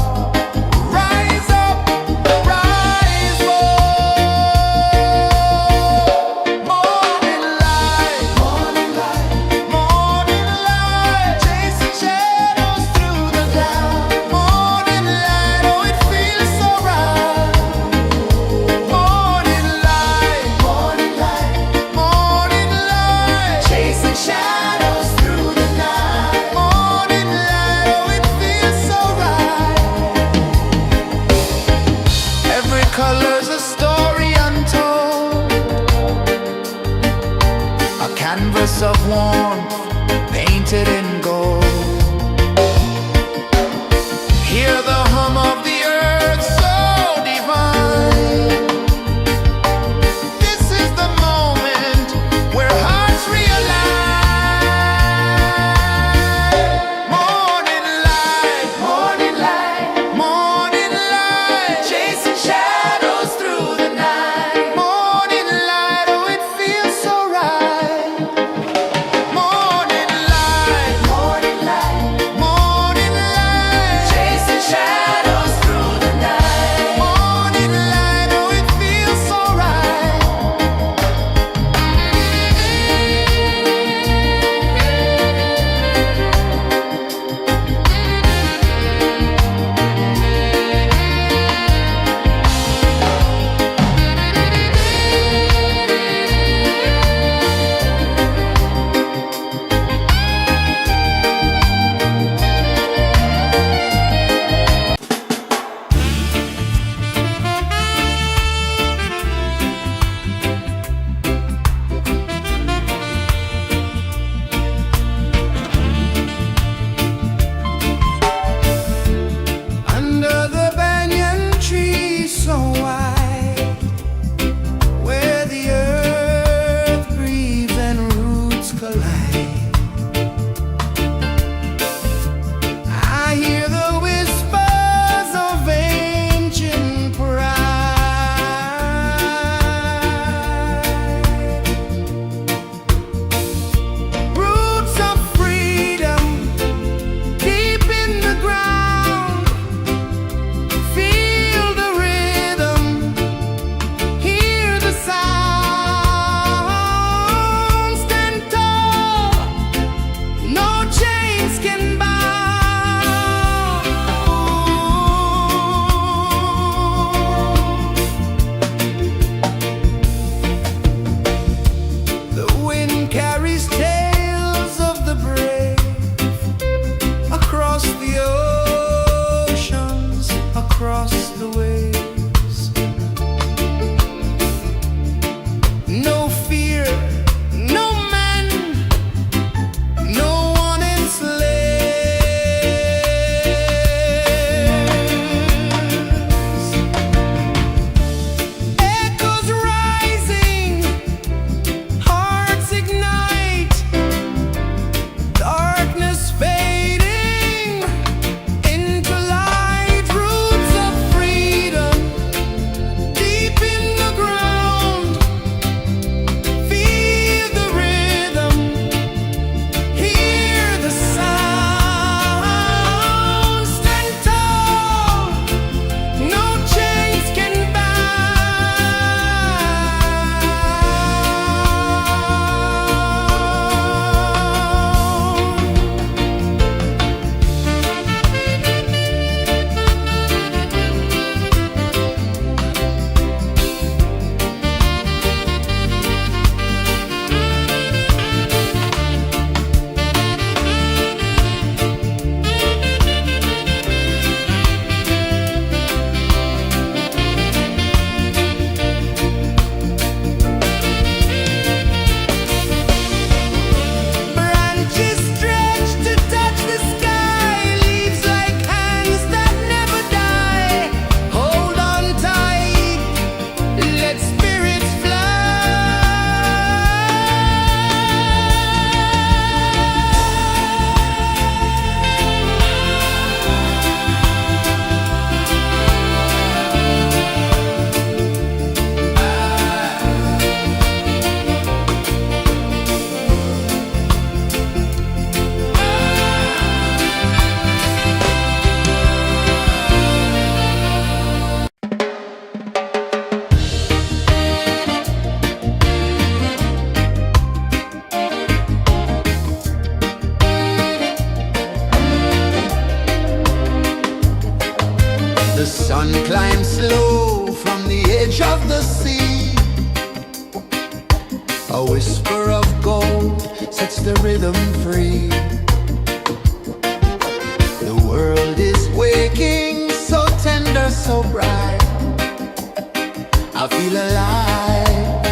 Rise up, rise up. Morning light, morning light, morning light, chasing shadows through the cloud. Morning light, oh it feels so right. Morning light, morning light, morning light, chasing shadows through the night. Morning light, oh it feels so right. Every color's a story untold, a canvas of warmth painted in gold. Hear the hum of the earth so divine. This is the moment where hearts realign. Morning light, morning light, morning light, chasing shadows through the night. Morning light, oh it feels so right. Morning light, morning light, morning light, chasing shadows through the night. Morning light, oh it feels so right. Under the banyan tree so wide, where the earth breathes and roots collide, I hear the whispers of ancient pride. Roots of freedom deep in the ground. Feel the rhythm, hear the sound. Stand tall, no chains can bound. The wind carries tales of the brave across the oceans, across the waves. No fear, no man, no one enslaves. Echoes rising, hearts ignite, darkness fading into light. Roots The sun climbs slow from the edge of the sea. A whisper of gold sets the rhythm free. The world is waking, so tender, so bright. I feel alive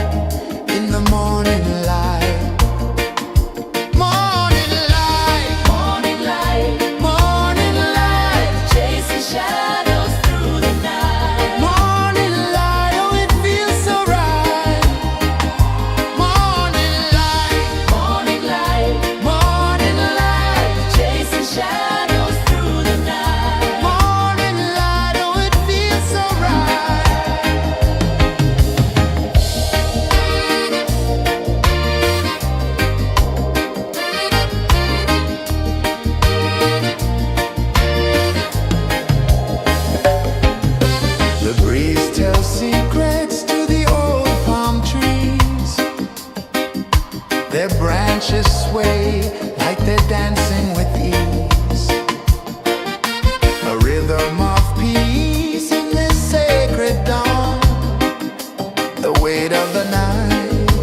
in the morning light. Morning light, Morning light, morning light, chasing shadows through the night. morning light, oh it feels so right. Morning light, Morning light, morning light, chasing shadows through the night. morning light, oh it feels so right. The breeze tells secrets to the old palm trees. Their branches sway like they're dancing with ease. A rhythm of peace in this sacred dawn. The weight of the night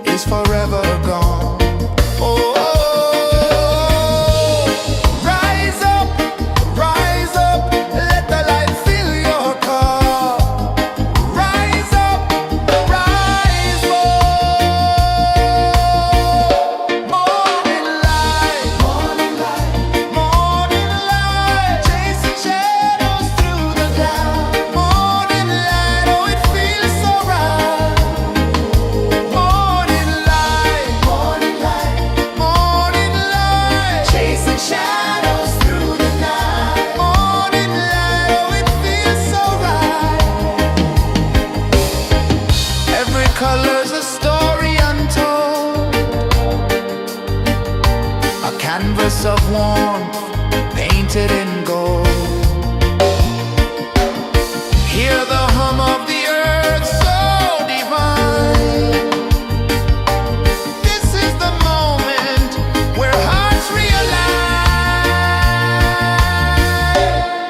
is forever gone. Oh, rise up, let the light fill your cup. Rise up, rise up. Morning light, morning light, morning light, chasing shadows through the cloud. Morning light, oh it feels so right. Morning light, morning light, morning light, chasing shadows through the night. Morning light, oh it feels so right. Every color's a story untold, a canvas of warmth painted in gold. Hear the hum of the earth so divine. This is the moment where hearts realign.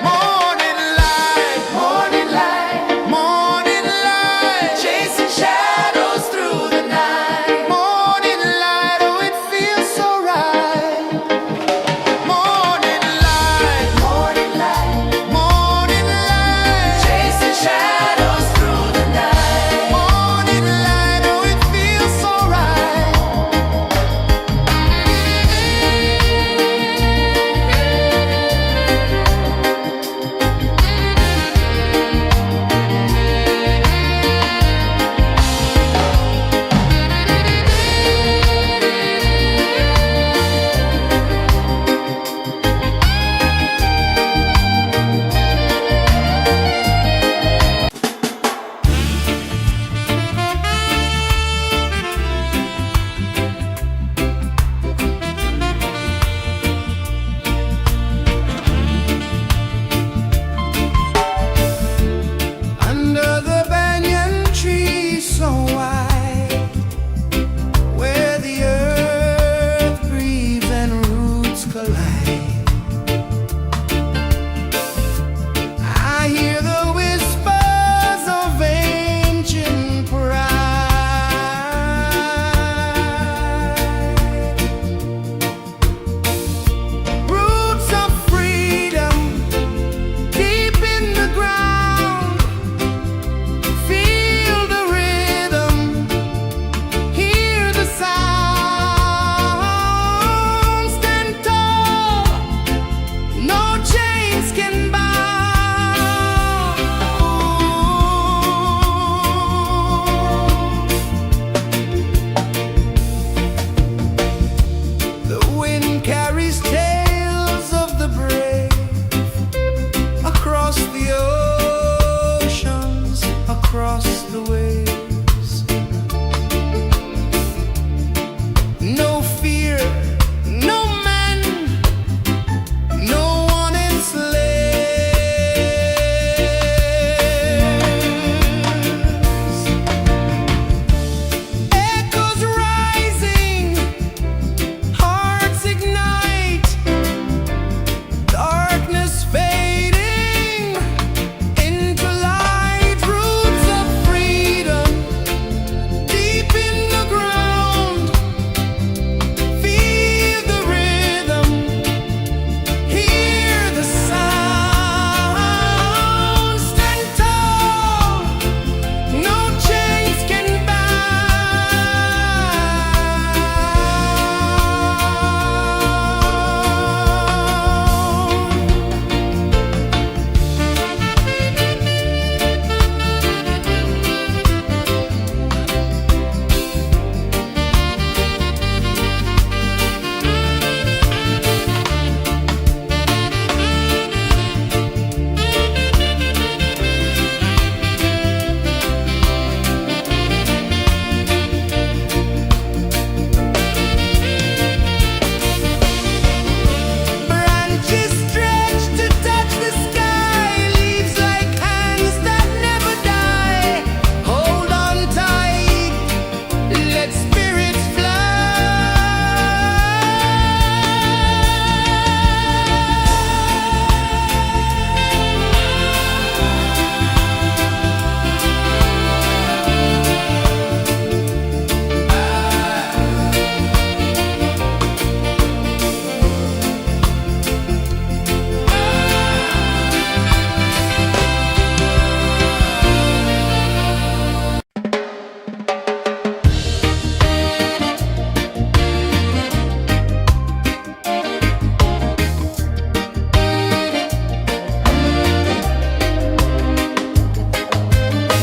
Morning light, morning light, morning light, chasing shadows through the night. Morning light, oh it feels so right. Morning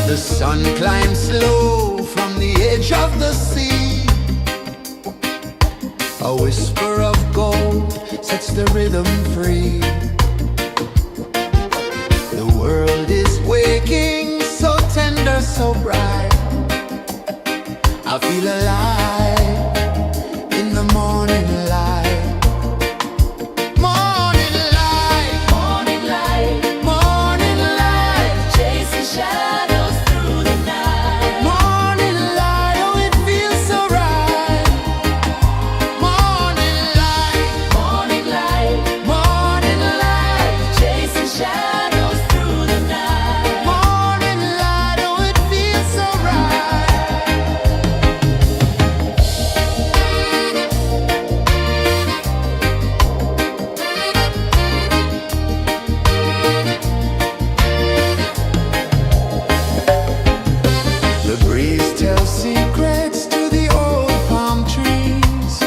The sun climbs slow from the edge of the sea. A whisper of gold sets the rhythm free. The world is waking, so tender, so bright. I feel alive in the morning light. Morning light, Morning light, morning light, chasing shadows through the night. morning light, oh it feels so right. Morning light, Morning light, morning light, chasing shadows through the night. morning light, oh it feels so right. The breeze tells secrets to the old palm trees.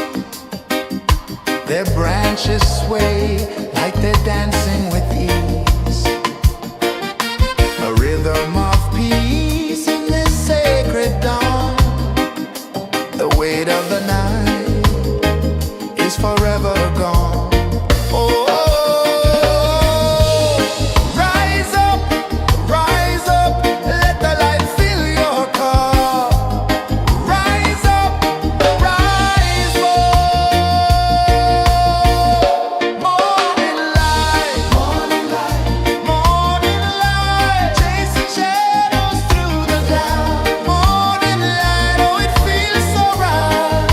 Their branches sway like they're dancing with ease. A rhythm of peace in this sacred dawn. The weight of the night is forever gone. Oh, rise up, let the light fill your cup. Rise up, rise up. Morning light, morning light, morning light, chasing shadows through the cloud. Morning light, oh it feels so right.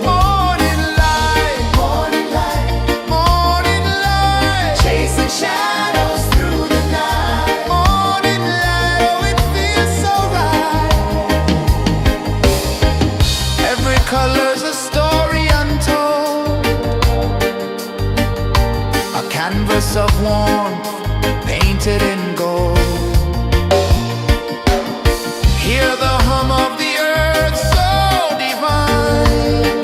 Morning light, morning light, morning light, chasing shadows through the night. Morning light, oh it feels so right. Every color's a story untold, a canvas of warmth painted in gold. Hear the hum of the earth so divine.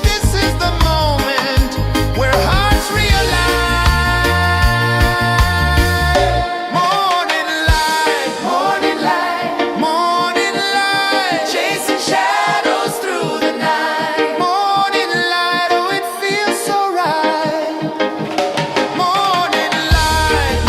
This is the moment where hearts realign. Morning light, morning light, morning light, chasing shadows through the night. Morning light, oh it feels so right. Morning light,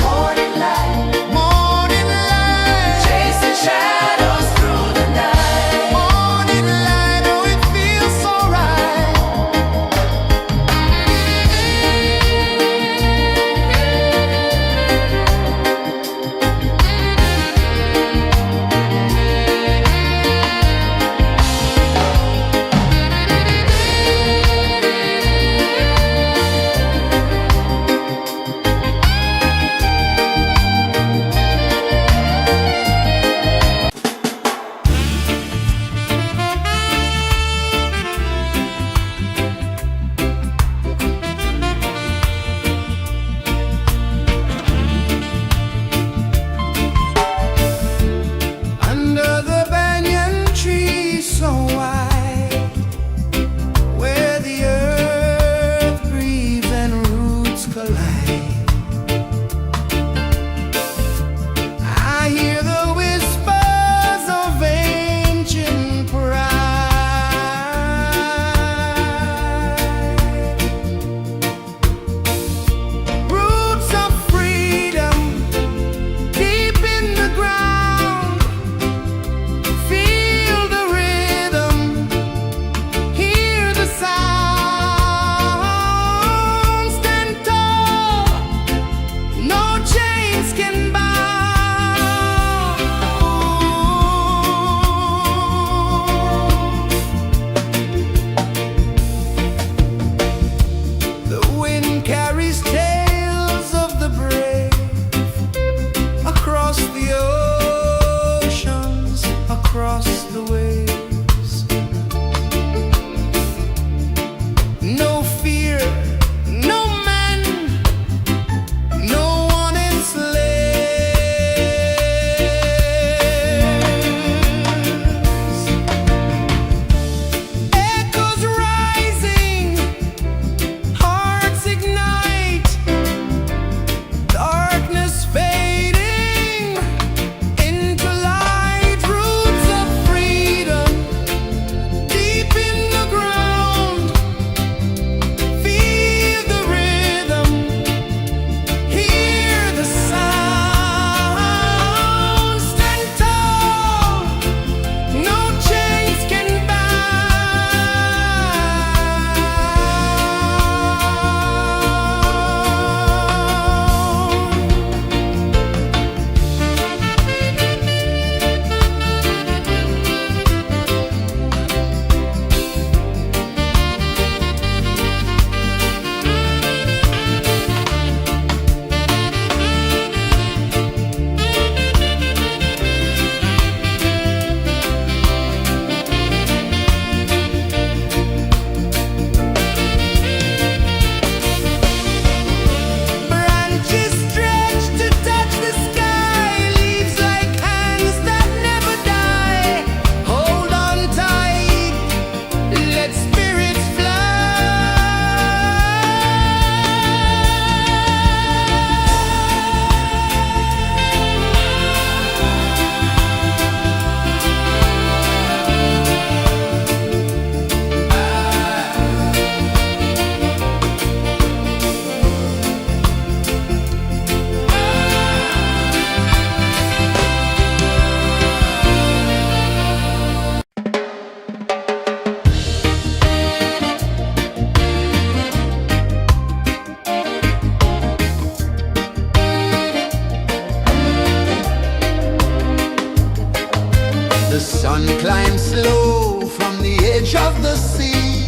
sun climbs slow from the edge of the sea.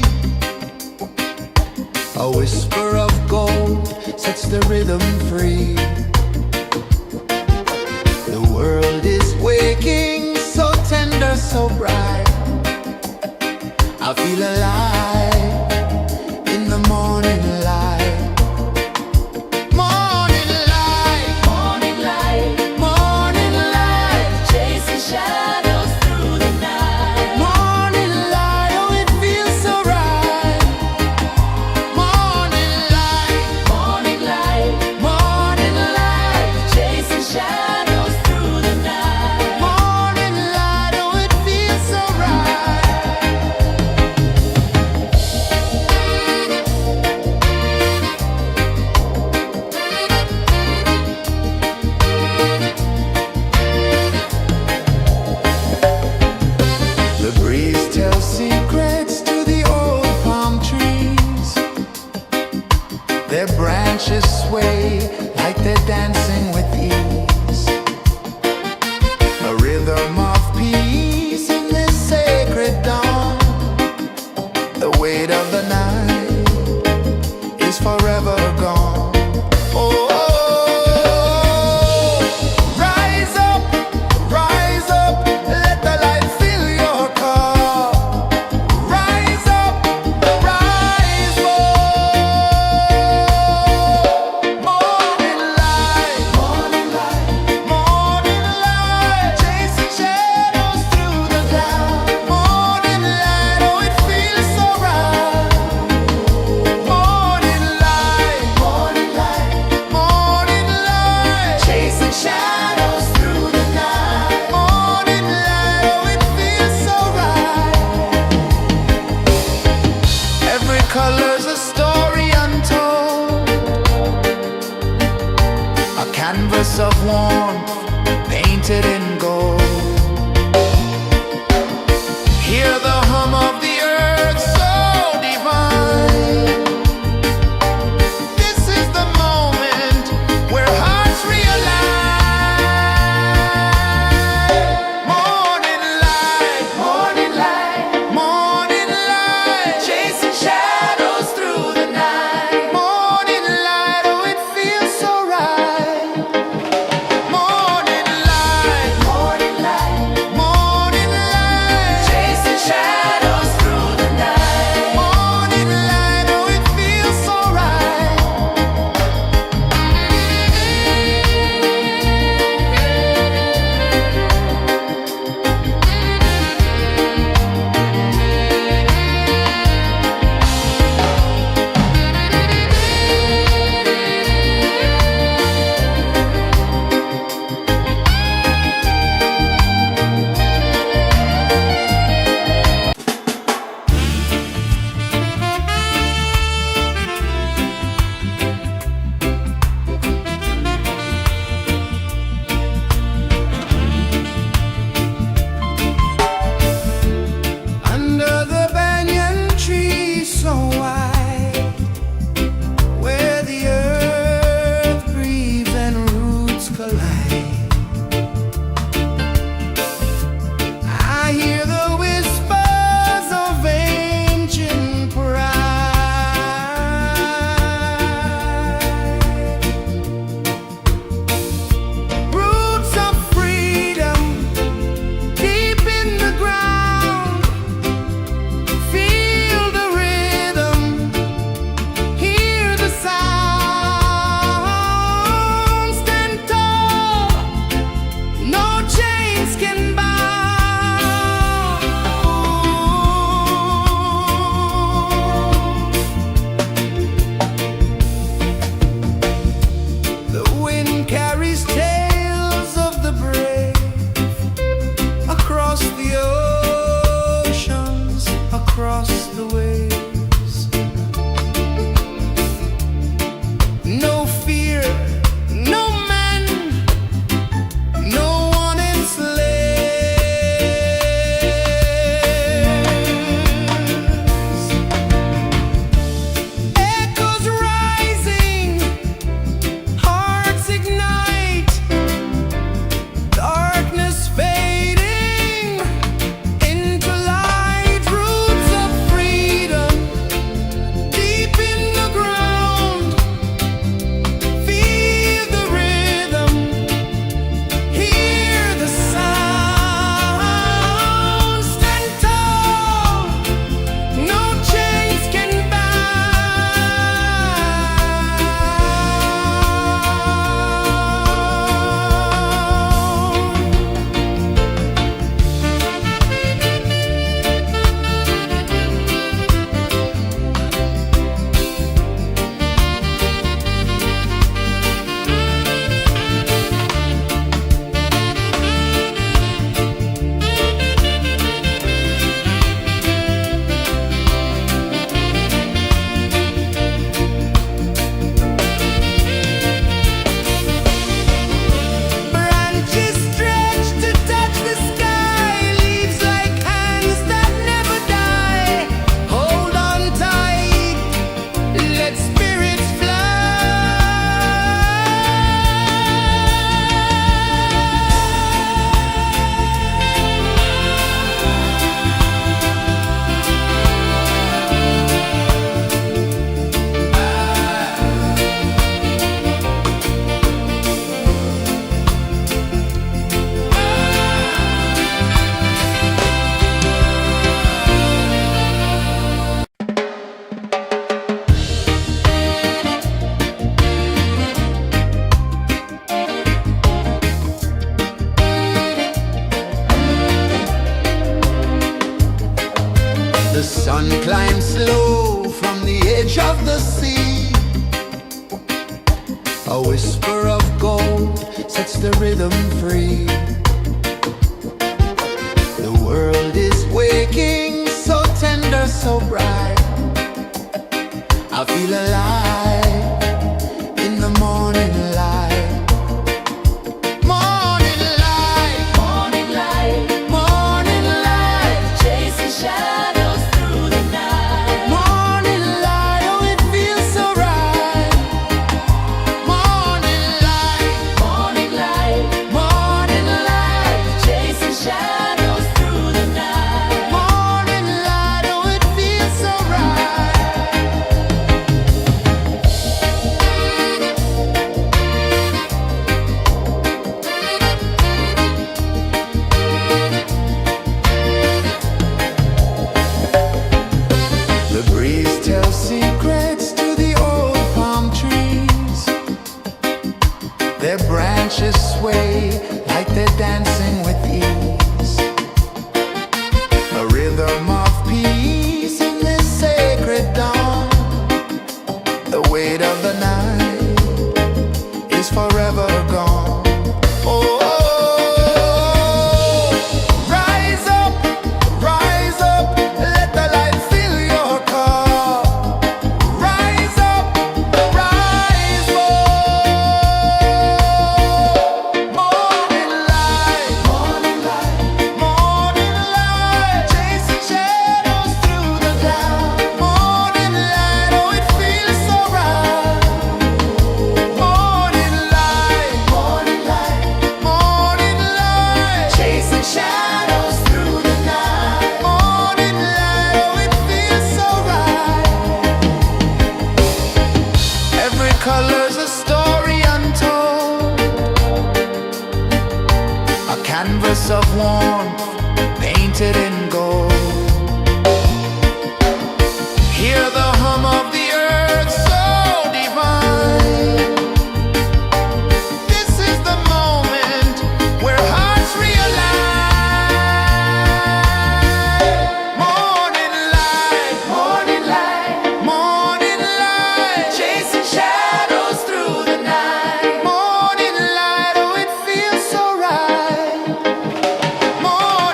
A whisper of gold sets the rhythm free. The world is waking, so tender, so bright. I feel alive in the morning light. Morning light, Morning light, morning light, chasing shadows through the night. morning light, oh it feels so right. Morning light, Morning light, morning light, chasing shadows through the night. morning light, oh it feels so right. The breeze tells secrets to the old palm trees. Their branches sway like they're dancing with ease. A rhythm of peace in this sacred dawn. The weight of the night is forever gone. Oh, rise up, let the light fill your cup. Rise up, rise up. Morning light, morning light, morning light, chasing shadows through the cloud. Morning light, oh it feels so right. Morning light, morning light, morning light, chasing shadows through the night. Morning light, oh it feels so right. Every color's a story untold, a canvas of warmth painted in gold. Hear the hum of the earth so divine. This is the moment where hearts realign. Morning light, morning light, morning light, chasing shadows through the night. Morning light, oh it feels so right. Morning light, morning light, morning light, chasing shadows through the night. Morning light, oh it feels so right. Under the banyan tree so wide, where the earth breathes and roots collide, I hear the whispers of ancient pride. Roots of freedom deep in the ground. Feel the rhythm, hear the sound. Stand tall, no chains can bound. The wind carries tales of the brave across the oceans, across the waves. No fear, no man, no one enslaves. Echoes rising, hearts ignite. Sun climbs slow from the edge of the sea. A whisper of gold sets the rhythm free. The world is waking, so tender, so bright. I feel alive in the morning light. Morning light, Morning light, morning light, chasing shadows through the night. morning light, oh it feels so right. Morning light, Morning light, morning light, chasing shadows through the night. morning light, oh it feels so right. The breeze tells secrets to the old palm trees. Their branches sway like they're dancing with ease. A rhythm of peace in this sacred dawn. The weight of the night is forever gone. Oh, rise up, let the light fill your cup. Rise up, rise up. Morning light, morning light, morning light, chasing shadows through the cloud. Morning light, oh it feels so right. Morning light, morning light, morning light, chasing shadows through the night. Morning light, oh it feels so right. Every color's a story untold, a canvas of warmth painted in gold. Hear the hum of the earth so divine. This is the moment where hearts realign. Morning light, morning light, morning light, chasing shadows through the night. Morning light, oh it feels so right. Morning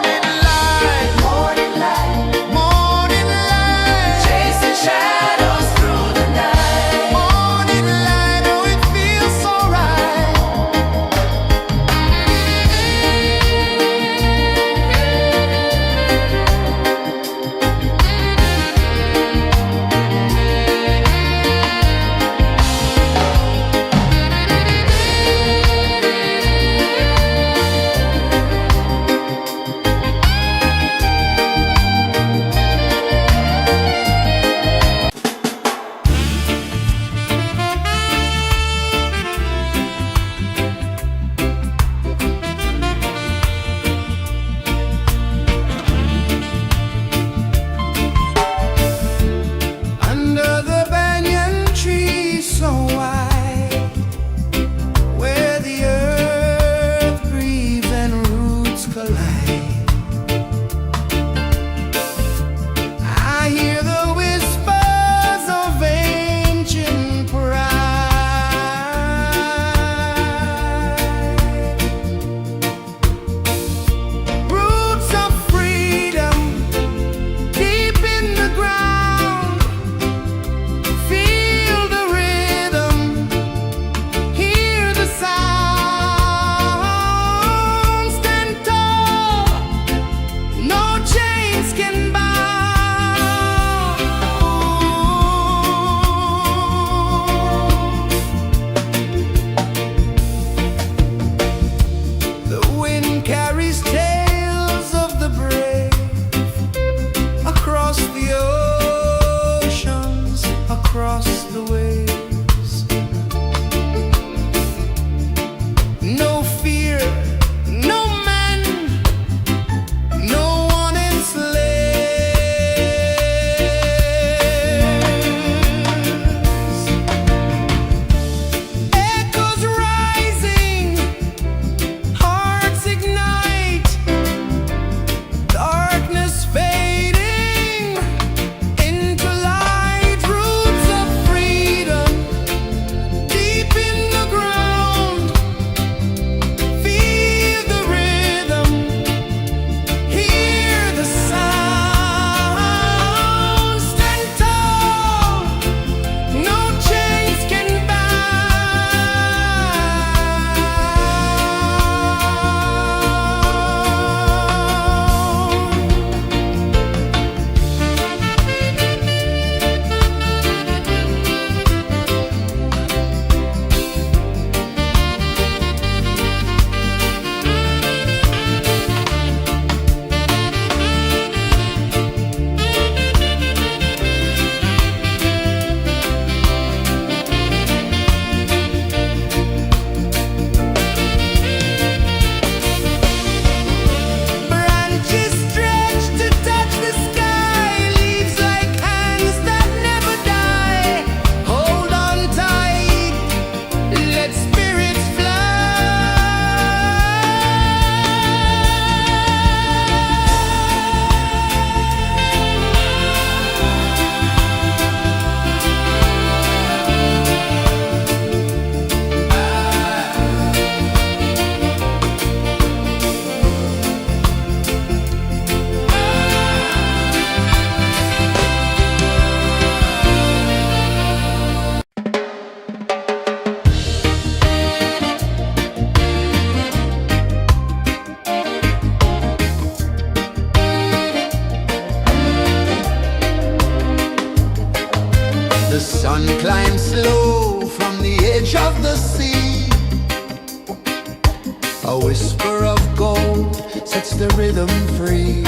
A whisper of gold sets the rhythm free.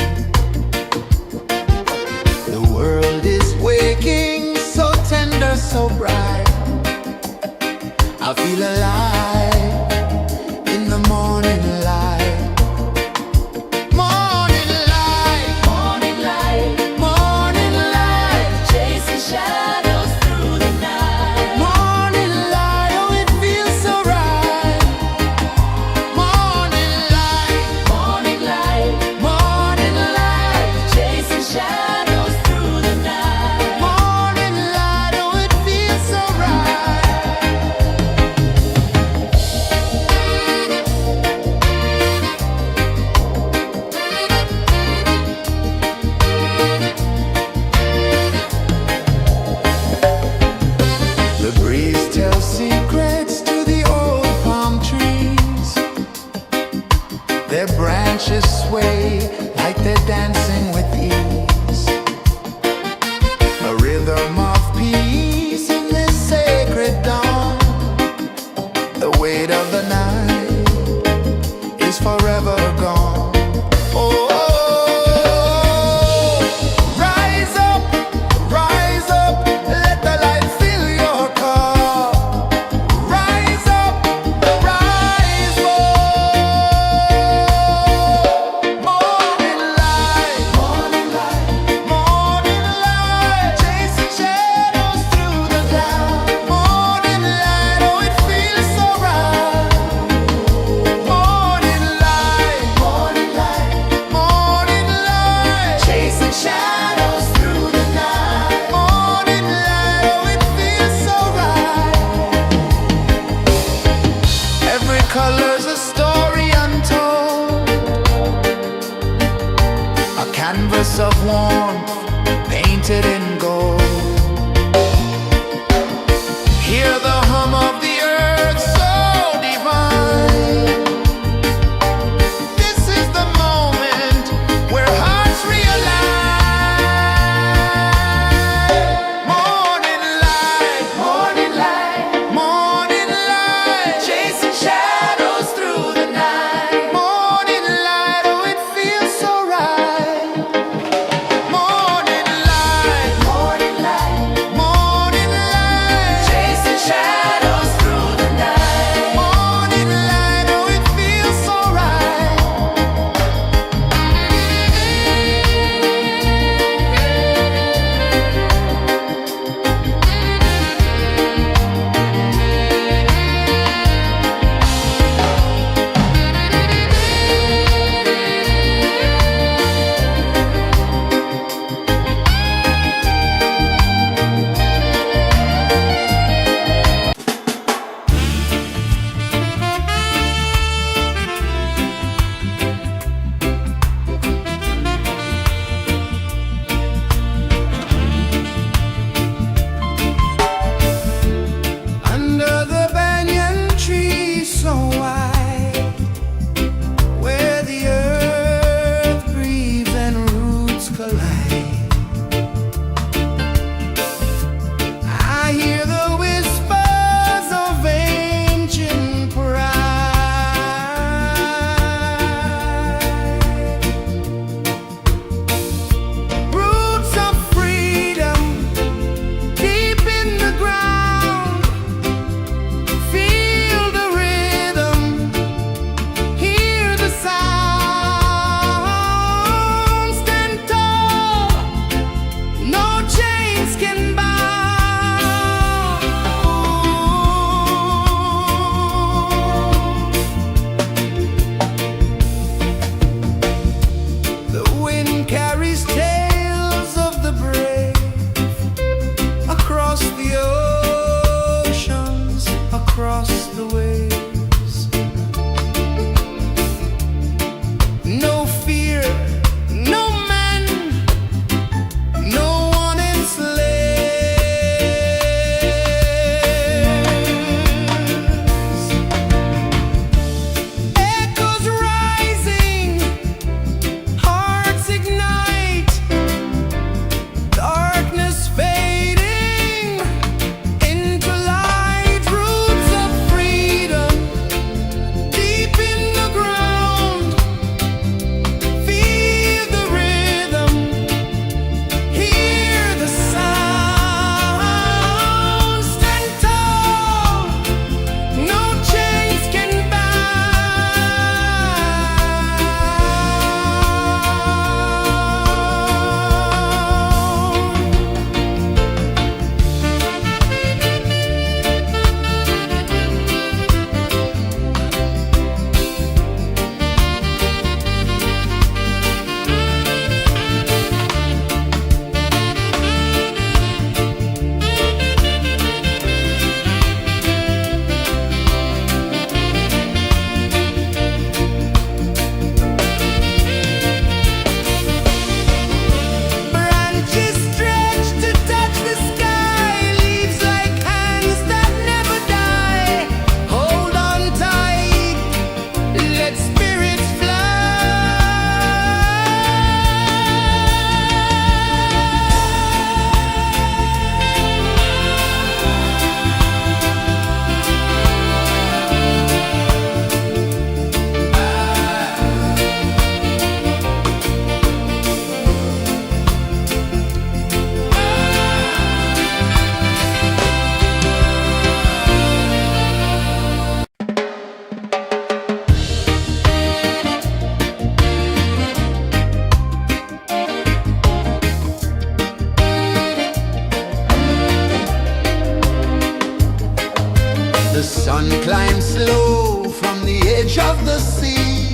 The world is waking, so tender, so bright. I feel alive in the morning light. Morning light, Morning light, morning light, chasing shadows through the night. morning light. Oh, it feels so right. Morning light, Morning light, morning light, chasing shadows through the night. morning light. Oh, it feels so right. The breeze tells secrets to the old palm trees. Their branches sway like they're dancing with ease. A rhythm of peace in this sacred dawn. The weight of the night is forever gone. Oh, rise up, let the light fill your cup. Rise up, rise up. Morning light, morning light, chasing shadows through the cloud. Morning light, oh, it feels so right. Morning light, chasing shadows through the night. Morning light, oh, it feels so right. Every color's a story untold, a canvas of warmth painted in gold. Hear the hum of the earth so divine. This is the moment where hearts realign. Morning light, morning light, chasing shadows through the night. Morning light, oh, it feels so right. Morning light, of the sea.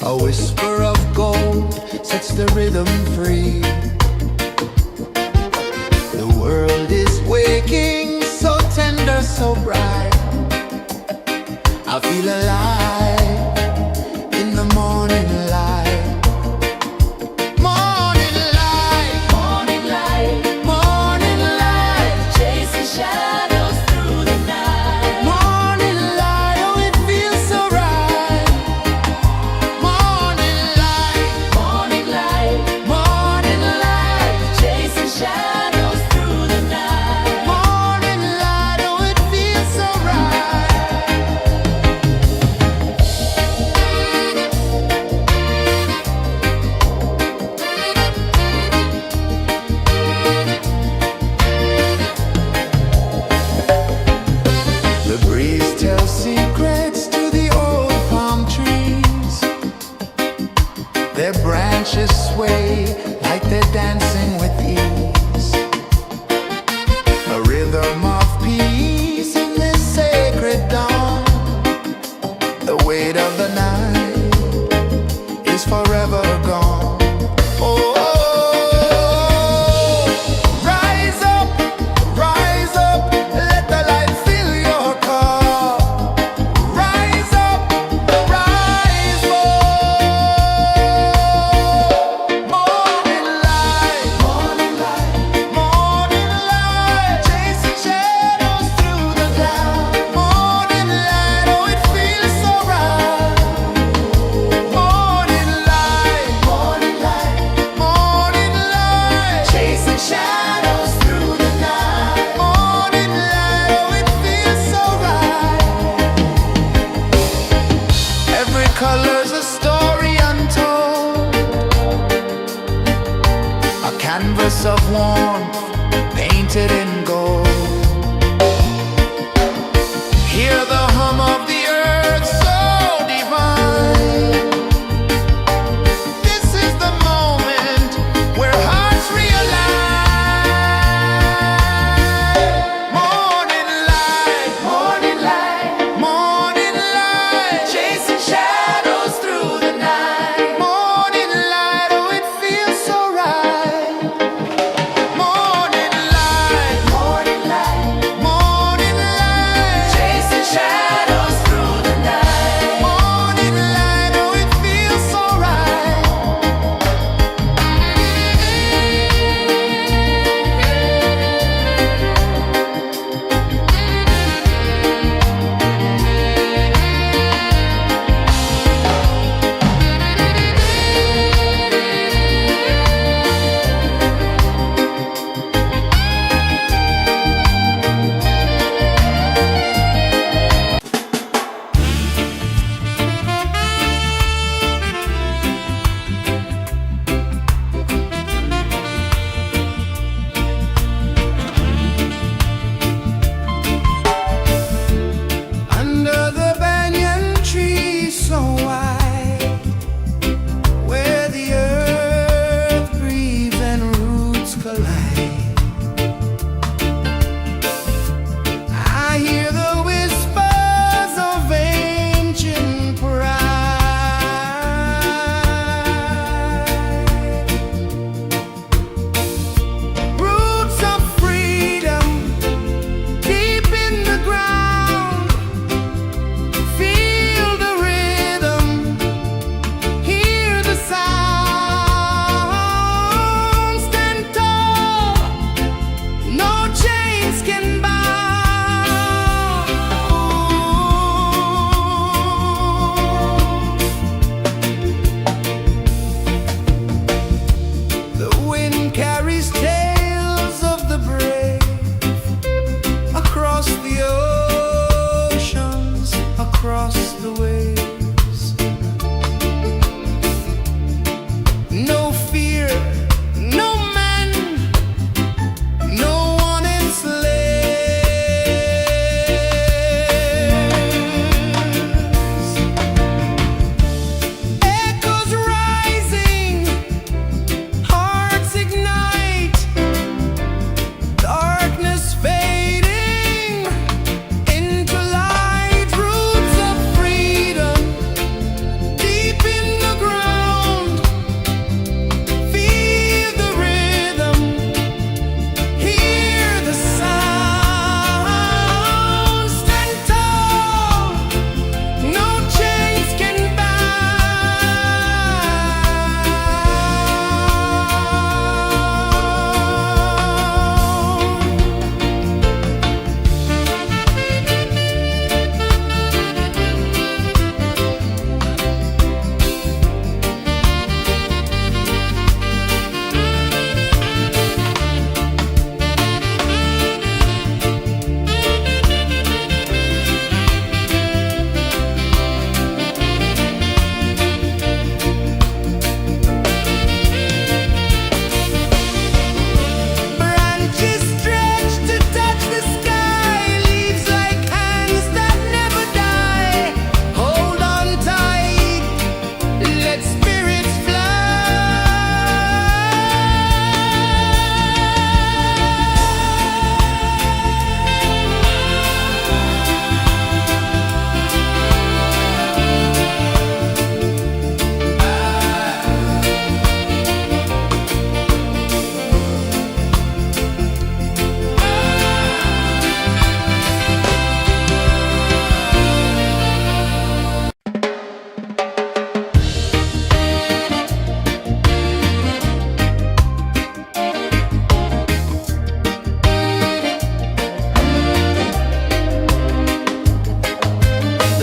A whisper of gold sets the rhythm free. The world is waking, so tender, so bright. I feel alive in the morning light. Morning light, Morning light, morning light, chasing shadows through the night. morning light, oh it feels so right. Morning light, Morning light, morning light, chasing shadows through the night. morning light, oh it feels so right. The breeze tells secrets to the old palm trees. Their branches sway like they're dancing with ease. A rhythm of peace in this sacred dawn. The weight of the night is forever gone. Oh, rise up, let the light fill your cup. Rise up, rise up. Morning light, morning light, chasing shadows through the cloud. Morning light, oh it feels so right. Morning light, morning light, chasing shadows through the night. Morning light, oh it feels so right. Every color's a story untold, a canvas of warmth painted in gold. Hear the hum of the earth so divine. This is the moment where hearts realign. Morning light, morning light, chasing shadows through the night. Morning light, oh it feels so right. Morning light, chasing shadows through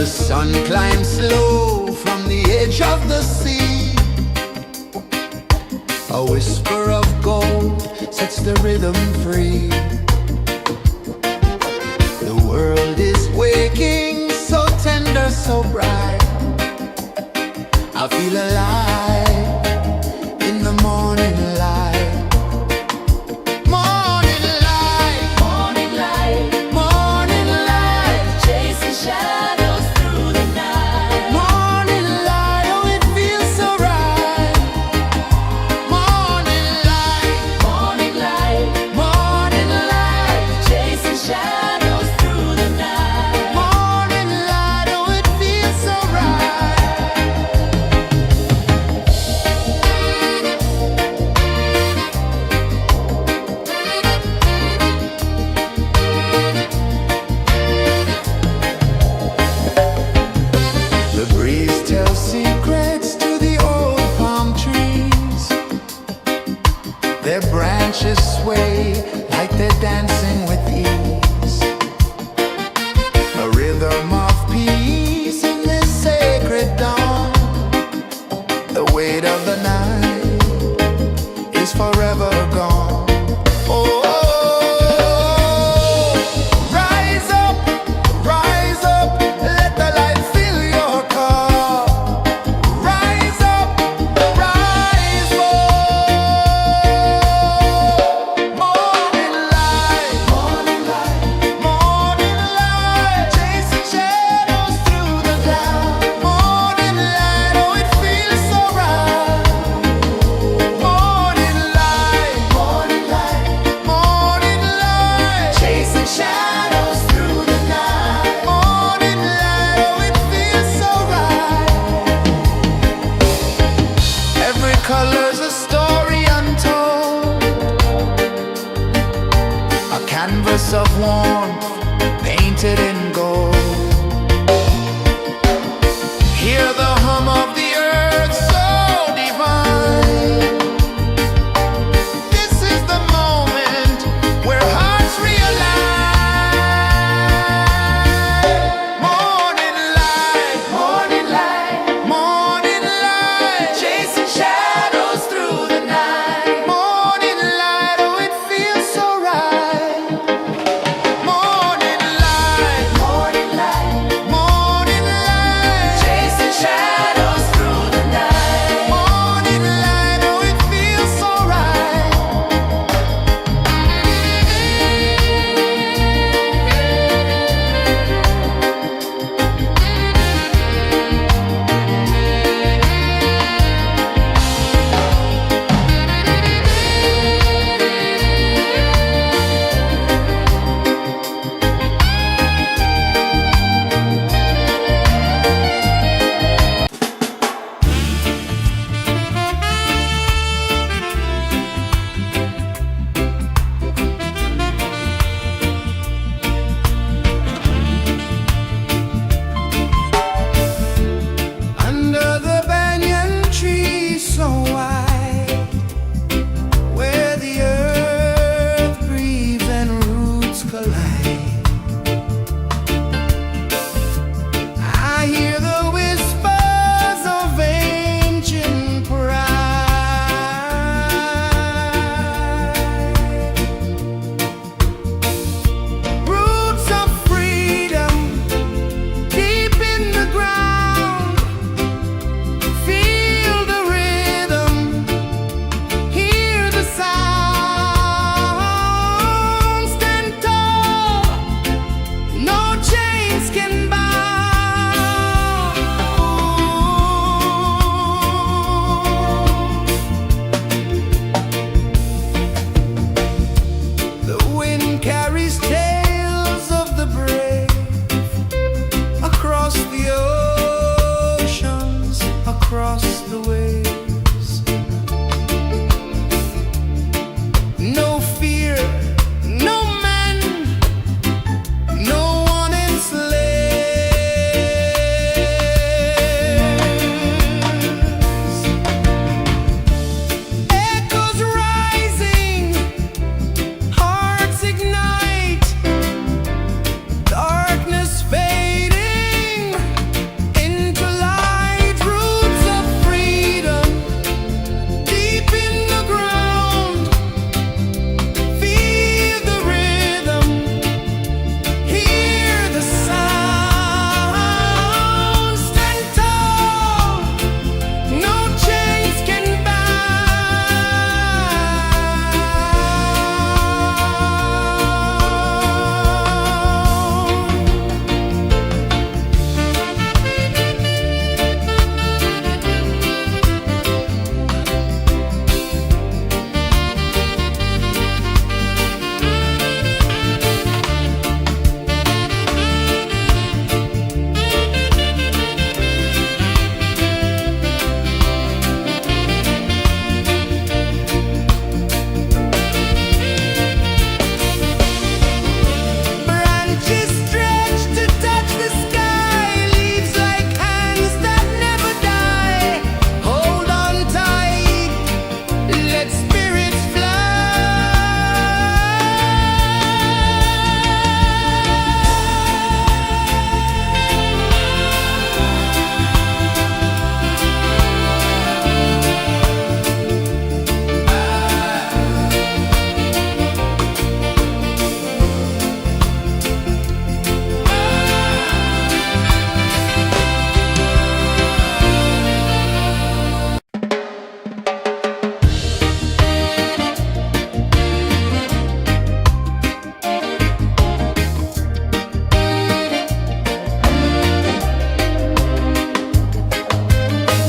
The sun climbs slow from the edge of the sea. A whisper of gold sets the rhythm free. The world is waking, so tender, so bright. I feel alive in the morning light. Morning light, Morning light, morning light, chasing shadows through the night. morning light, oh it feels so right. Morning light, Morning light, morning light, chasing shadows through the night. morning light, oh it feels so right.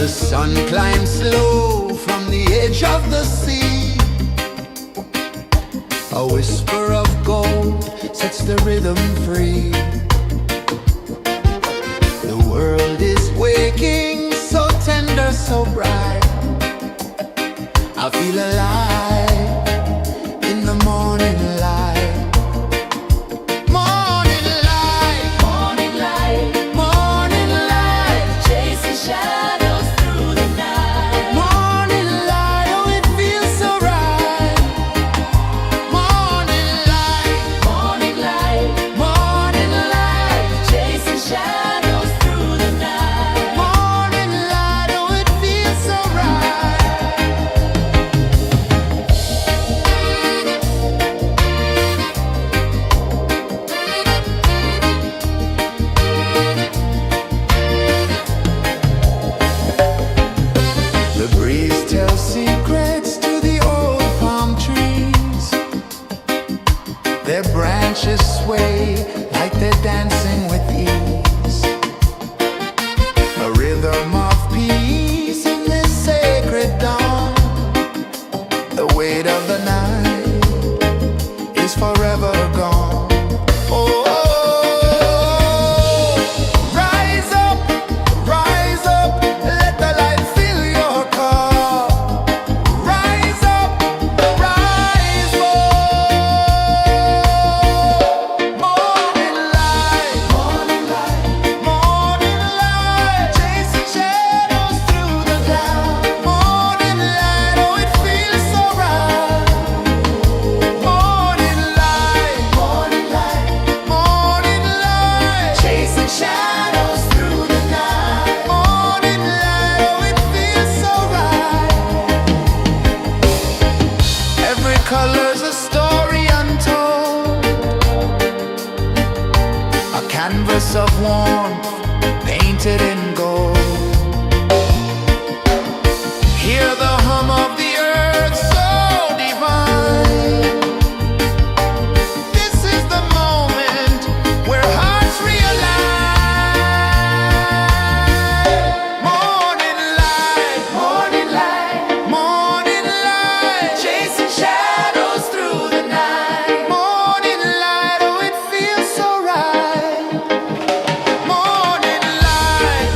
The sun climbs slow from the edge of the sea. A whisper of gold sets the rhythm free. The world is waking, so tender, so bright. I feel alive in the morning light. Morning light, Morning light, morning light, chasing shadows through the night. morning light, oh it feels so right. Morning light, Morning light, morning light, chasing shadows through the night. morning light, oh it feels so right. The breeze tells secrets to the old palm trees. Their branches sway like they're dancing with ease. A rhythm of peace in this sacred dawn. The weight of the night is forever gone. Oh, rise up, let the light fill your cup. Rise up, rise up. Morning light, morning light, morning light, chasing shadows through the cloud. Morning light, oh it feels so right. Morning light, morning light, morning light, chasing shadows through the night. Morning light, oh it feels so right. Every color's a story untold, a canvas of warmth painted in gold. Hear the hum of the earth so divine. This is the moment where hearts realign. Morning light, morning light, morning light, chasing shadows through the night. Morning light, oh it feels so right. Morning light,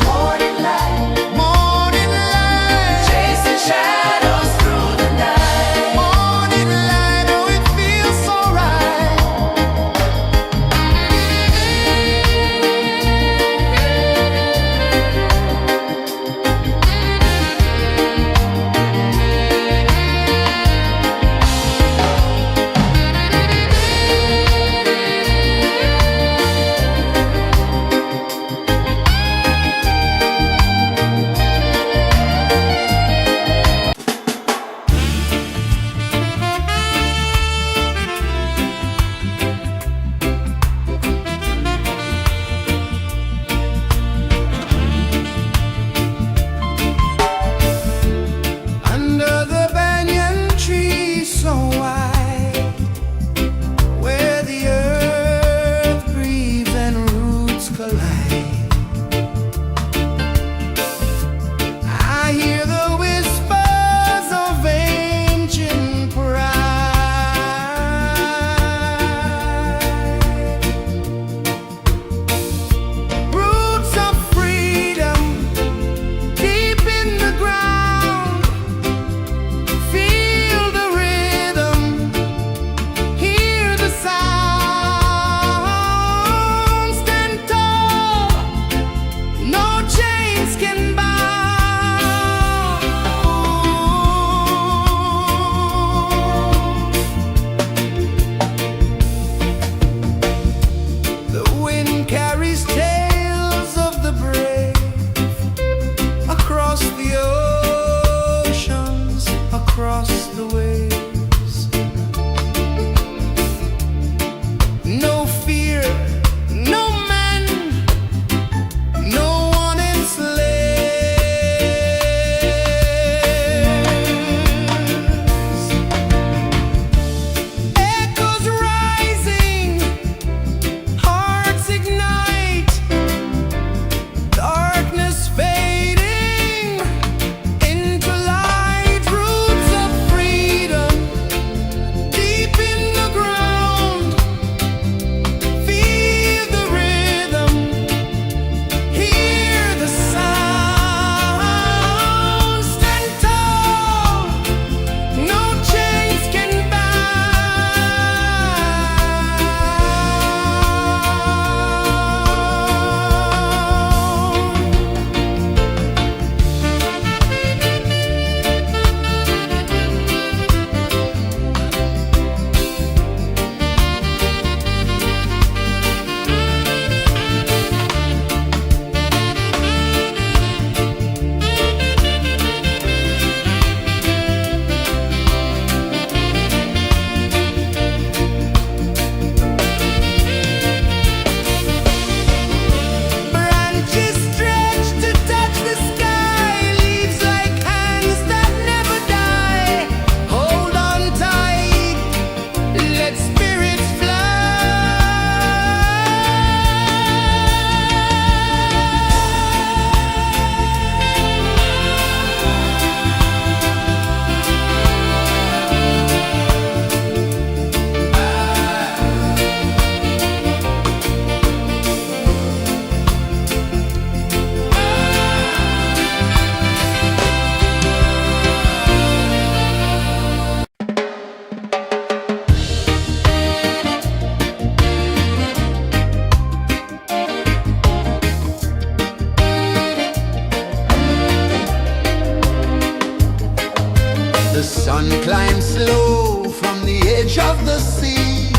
sun climbs slow from the edge of the sea.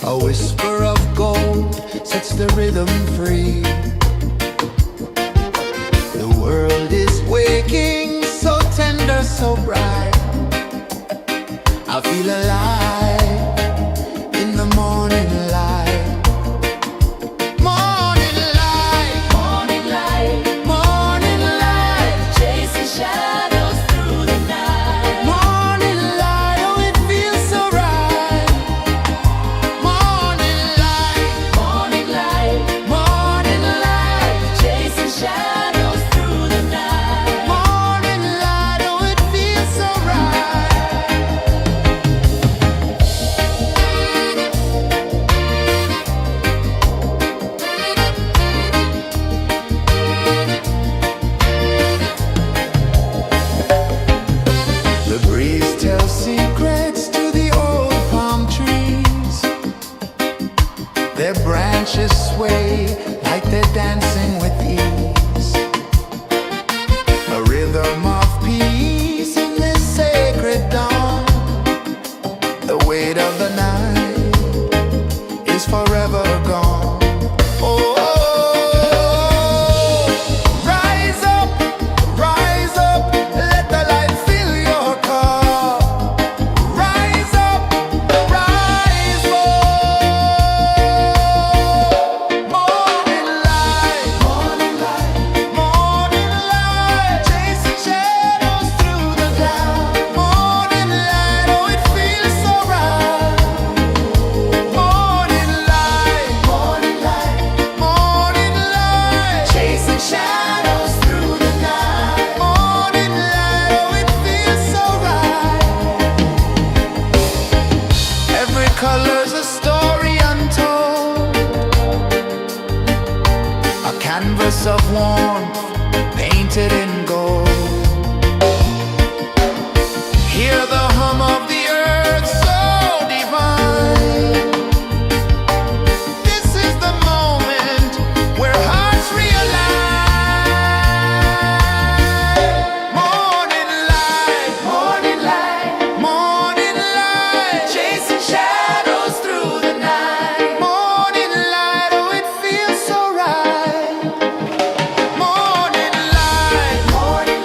A whisper of gold sets the rhythm free. The world is waking, so tender, so bright. I feel alive in the morning light. Morning light, Morning light, morning light, chasing shadows through the night. morning light, oh it feels so right. Morning light, Morning light, morning light, chasing shadows through the night. morning light, oh it feels so right. The breeze tells secrets to the old palm trees. Their branches sway like they're dancing with ease. A rhythm of peace in this sacred dawn. The weight of the night is forever gone. Oh, rise up, let the light fill your cup. Rise up, rise up. Morning light, morning light, morning light, chasing shadows through the cloud. Morning light, oh it feels so right. Morning light, morning light, morning light, chasing shadows through the night. Morning light, oh it feels so right. Every color's a story untold, a canvas of warmth painted in gold. Hear the hum of the earth so divine. This is the moment where hearts realign. Morning light, morning light, morning light, chasing shadows through the night. Morning light, oh it feels so right. Morning light, morning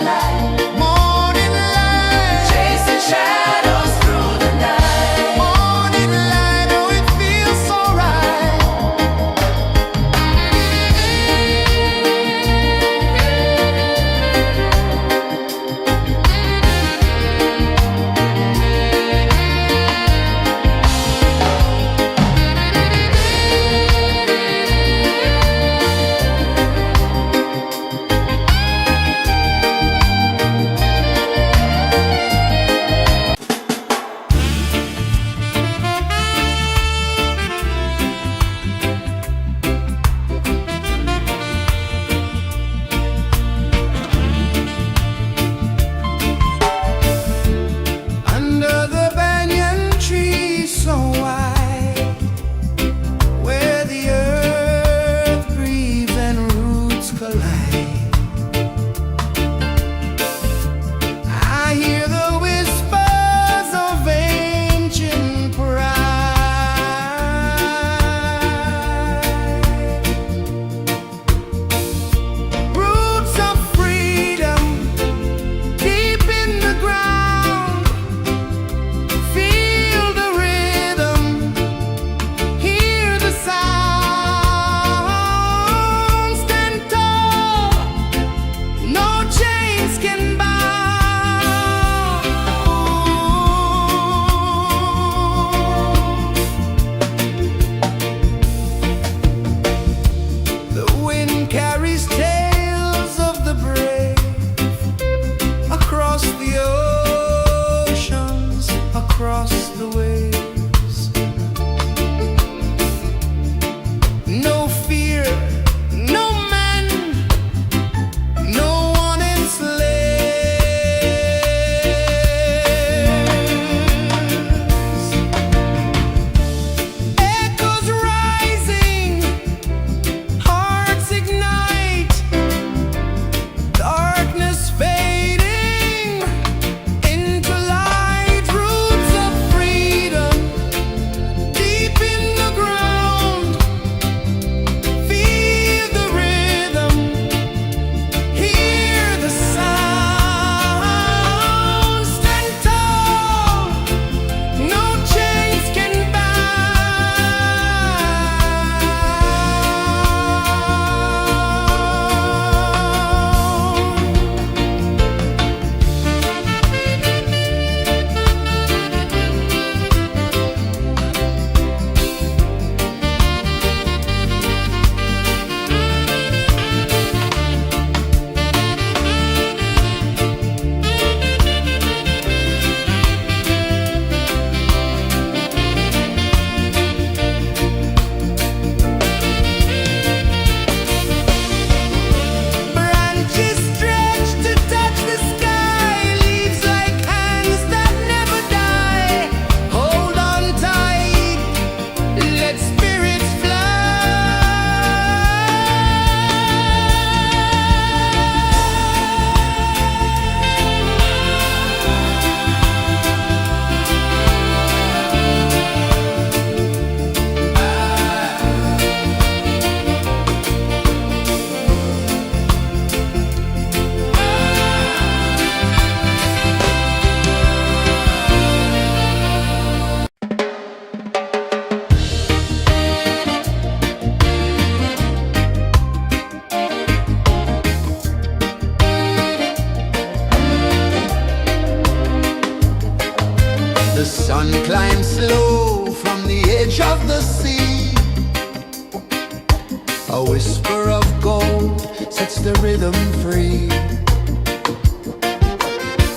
untold sets the rhythm free.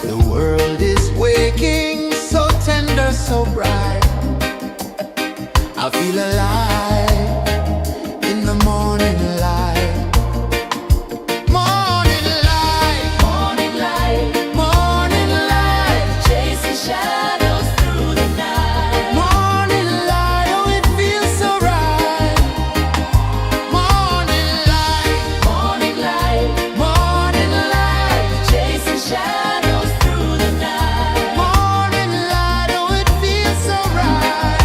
The world is waking, so tender, so bright. I feel alive in the morning light. Morning light, Morning light, morning light, chasing shadows through the night. morning light, oh it feels so right. Morning light, Morning light, morning light, chasing shadows through the night. morning light, oh it feels so right.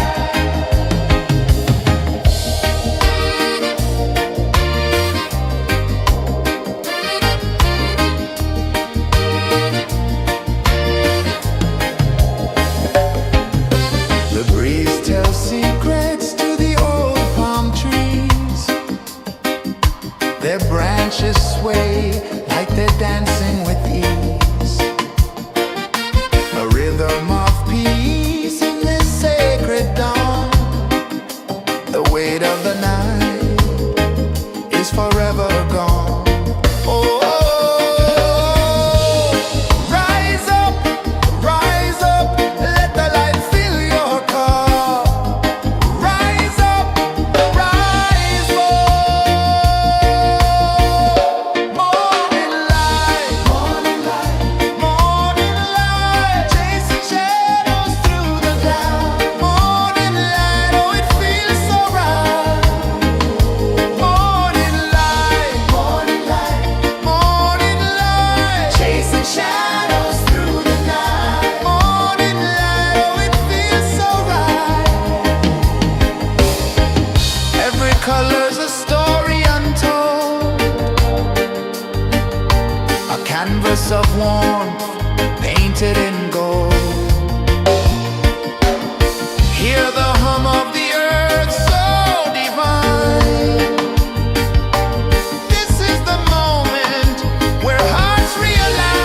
The breeze tells secrets to the old palm trees. Their branches sway like they're dancing with ease. A rhythm of peace in this sacred dawn. The weight of the night is forever gone. Oh, rise up, let the light fill your car. Rise up, rise up. Morning light, morning light, morning light, chasing shadows through the cloud. Morning light, oh it feels so right. Morning light, morning light, morning light, chasing shadows through the night. Morning light, oh it feels so right. Every color's a story untold, a canvas of warmth painted in gold. Hear the hum of the earth so divine. This is the moment where hearts realign.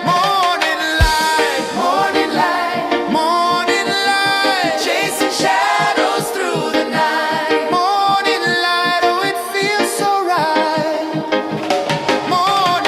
Morning light, morning light, morning light, chasing shadows through the night. Morning light, oh it feels so right. Morning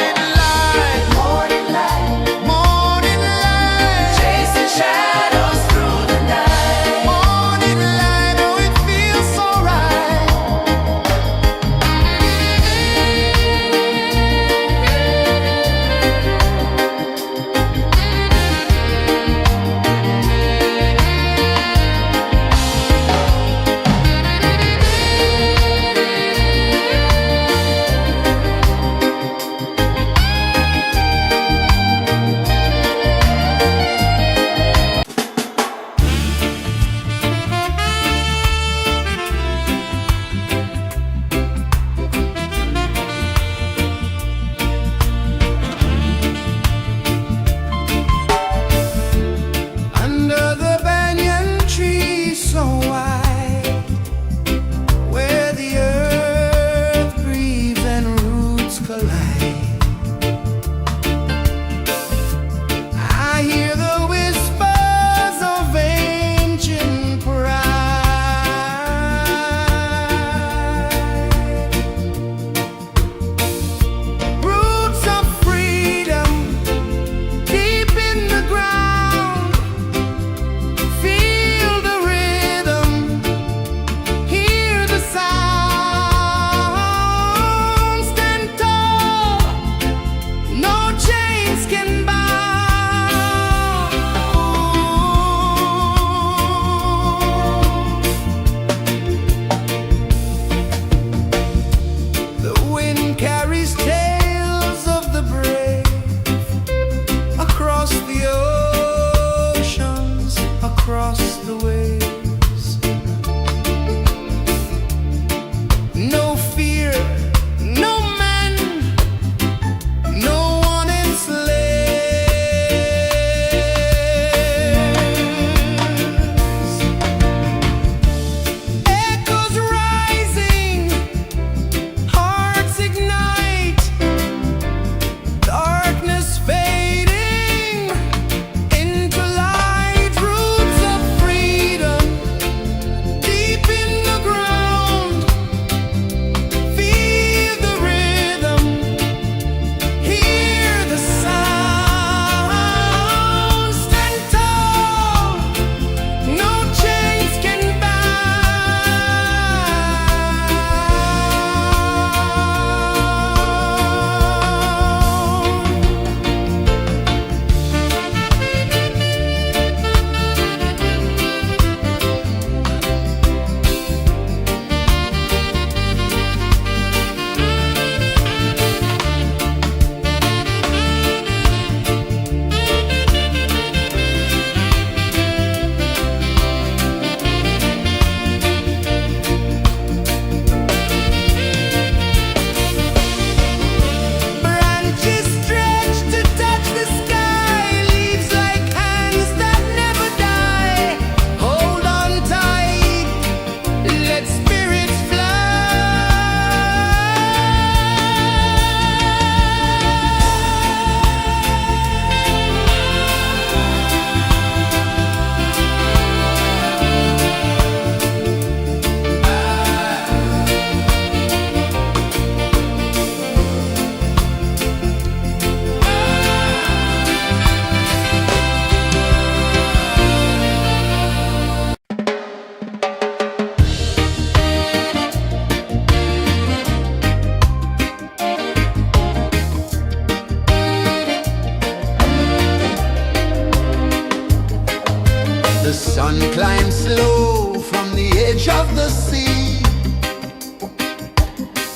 low from the edge of the sea.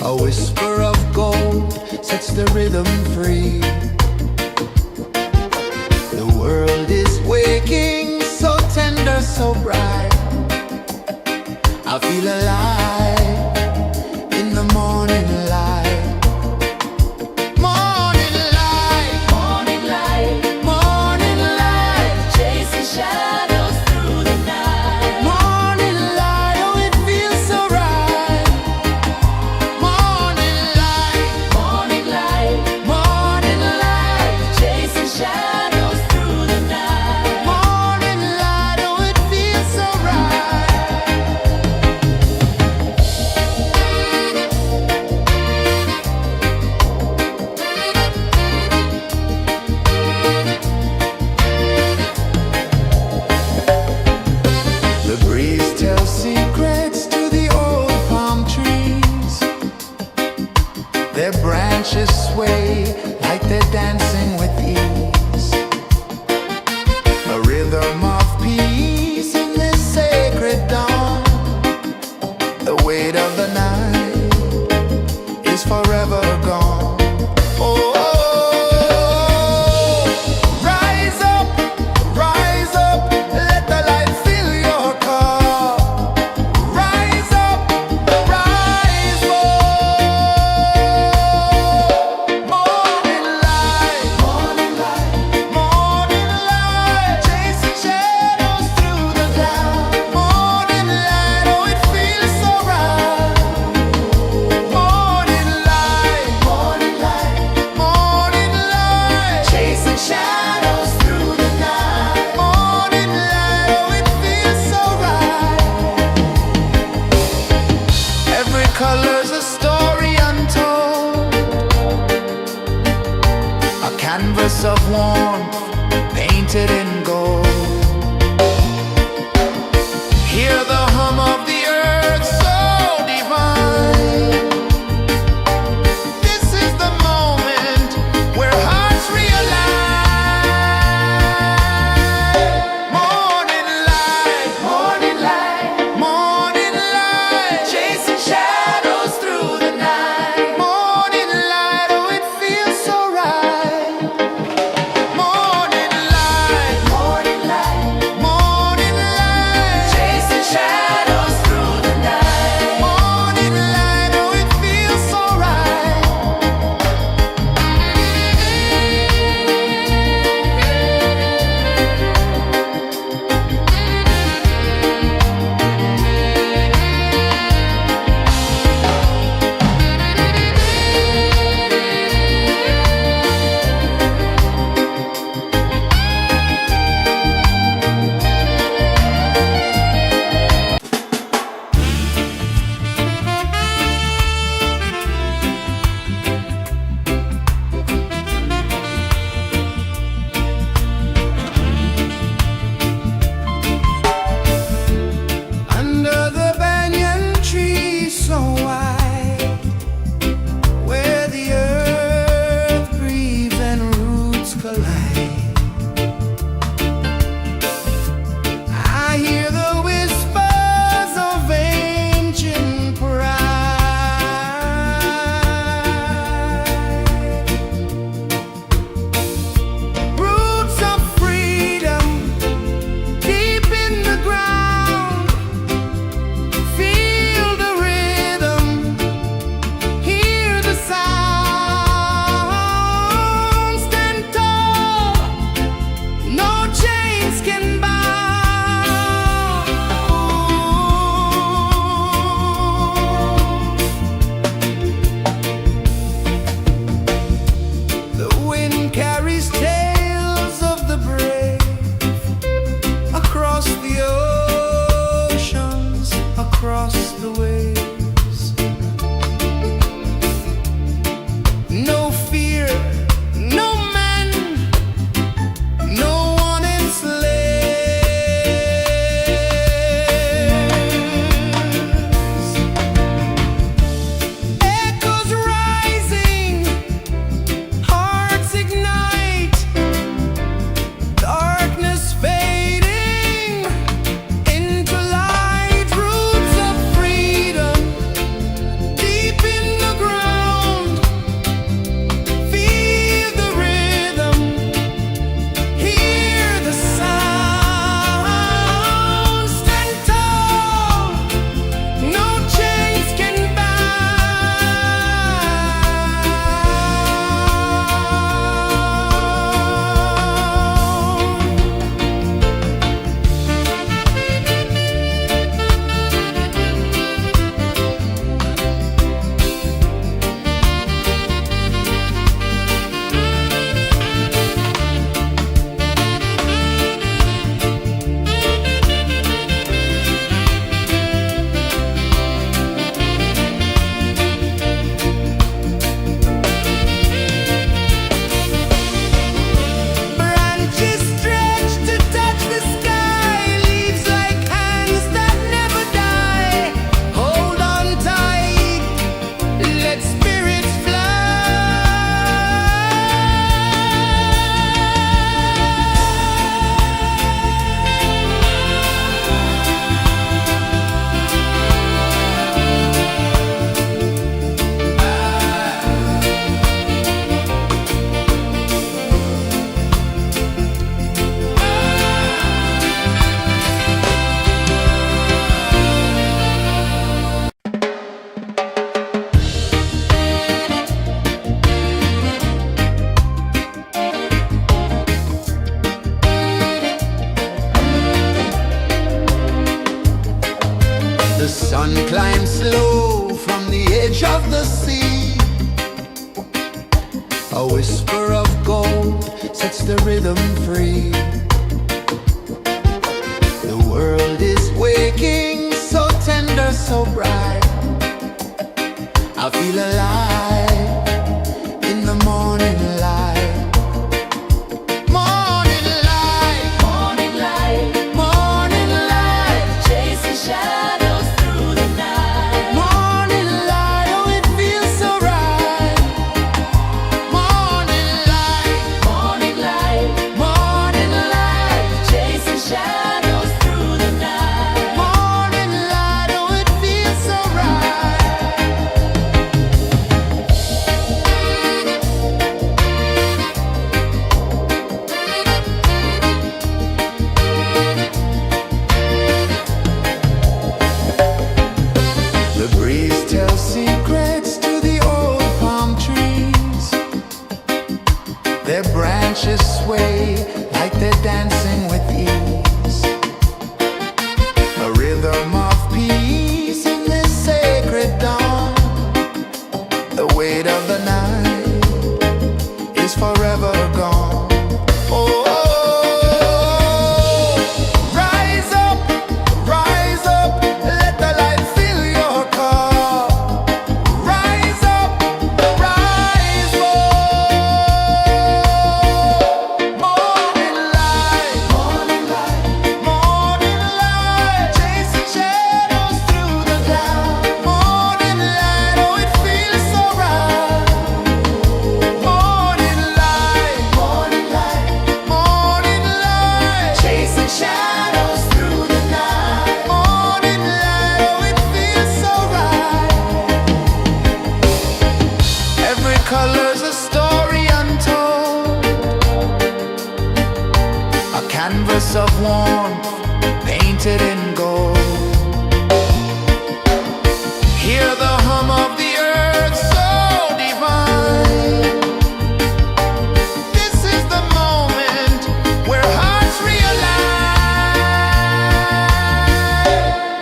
A whisper of gold sets the rhythm free. The world is waking, so tender, so bright. I feel alive in the morning light. Morning light, Morning light, morning light, chasing shadows through the night. morning light, oh it feels so right. Morning light, Morning light, morning light, chasing shadows through the night. morning light, oh it feels so right. The breeze tells secrets to the old palm trees. Their branches sway like they're dancing with ease. A rhythm of peace in this sacred dawn. The weight of the night is forever gone. Oh, rise up, let the light fill your cup. Rise up, rise up. Morning light, morning light, morning light, chasing shadows through the cloud. Morning light, oh it feels so right. Morning light, morning light, morning light, chasing shadows through the night. Morning light, oh it feels so right. Every color's a story untold, a canvas of warmth painted in gold. Hear the hum of the earth so divine. This is the moment where hearts realign. Morning light, morning light, morning light, chasing shadows through the night. Morning light, oh it feels so right. Morning light, the rhythm free. The world is waking, so tender, so bright. I feel alive in the morning light. Morning light, Morning light, morning light, chasing shadows through the night. morning light. Oh, it feels so right. Morning light, Morning light, morning light, chasing shadows through the night. morning light. Oh, it feels so right. The breeze tells secrets to the old palm trees. Their branches sway like they're dancing with ease. A rhythm of peace in this sacred dawn. The weight of the night is forever gone. Oh, rise up, let the light fill your cup. Rise up, rise up. Morning light, morning light, morning light, chasing shadows through the cloud. Morning light, oh, it feels so right. Morning light, morning light, morning light, chasing shadows through the night. Morning light, oh, it feels so right. Every color's a story untold, a canvas of warmth painted in gold. Hear the hum of the earth so divine. This is the moment where hearts realign.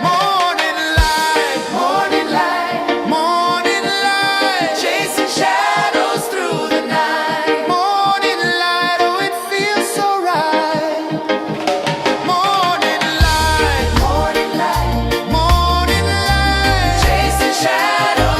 Morning light, morning light, morning light, chasing shadows through the night. Morning light, oh, it feels so right. Morning light, morning light, morning light, chasing shadows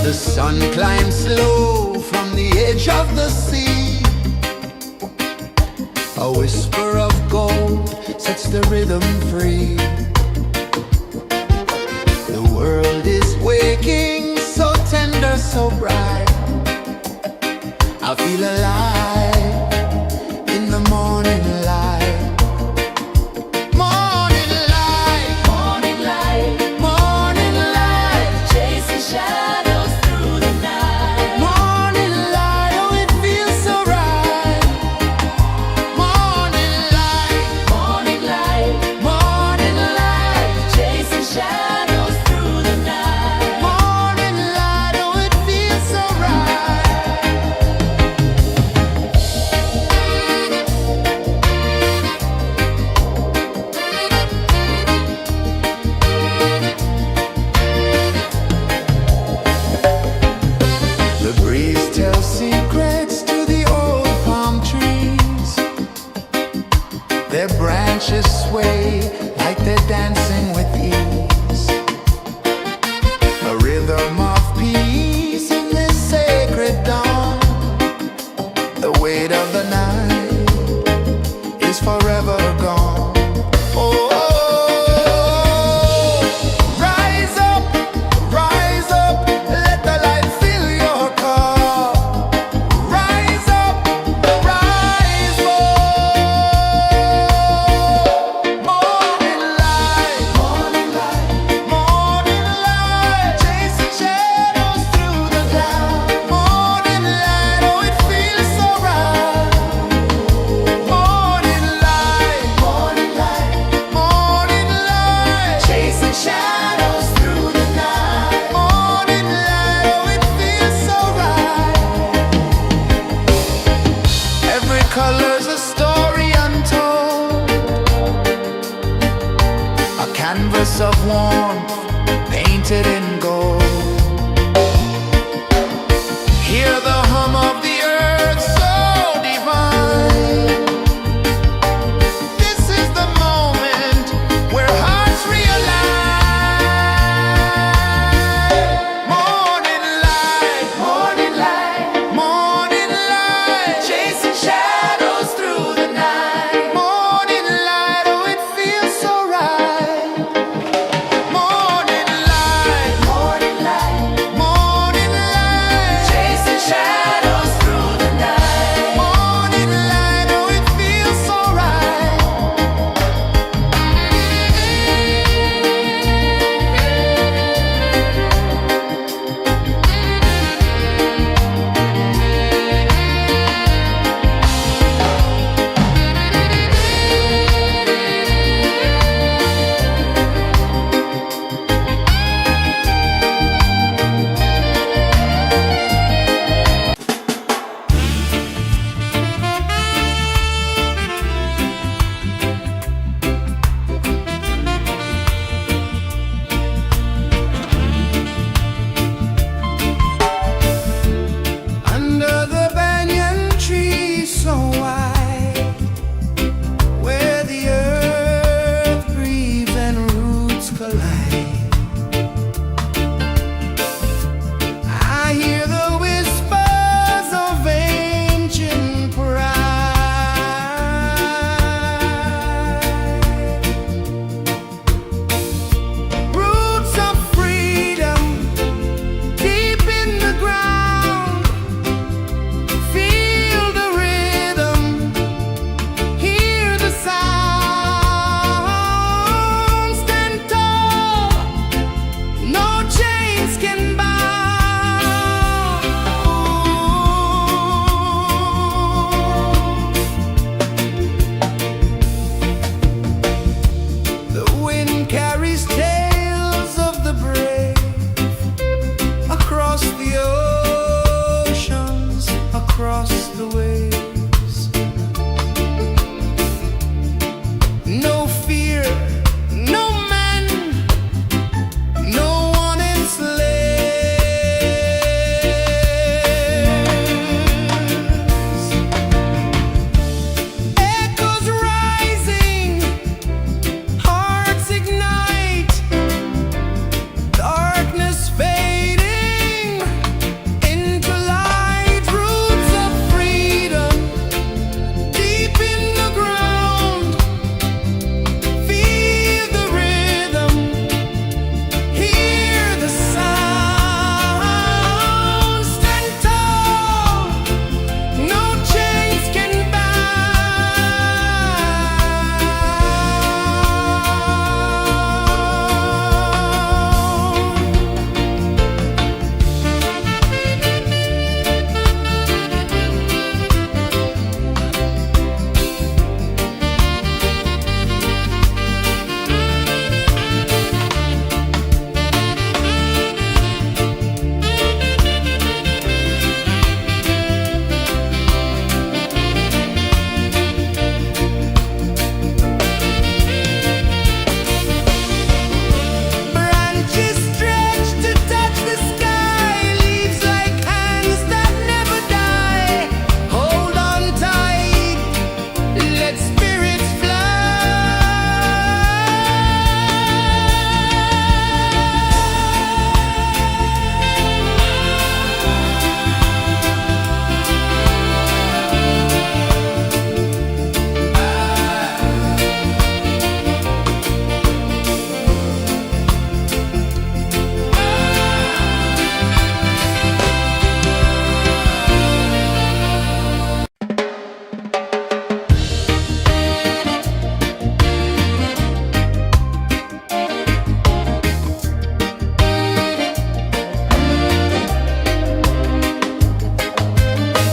The sun climbs slow from the edge of the sea. A whisper of gold sets the rhythm free. The world is waking, so tender, so bright. I feel alive in the morning light. Morning light, Morning light, morning light, chasing shadows through the night. morning light, oh it feels so right. Morning light, Morning light, morning light, chasing shadows through the night. morning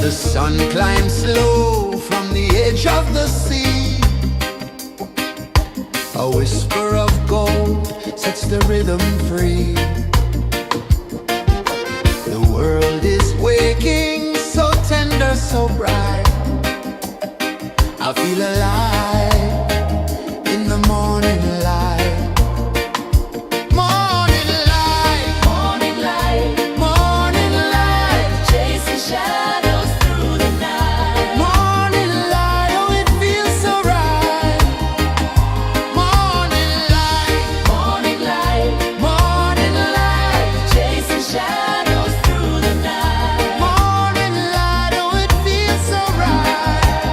The sun climbs slow from the edge of the sea. A whisper of gold sets the rhythm free. The world is waking, so tender, so bright. I feel alive in the morning light. Morning light, Morning light, morning light, chasing shadows through the night. morning light, oh it feels so right. Morning light, Morning light, morning light, chasing shadows through the night. morning light, oh it feels so right.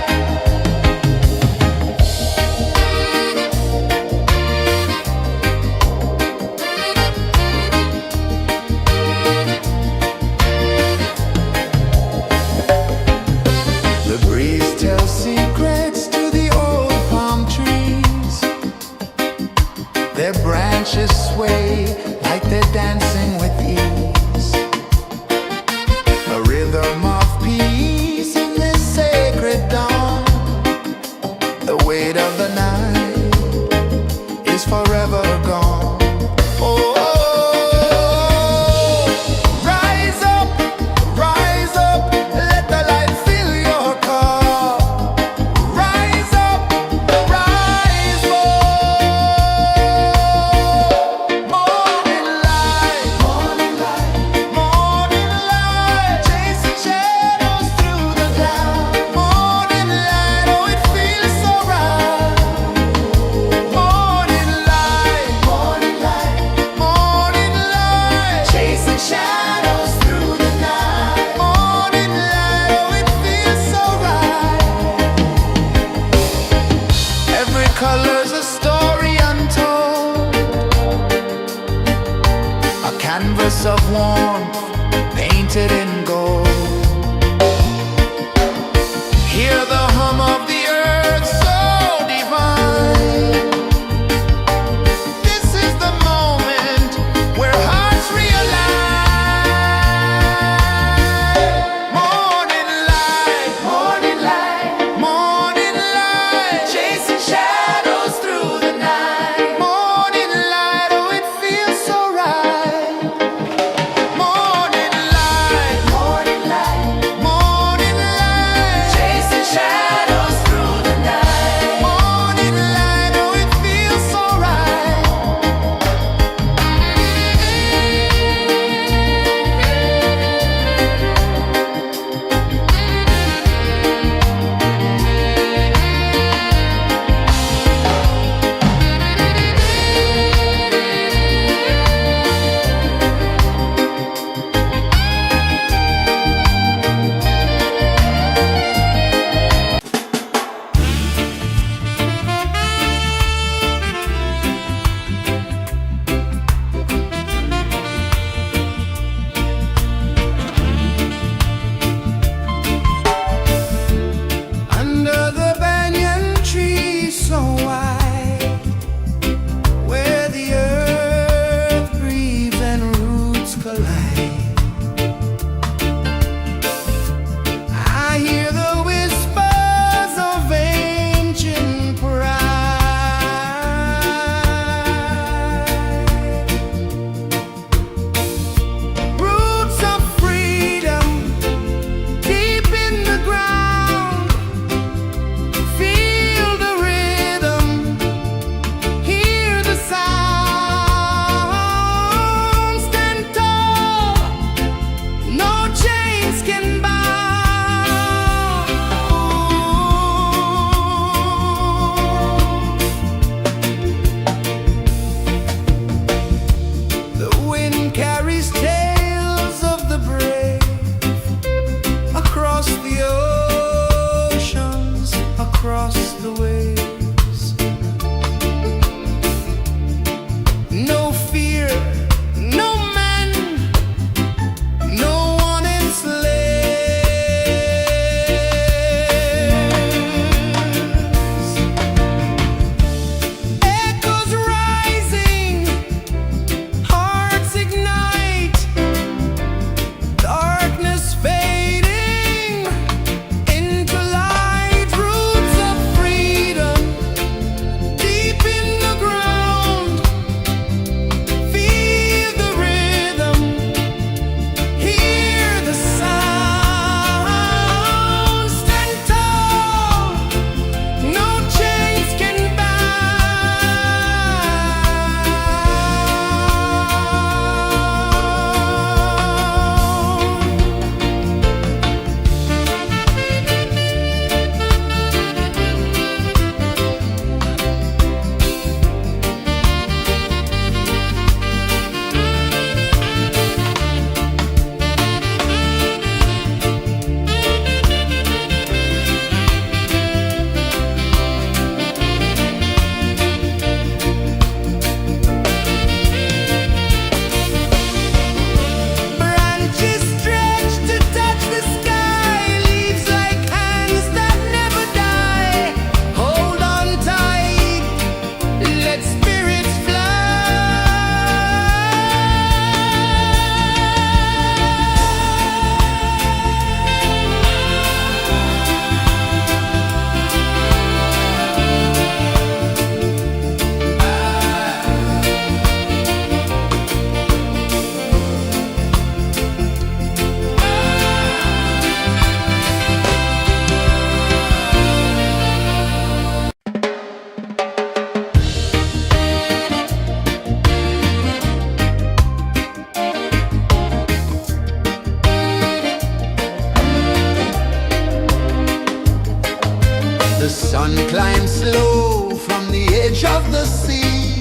Sun climbs slow from the edge of the sea.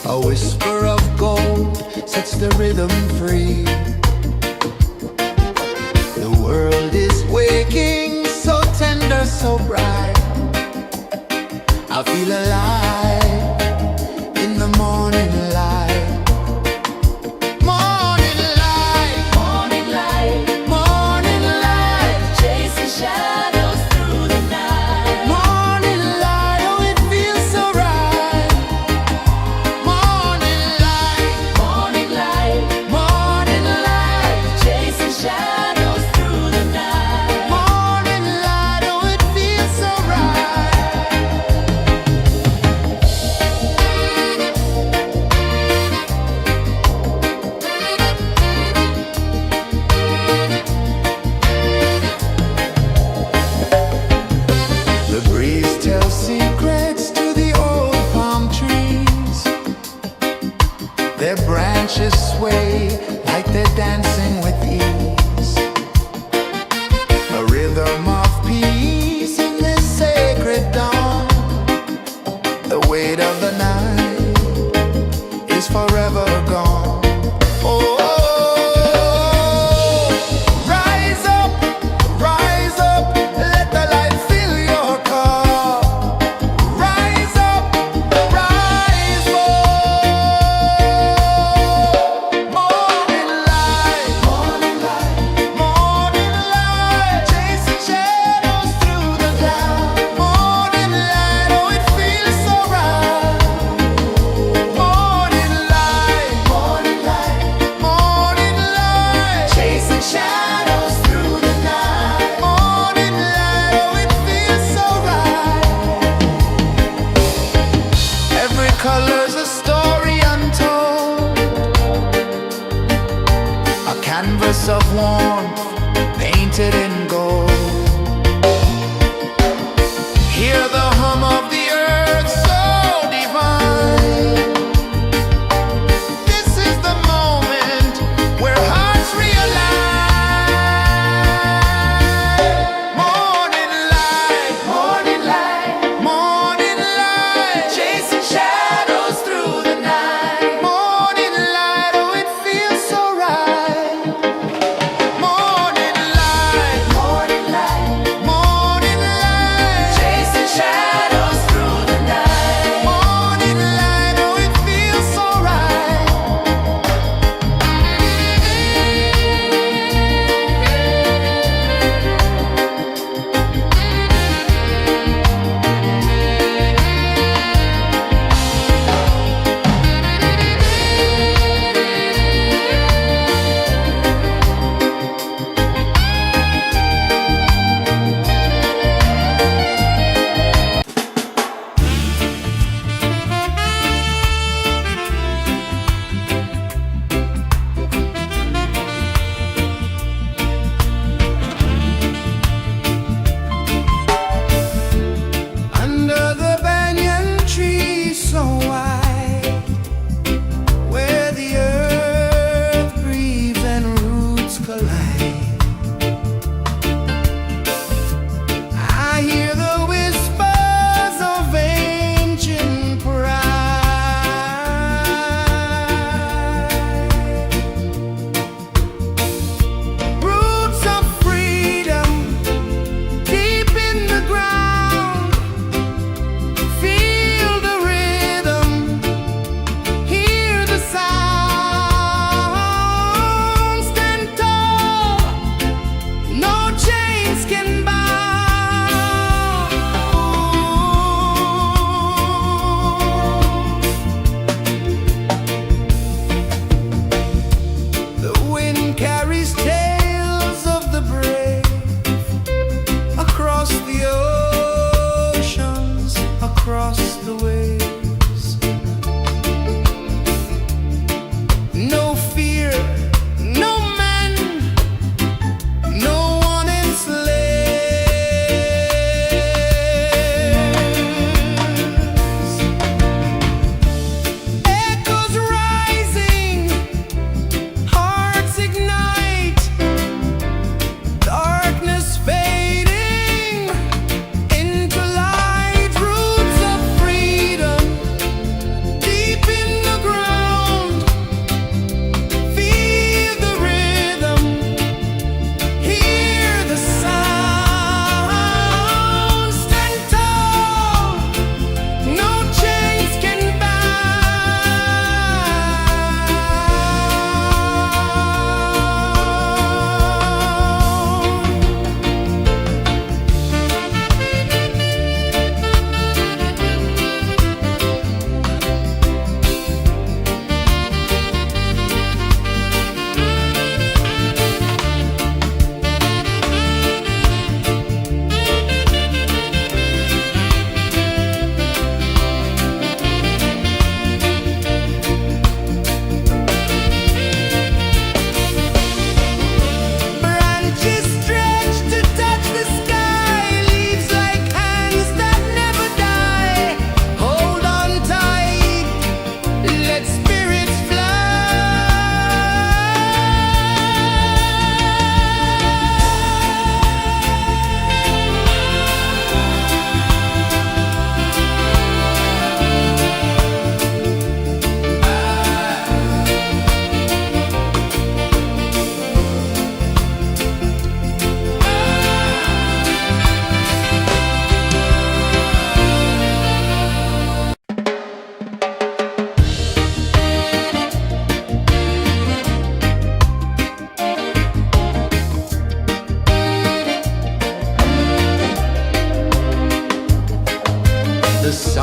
A whisper of gold sets the rhythm free. The world is waking, so tender, so bright. I feel alive in the morning light. Morning light, Morning light, morning light, chasing shadows through the night. morning light, oh it feels so right. Morning light, Morning light, morning light, chasing shadows through the night. morning light, oh it feels so right. The breeze tells secrets to the old palm trees. Their branches sway like they're dancing with ease. A rhythm of peace in this sacred dawn. The weight of the night is forever gone. Oh, rise up, let the light fill your cup. Rise up, rise up. Morning light, morning light, chasing shadows through the cloud. Morning light, oh it feels so right. Morning light, morning light, chasing shadows through the night. Morning light, oh it feels so right. Every color's a story untold, a canvas of warmth painted in gold. Hear the hum of the earth so divine. This is the moment where hearts realign. Morning light, morning light, chasing shadows through the night. Morning light, oh it feels so right. Morning light,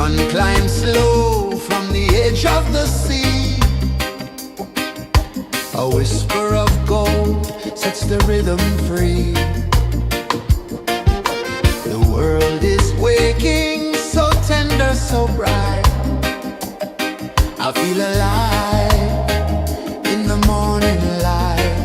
Sun climbs slow from the edge of the sea. A whisper of gold sets the rhythm free. The world is waking, so tender, so bright. I feel alive in the morning light.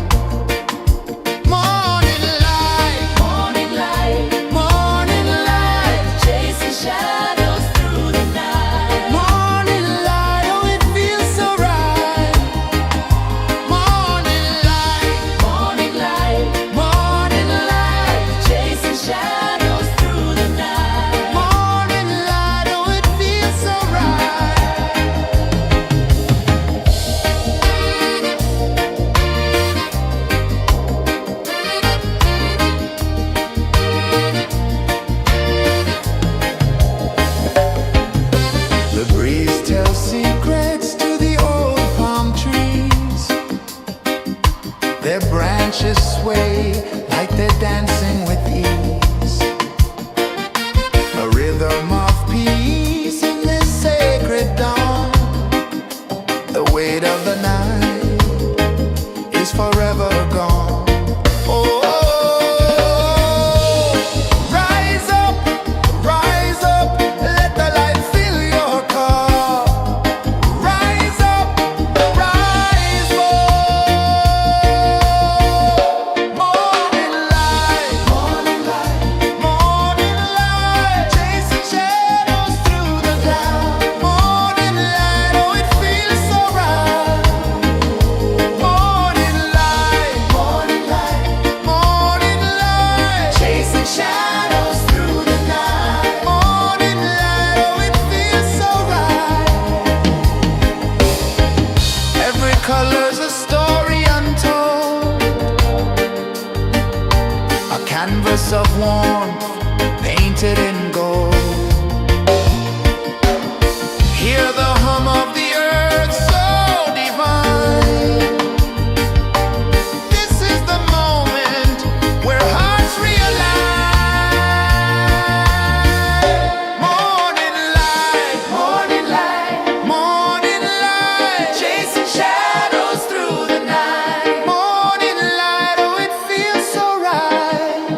Morning light, Morning light, morning light, chasing shadows through the night. morning light, oh it feels so right. Morning light, Morning light, morning light, chasing shadows through the night. morning light, oh it feels so right. The breeze tells secrets to the old palm trees. Their branches sway like they're dancing with ease. A rhythm of peace in this sacred dawn. The weight of the night is forever gone. Oh, rise up, let the light fill your cup. Rise up, rise more. Morning light, morning light, chasing shadows through the cloud. Morning light, oh it feels so right. Morning light, morning light, chasing shadows through the night. Morning light, oh it feels so right. Every color's a story untold, a canvas of warmth painted in gold. Hear the hum of the earth so divine. This is the moment where hearts realign. Morning light, morning light, chasing shadows through the night. Morning light, oh it feels so right.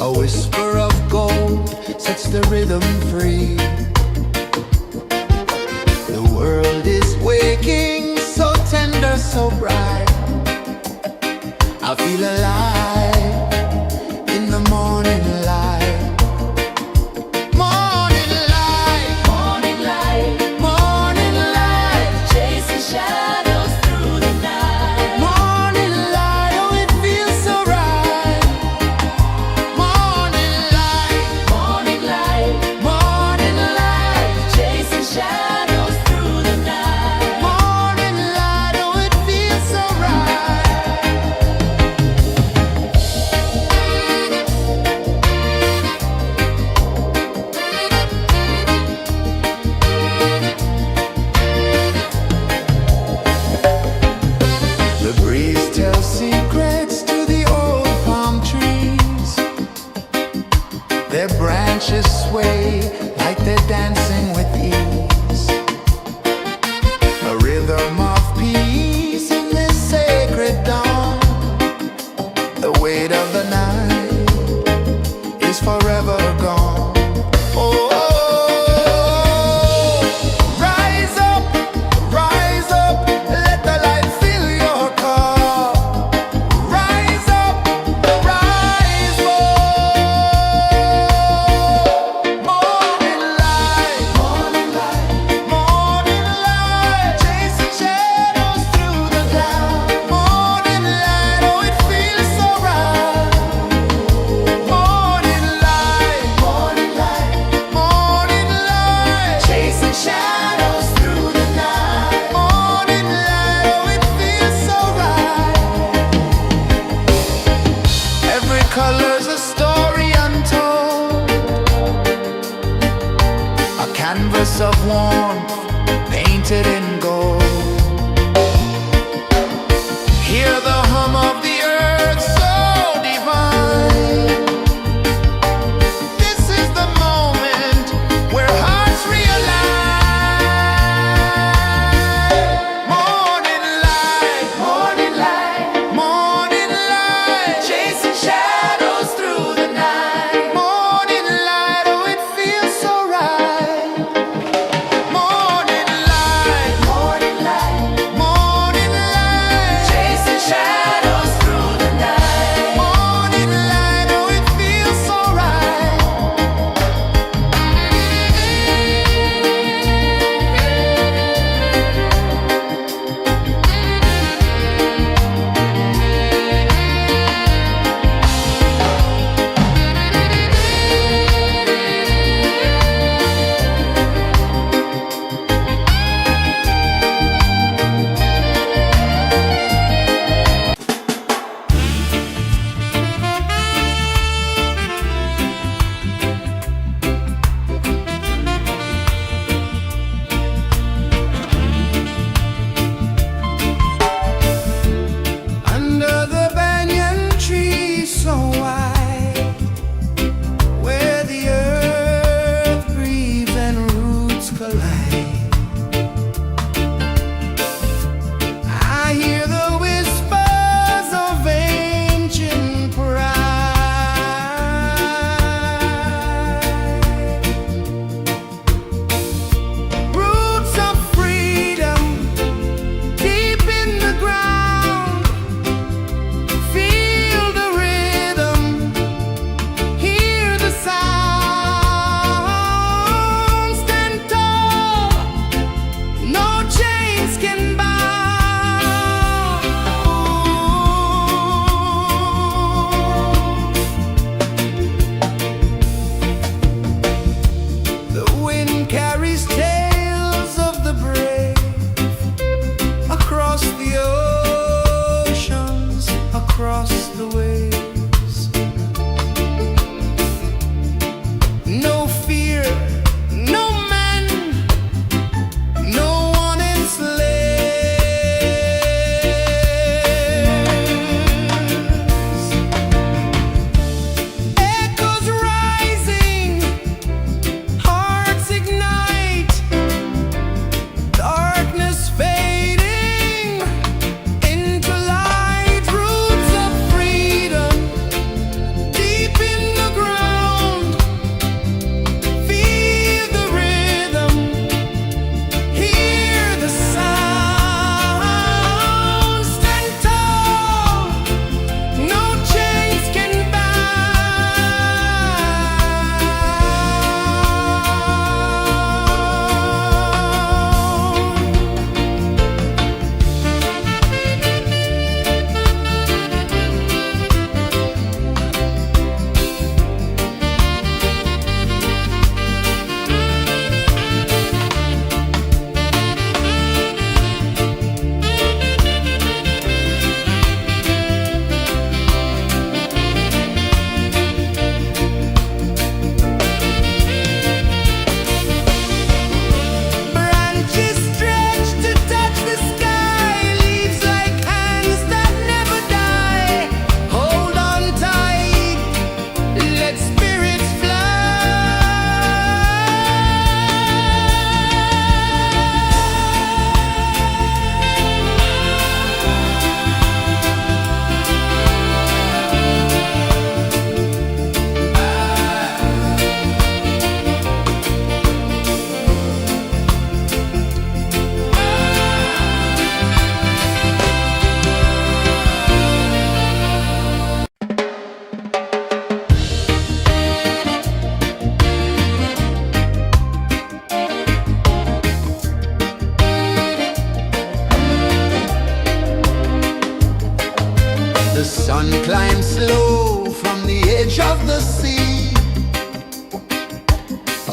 A whisper of gold sets the rhythm free. The world is waking, so tender, so bright. I feel alive in the morning light. Morning light, Morning light, morning light, chasing shadows through the night. morning light, oh it feels so right. Morning light, Morning light, morning light, chasing shadows through the night. morning light, oh it feels so right. The breeze tells secrets to the old palm trees. Their branches sway like they're dancing with ease. A rhythm of peace in this sacred dawn. The weight of the night is forever gone. Oh, rise up, let the light fill your cup. Rise up, rise up. Morning light, morning light, morning light, chasing shadows through the cloud. Morning light, oh it feels so right. Morning light, morning light, morning light, chasing shadows through the night. Morning light, oh it feels so right. Every color's a story untold, a canvas of warmth painted in gold. Hear the hum of the earth so divine. This is the moment where hearts realign. Morning light, morning light, morning light, chasing shadows through the night. Morning light, oh it feels so right. Morning light, morning light, morning light, chasing shadows through the night. Morning light, oh it feels so right. Under the banyan tree so wide, where the earth breathes and roots collide, I hear the whispers of ancient pride. Roots of freedom deep in the ground. Feel the rhythm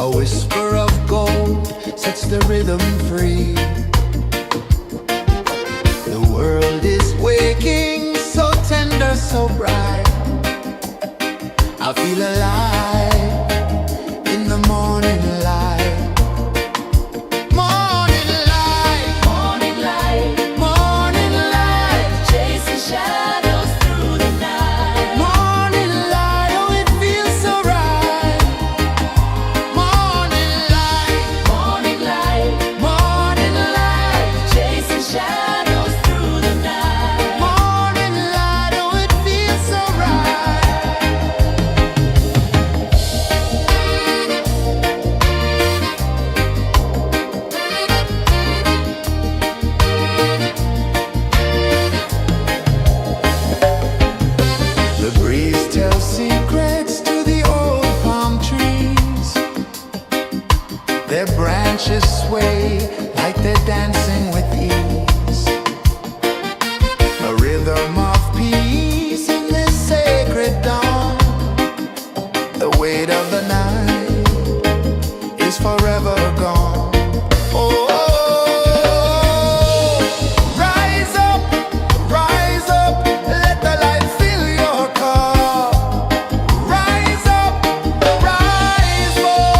A whisper of gold sets the rhythm free. The world is waking, so tender, so bright. I feel alive in the morning light. Morning light, Morning light, morning light, chasing shadows through the night. morning light, oh it feels so right. Morning light, Morning light, morning light, chasing shadows through the night. morning light, oh it feels so right. The breeze tells secrets to the old palm trees. Their branches sway like they're dancing with ease. A rhythm of peace in this sacred dawn. The weight of the night is forever gone. Oh, rise up, let the light fill your cup. Rise up, rise up.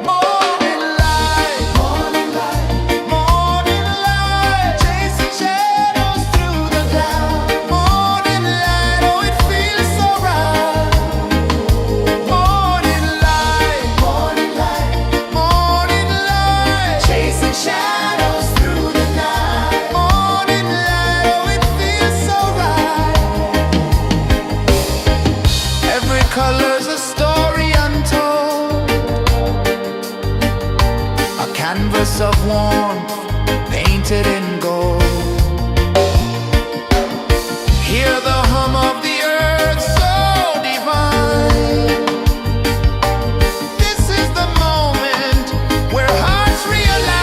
Morning light, morning light, morning light, chasing shadows through the cloud. Morning light, oh it feels so right. Morning light, morning light, morning light, chasing shadows through the night. Morning light, oh it feels so right. Every color's a story untold, a canvas of warmth painted in gold. Hear the hum of the earth so divine. This is the moment where hearts realign.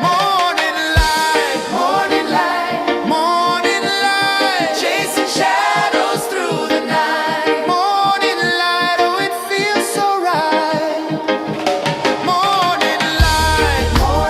Morning light, morning light, morning light, chasing shadows through the night. Morning light, oh it feels so right. Morning light, morning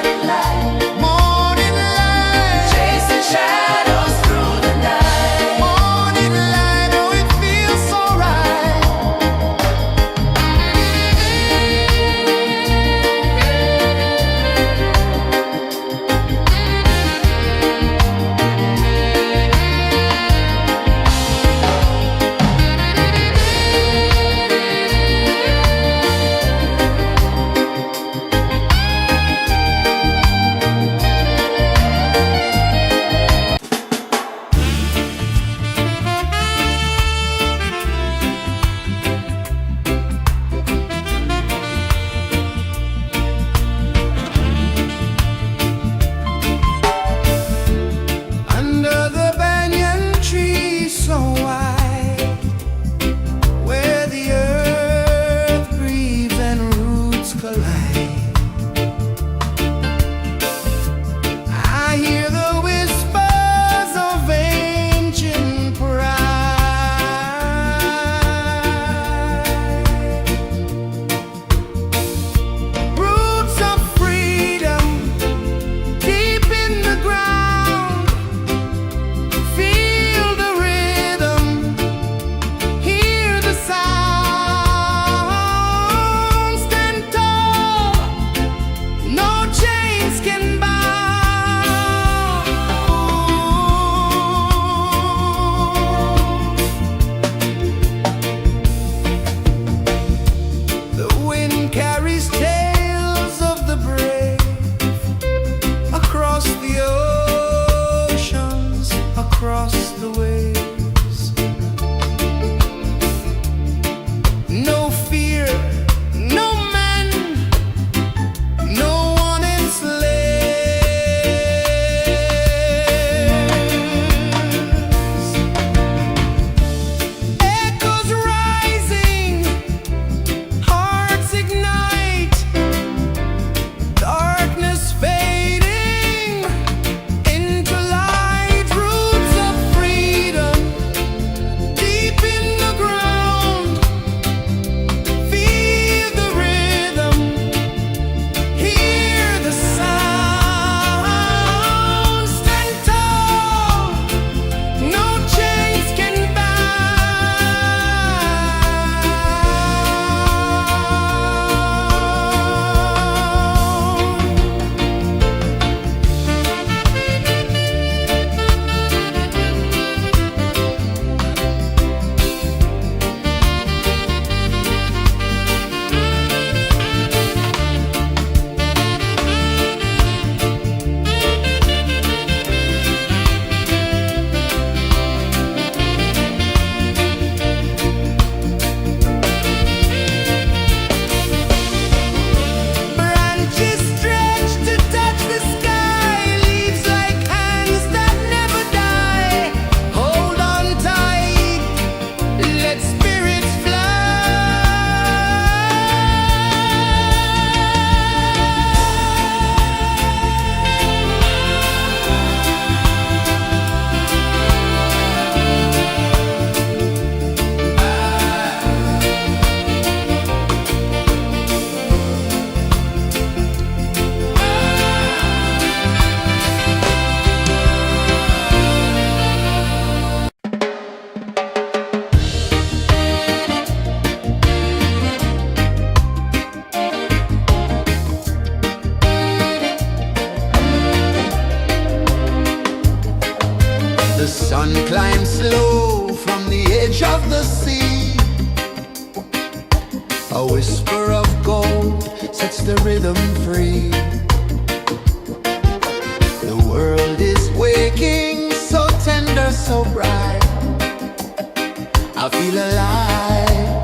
The sun climbs slow from the edge of the sea. A whisper of gold sets the rhythm free. The world is waking, so tender, so bright. I feel alive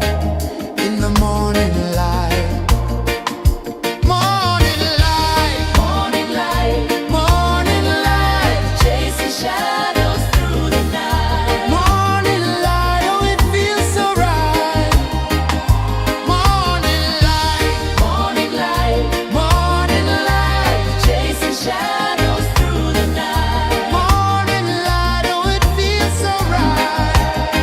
in the morning light. Morning light, Morning light, morning light, chasing shadows through the night. morning light, oh it feels so right. Morning light, Morning light, morning light, chasing shadows through the night. morning light, oh it feels so right.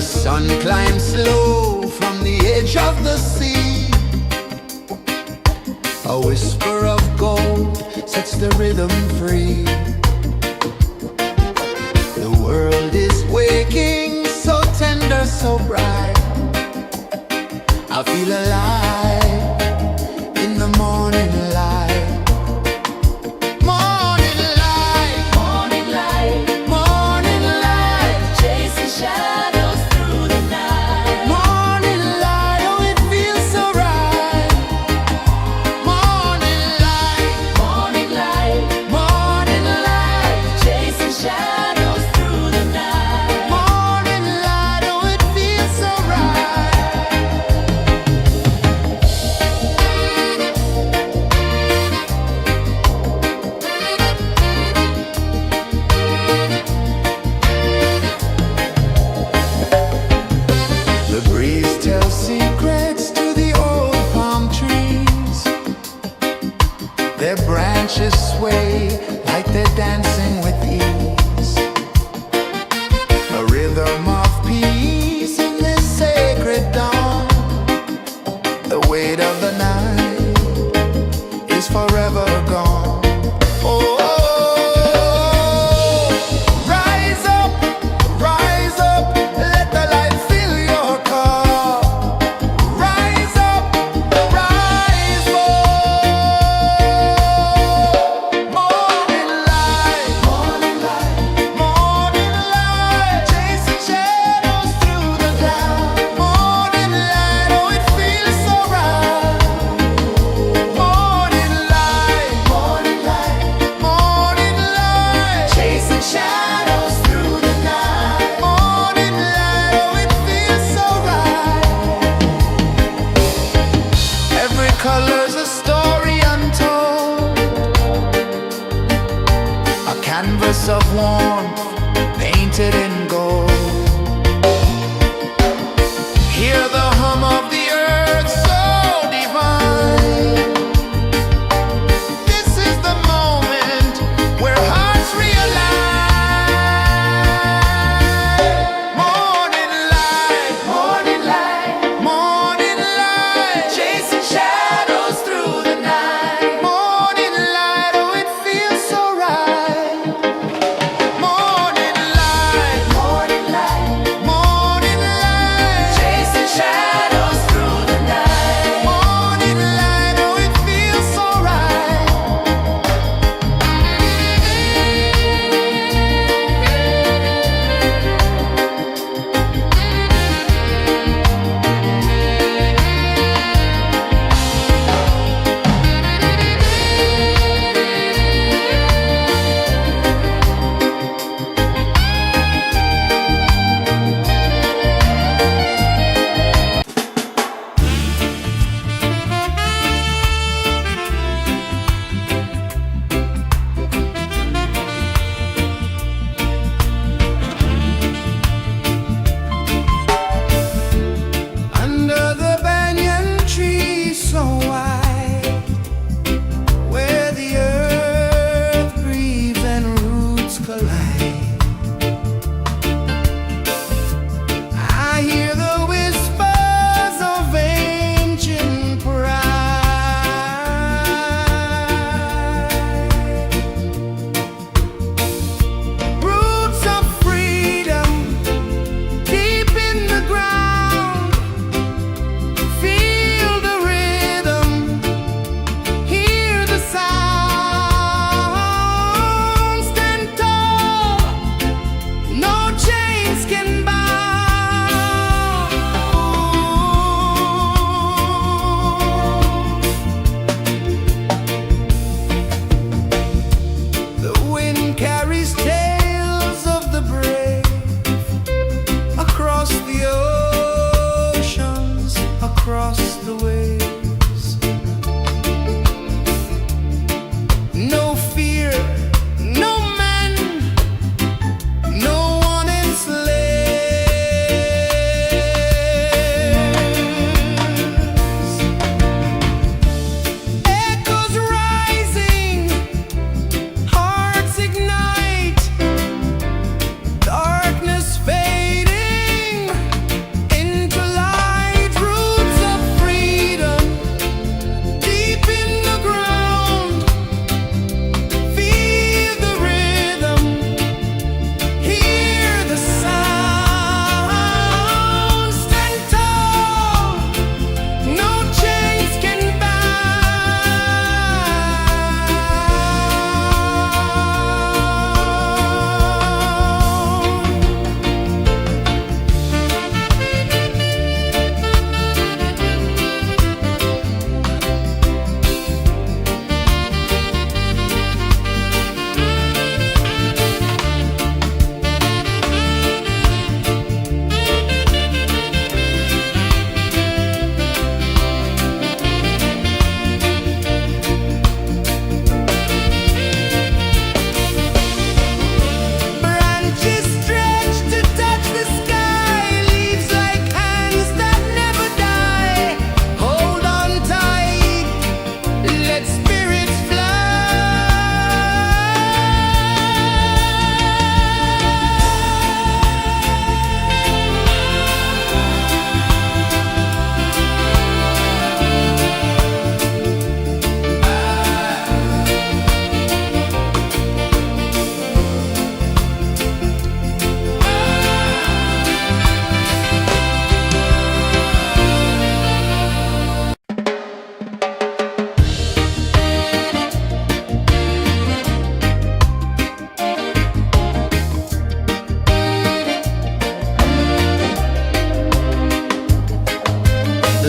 sun climbs slow from the edge of the sea. A whisper of gold sets the rhythm free. The world is waking, so tender, so bright. I feel alive in the morning light. Morning light, Morning light, morning light, chasing shadows through the night. morning light, oh it feels so right. Morning light, Morning light, morning light, chasing shadows through the night. morning light, oh it feels so right.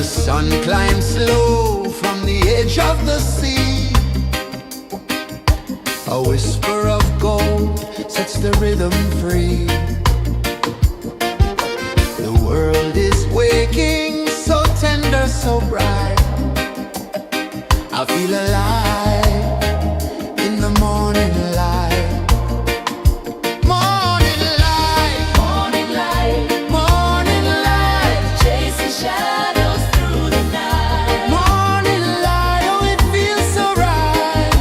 sun climbs slow from the edge of the sea. A whisper of gold sets the rhythm free. The world is waking, so tender, so bright. I feel alive in the morning light. Morning light, Morning light, morning light, chasing shadows through the night. morning light, oh it feels so right.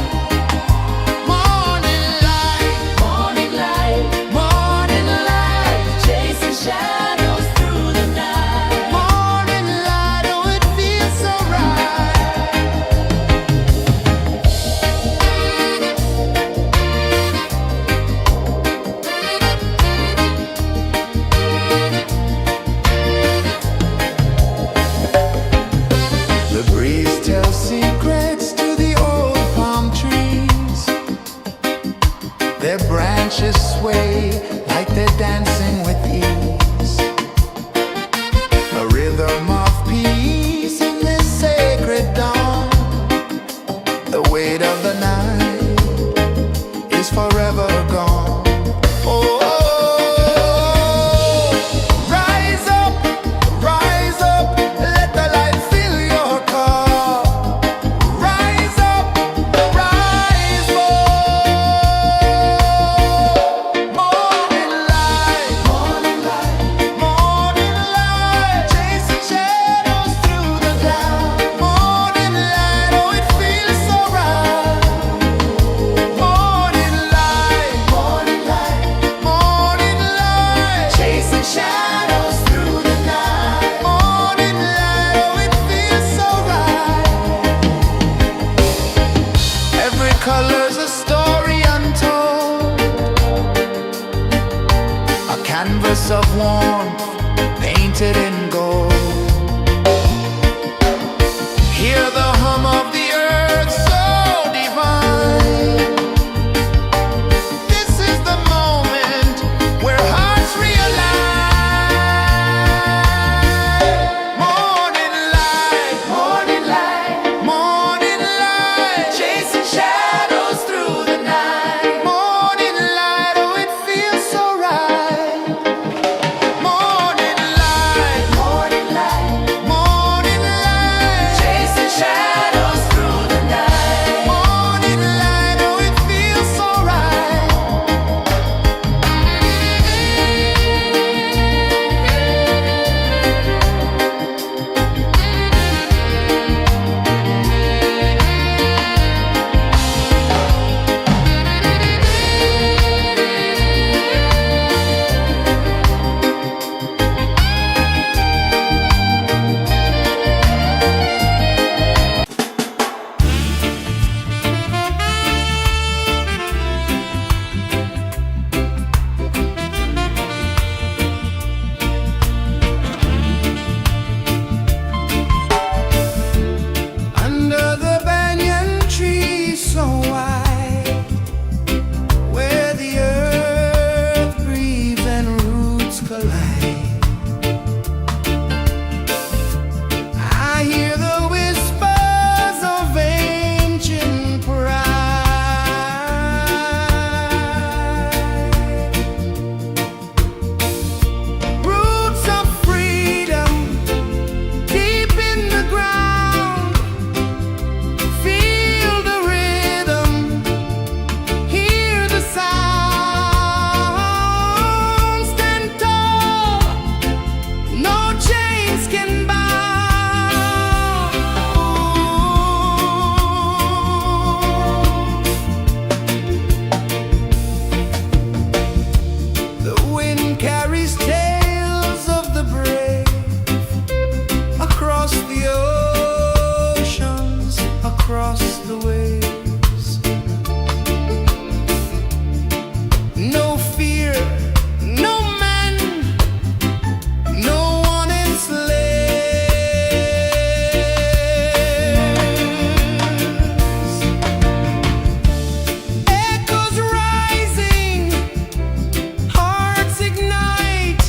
Morning light, Morning light, morning light, chasing shadows through the night. morning light, oh it feels so right. The breeze tells secrets to the old palm trees. Their branches sway like they're dancing with ease. A rhythm of peace in this sacred dawn. The weight of the night is forever gone. Oh, rise up, let the light fill your cup. Rise up, rise up. Morning light, morning light, morning light, chasing shadows through the cloud. Morning light, oh it feels so right. Morning light, morning light, morning light, chasing shadows through the night. Morning light, oh it feels so right. Every color's a story untold, a canvas of warmth painted in gold. Hear the hum of the earth so divine. This is the moment where hearts realign. Morning light, morning light, morning light, chasing shadows through the night. Morning light, oh it feels so right. Morning light, morning light, morning light, chasing shadows through the night. Morning light, oh it feels so right. Under the banyan tree so wide, where the earth breathes and roots collide, I hear the whispers of ancient pride. Roots of freedom deep in the ground. Feel the rhythm, hear the sound. Stand tall, no chains can bound. The wind carries tales of the brave across the oceans, across the waves. No fear, no man, no one enslaves. Echoes rising, hearts ignite.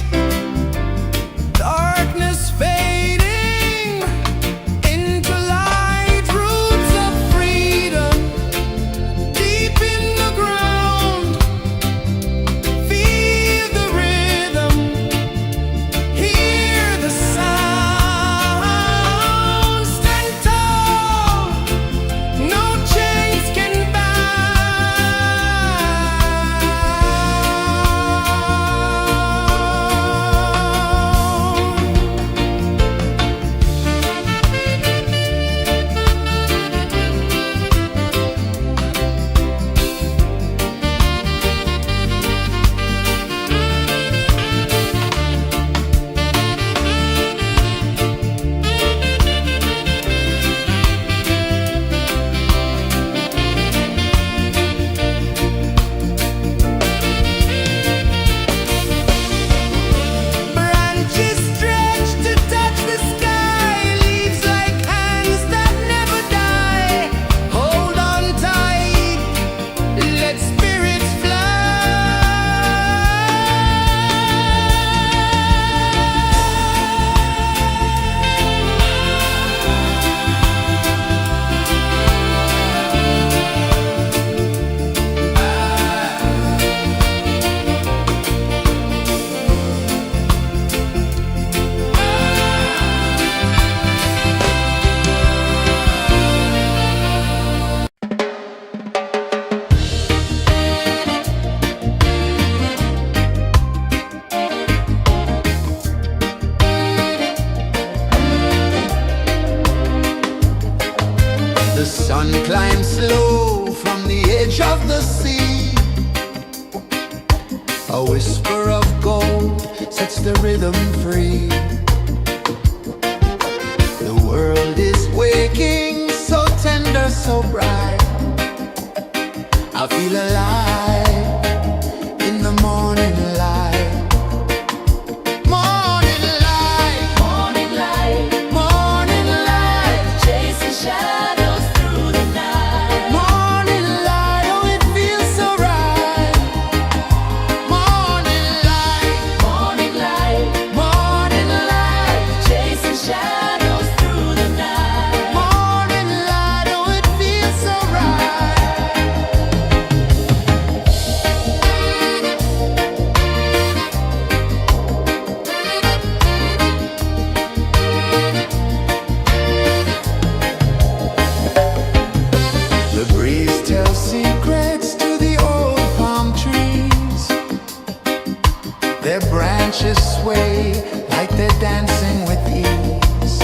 Their branches sway like they're dancing with ease.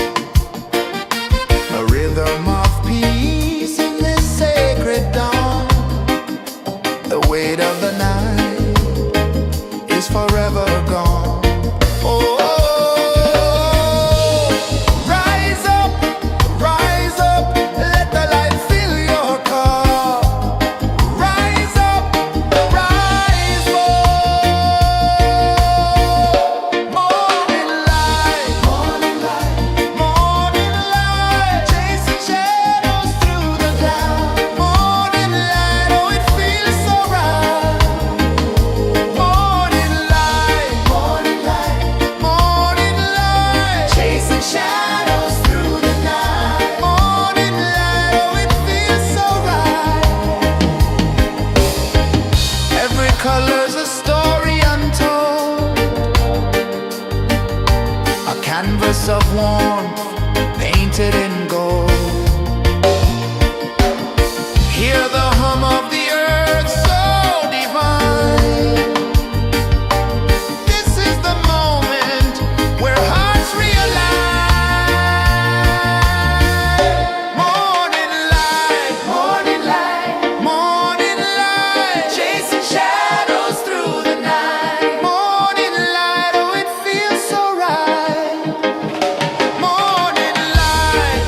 A rhythm of peace in this sacred dawn. The weight of the night is forever gone. Oh, rise up, let the light fill your cup. Rise up, rise up. Morning light, morning light, chasing shadows through the cloud. Morning light, oh it feels so right. Morning light, chasing shadows through the night. Morning light, oh it feels so right. Every color's a story untold, a canvas of warmth painted in gold. Hear the hum of the earth so divine. This is the moment where hearts realign. Morning light, morning light, chasing shadows through the night. Morning light, oh it feels so right. Morning light,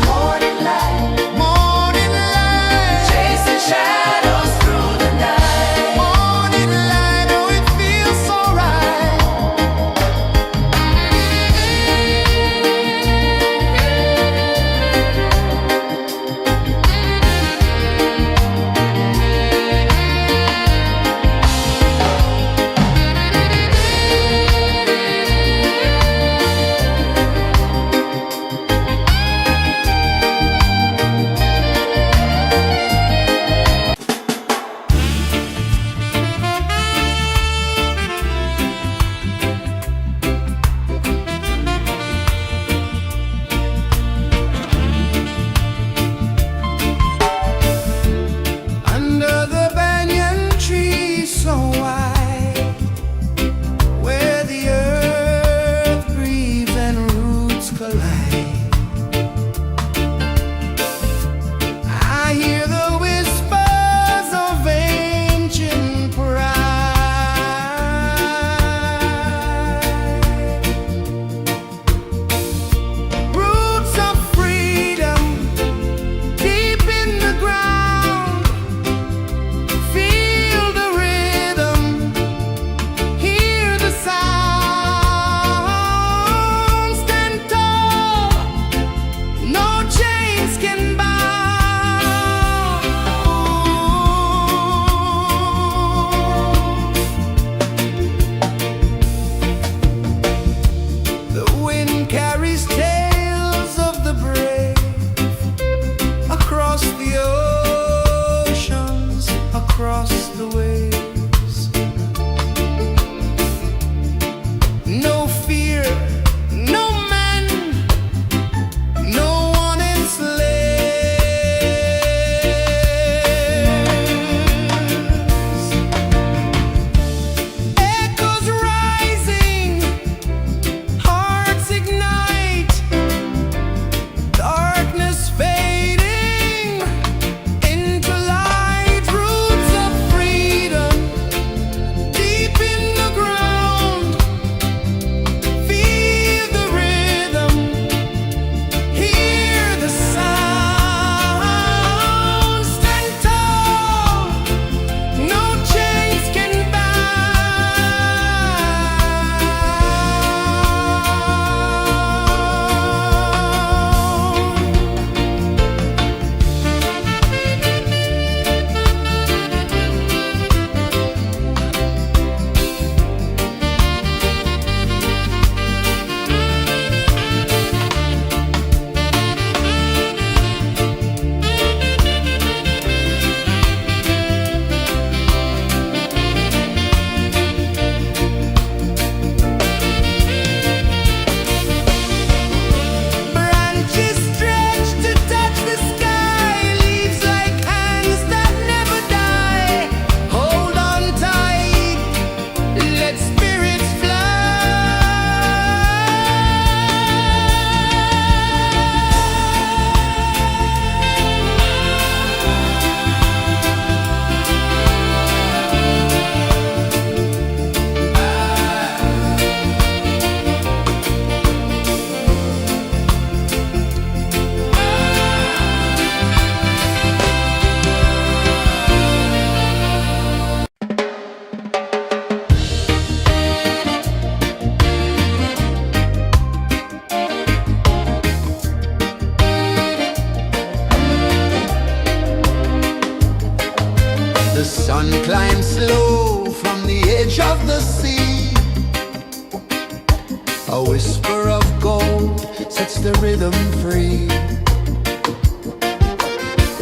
A whisper of gold sets the rhythm free.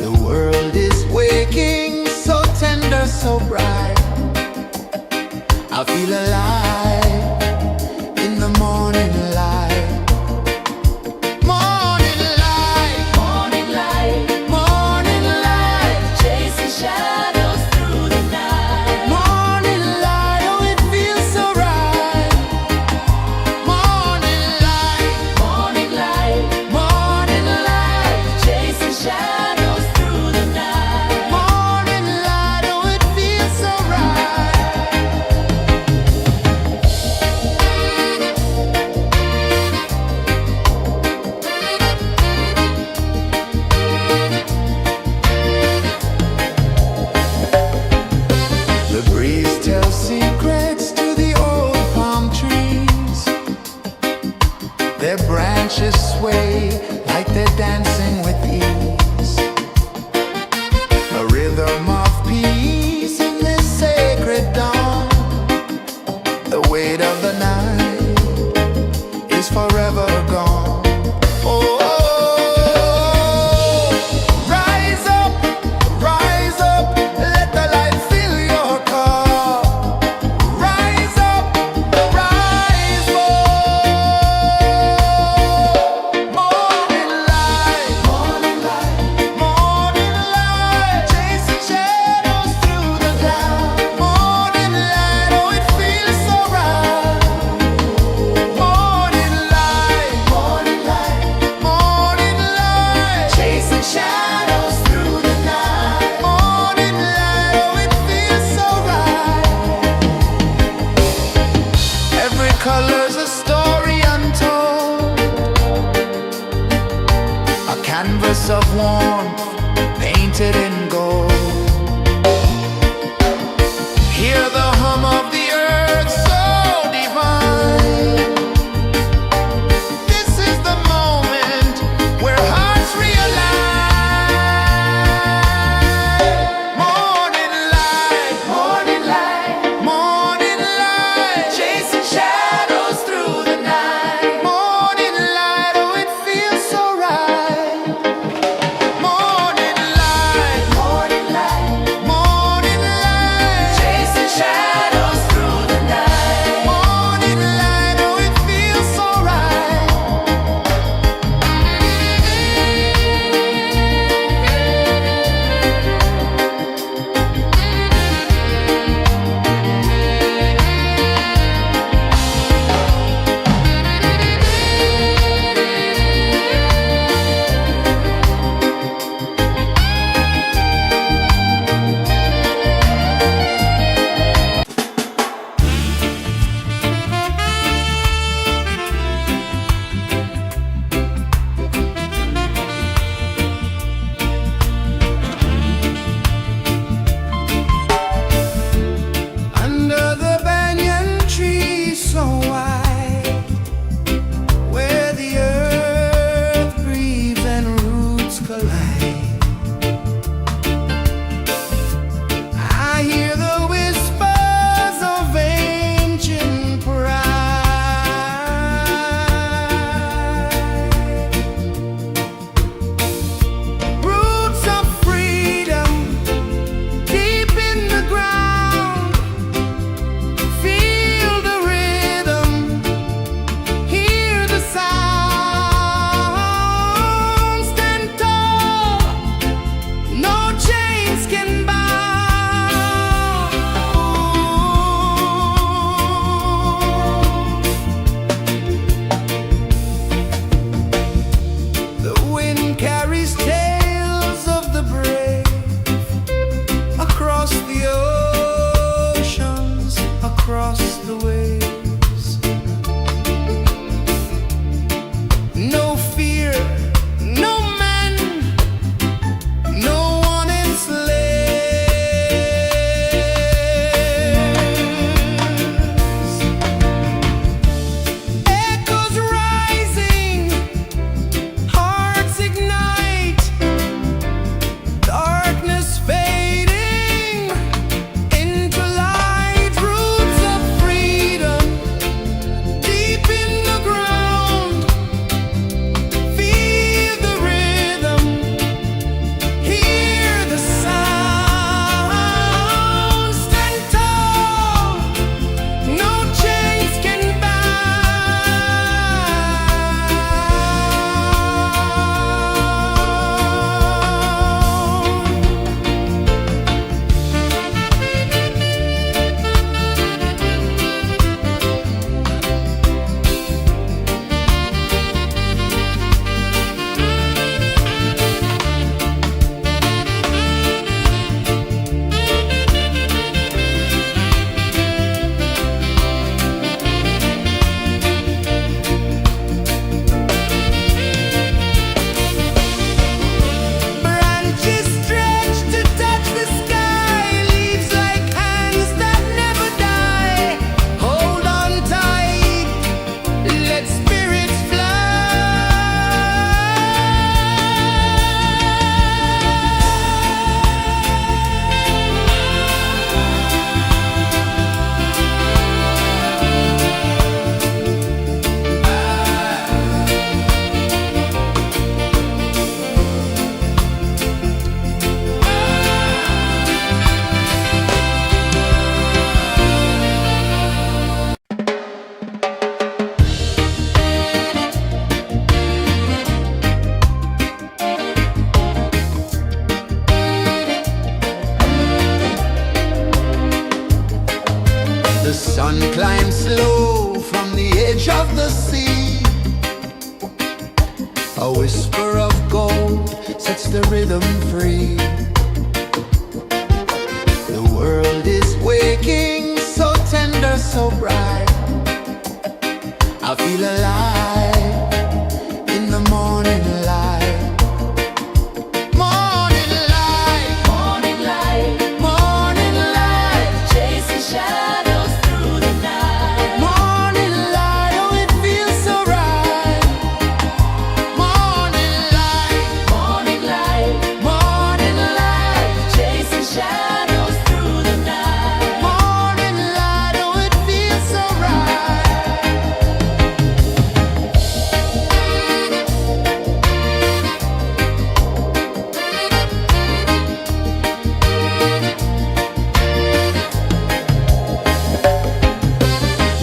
The world is waking, so tender, so bright. I feel alive in the morning light. Morning light, Morning light, morning light, chasing shadows through the night. morning light, oh it feels so right. Morning light, Morning light, morning light, chasing shadows through the night. morning light, oh it feels so right. The breeze tells secrets to the old palm trees. Their branches sway like they're dancing with ease. A rhythm of peace in this sacred dawn. The weight of the night is forever gone. Oh, rise up, let the light fill your cup. Rise up, rise more. Morning light, morning light, morning light, chasing shadows through the cloud. Morning light, oh it feels so right. Morning light, morning light, morning light, chasing shadows through the night. Morning light, oh it feels so right. Every color's a story untold, a canvas of warmth painted in gold. Hear the hum of the earth so divine. This is the moment where hearts realign. Morning light, morning light, morning light, chasing shadows through the night. Morning light, oh it feels so right. Morning the sea. A whisper of gold sets the rhythm free. The world is waking, so tender, so bright. I feel alive in the morning light. Morning light, Morning light, morning light, chasing shadows through the night. morning light, oh it feels so right. Morning light, Morning light, morning light, chasing shadows through the night. morning light, oh it feels so right.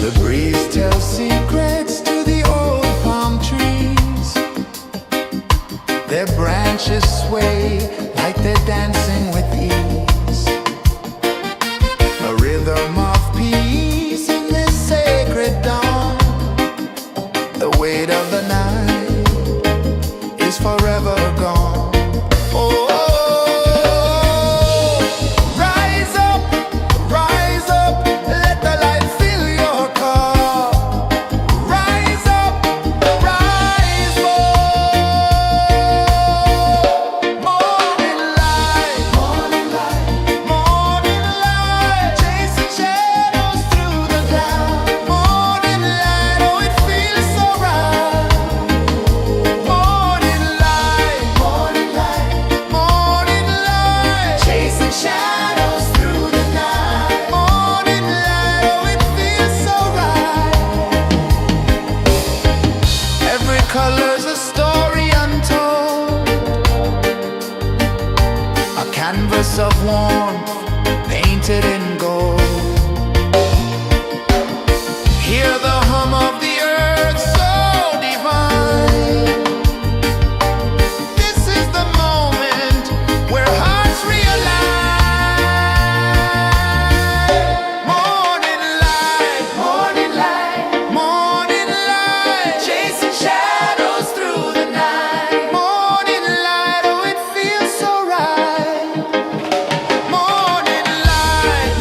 The breeze tells secrets to the old palm trees. Their branches sway like they're dancing with ease. A rhythm of peace in this sacred dawn. The weight of the night is forever gone. Oh, rise up, let the light fill your cup. Rise up, rise up. Morning light, morning light, chasing shadows through the cloud. Morning light, oh it feels so right. Morning light, chasing shadows through the night. Morning light, oh it feels so right. Every color's a story untold, a canvas of warmth painted in gold. Hear the hum of the earth so divine. This is the moment where hearts realign. Morning light, morning light, chasing shadows through the night. Morning light, oh it feels so right. Morning light,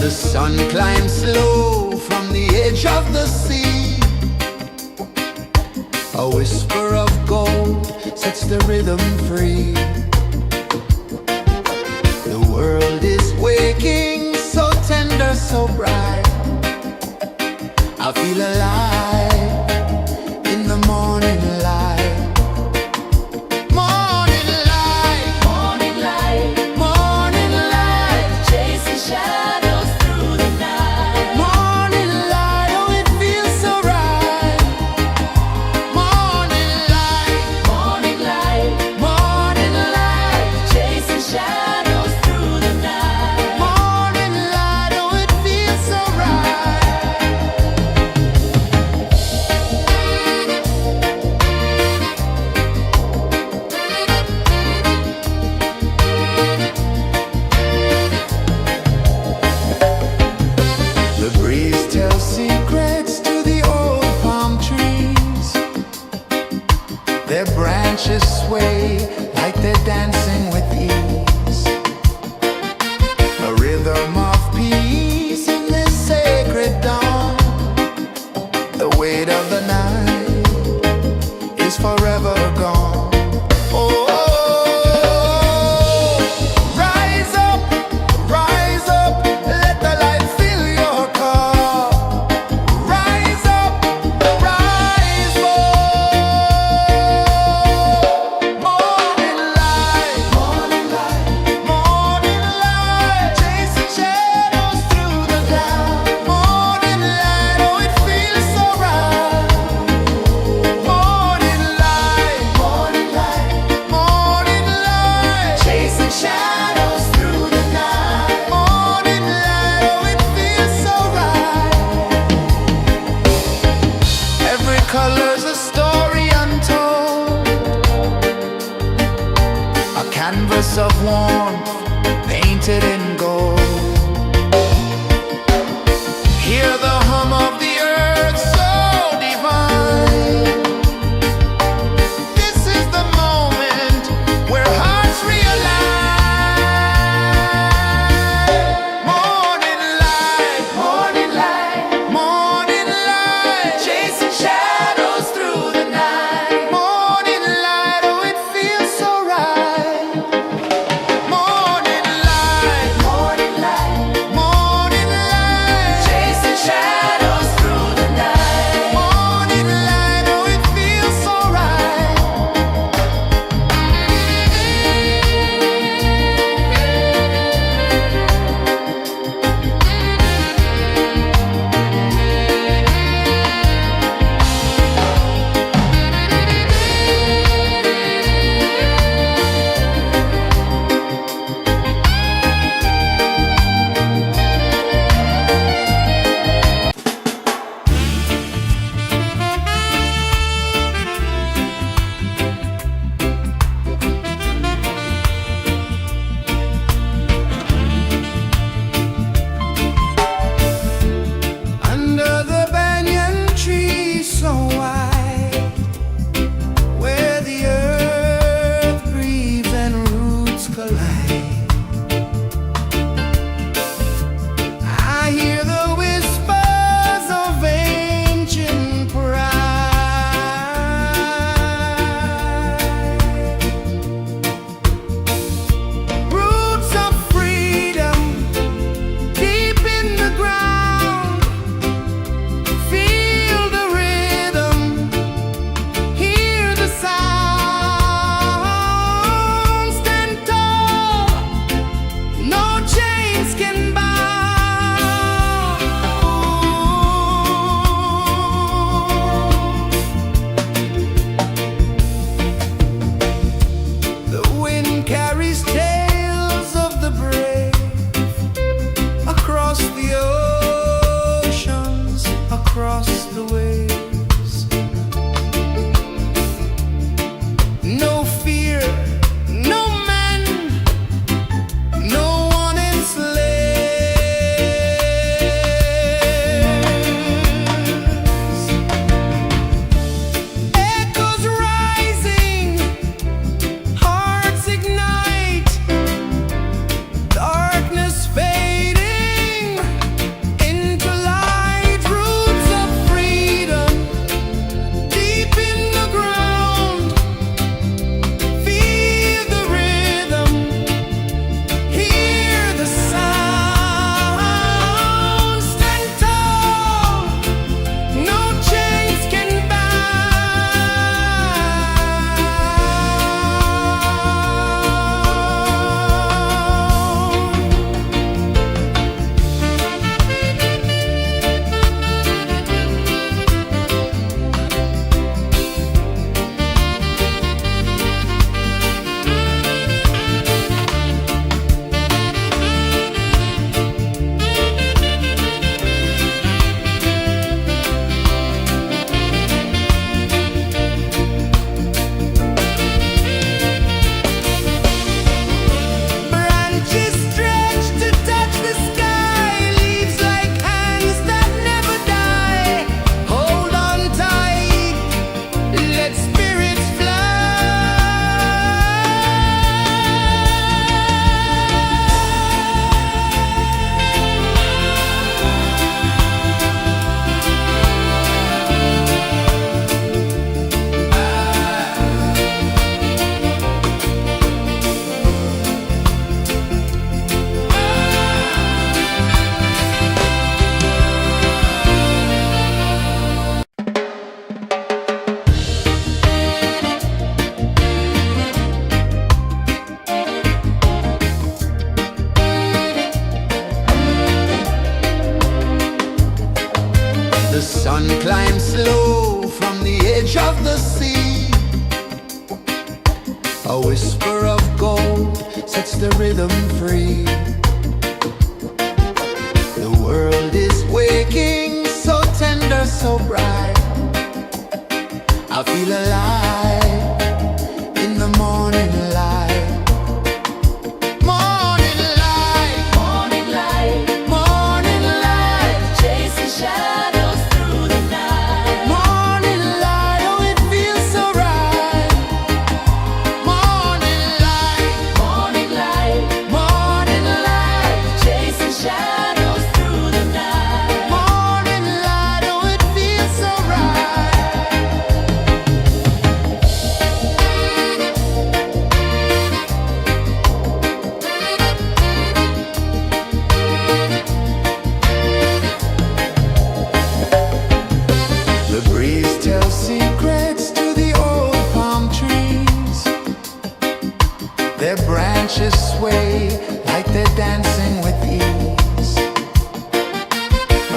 The sun climbs slow from the edge of the sea. A whisper of gold sets the rhythm free. The world is waking, so tender, so bright. I feel alive in the morning light. Morning light, Morning light, morning light, chasing shadows through the night. morning light, oh it feels so right. Morning light, Morning light, morning light. The sun climbs slow from the edge of the sea. A whisper of gold sets the rhythm free. The world is waking, so tender, so bright. I feel alive in the morning light. Morning light, Morning light, morning light, chasing shadows through the night. morning light, oh it feels so right. Morning light, Morning light, morning light, chasing shadows through the night. morning light, oh it feels so right. The breeze tells secrets to the old palm trees. Their branches sway like they're dancing with ease.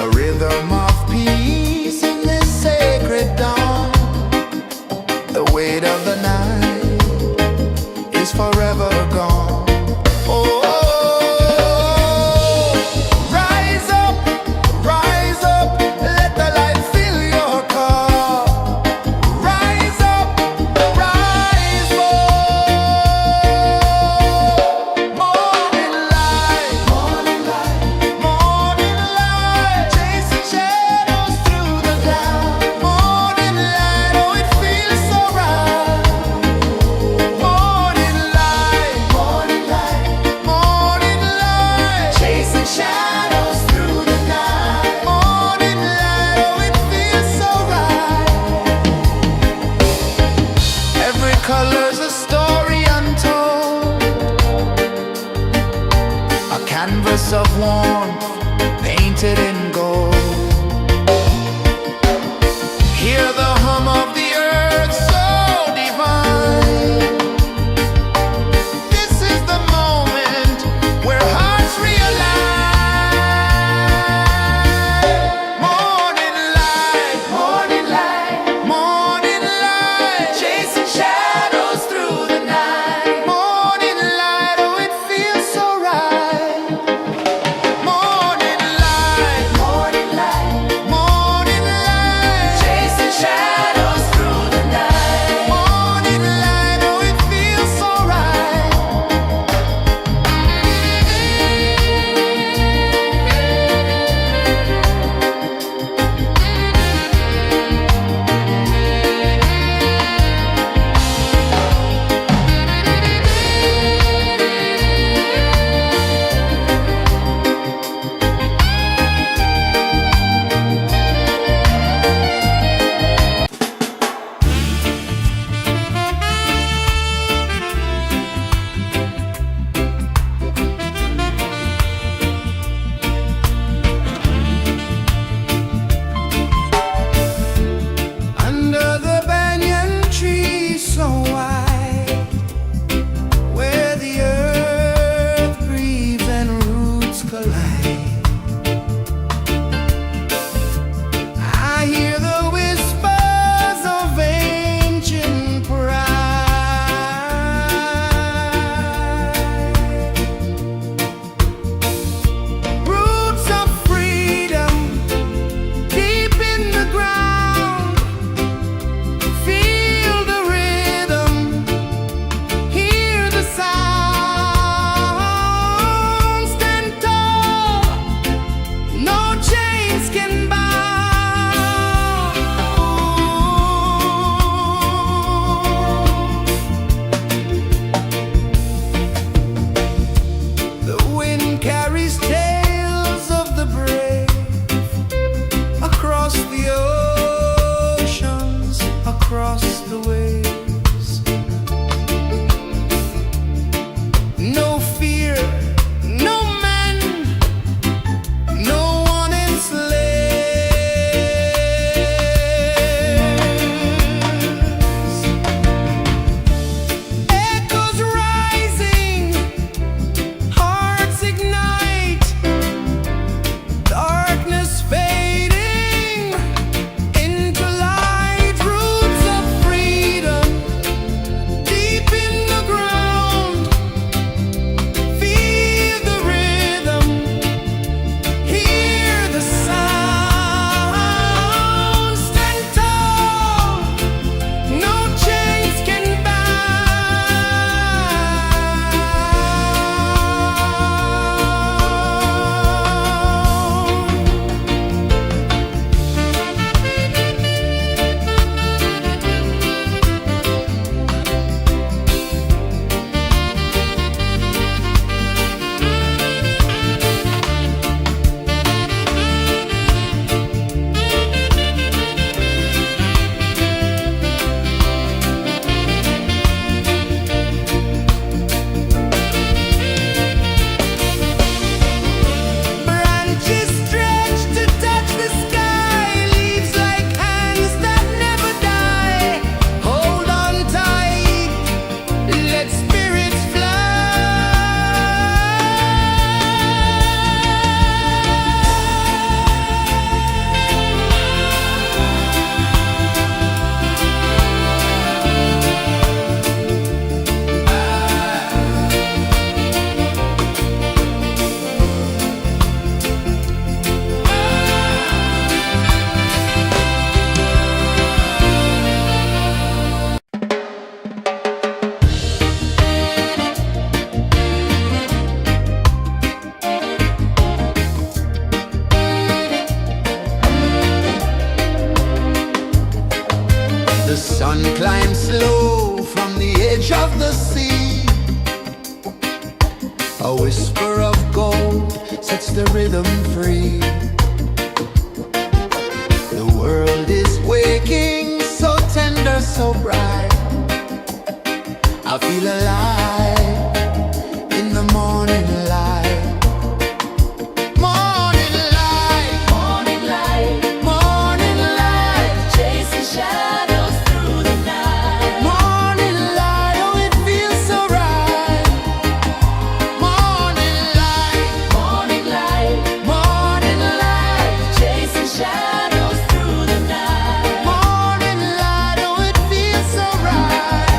A rhythm of peace in this sacred dawn. The weight of the night is forever gone. Oh, rise up, let the light fill your cup. Rise up, rise more. Morning light, morning light, chasing shadows through the cloud. Morning light, oh it feels so right. Morning light, chasing shadows through the night. Morning light, oh it feels so right. Every color's a story untold, a canvas of warmth painted in gold. Hear the hum of the earth so divine. This is the moment where hearts realign. Morning light, morning light, chasing shadows through the night. Morning light, oh it feels so right. Morning light, sun climbs slow from the edge of the sea. A whisper of gold sets the rhythm free. The world is waking, so tender, so bright. I feel alive in the morning light. Morning light, Morning light, morning light, chasing shadows through the night. morning light, oh it feels so right. Morning light, Morning light, morning light, chasing shadows through the night. morning light, oh it feels so right.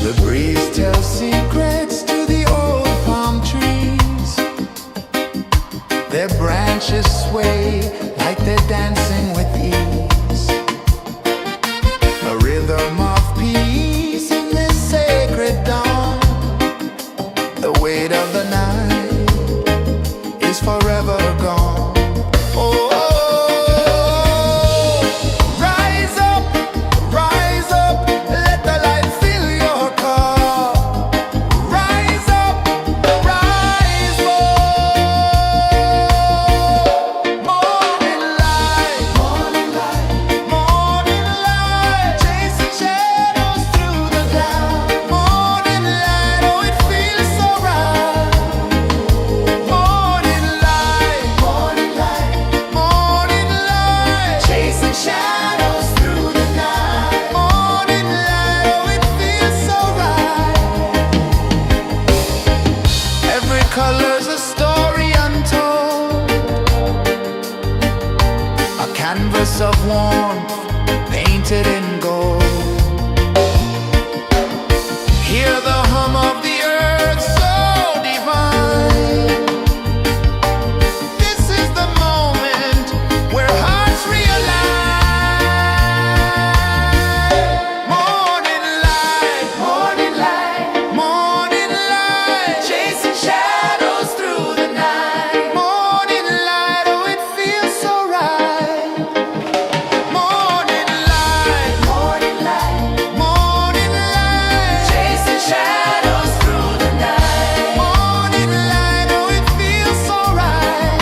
The breeze tells secrets to the old palm trees. Their branches sway like they're dancing with ease. A rhythm of peace in this sacred dawn. The weight of the night is forever gone. Oh, rise up, let the light fill your cup. Rise up, rise up. Morning light, morning light, morning light, chasing shadows through the cloud. Morning light, oh it feels so right. Morning light, morning light, morning light, chasing shadows through the night. Morning light, oh it feels so right. Every color's a story untold, a canvas of warmth painted in gold. Hear the hum of the earth so divine. This is the moment where hearts realign. Morning light, morning light, morning light, chasing shadows through the night. Morning light, oh it feels so right. Morning light, morning light, morning light, chasing shadows through the night. Morning light, oh it feels so right.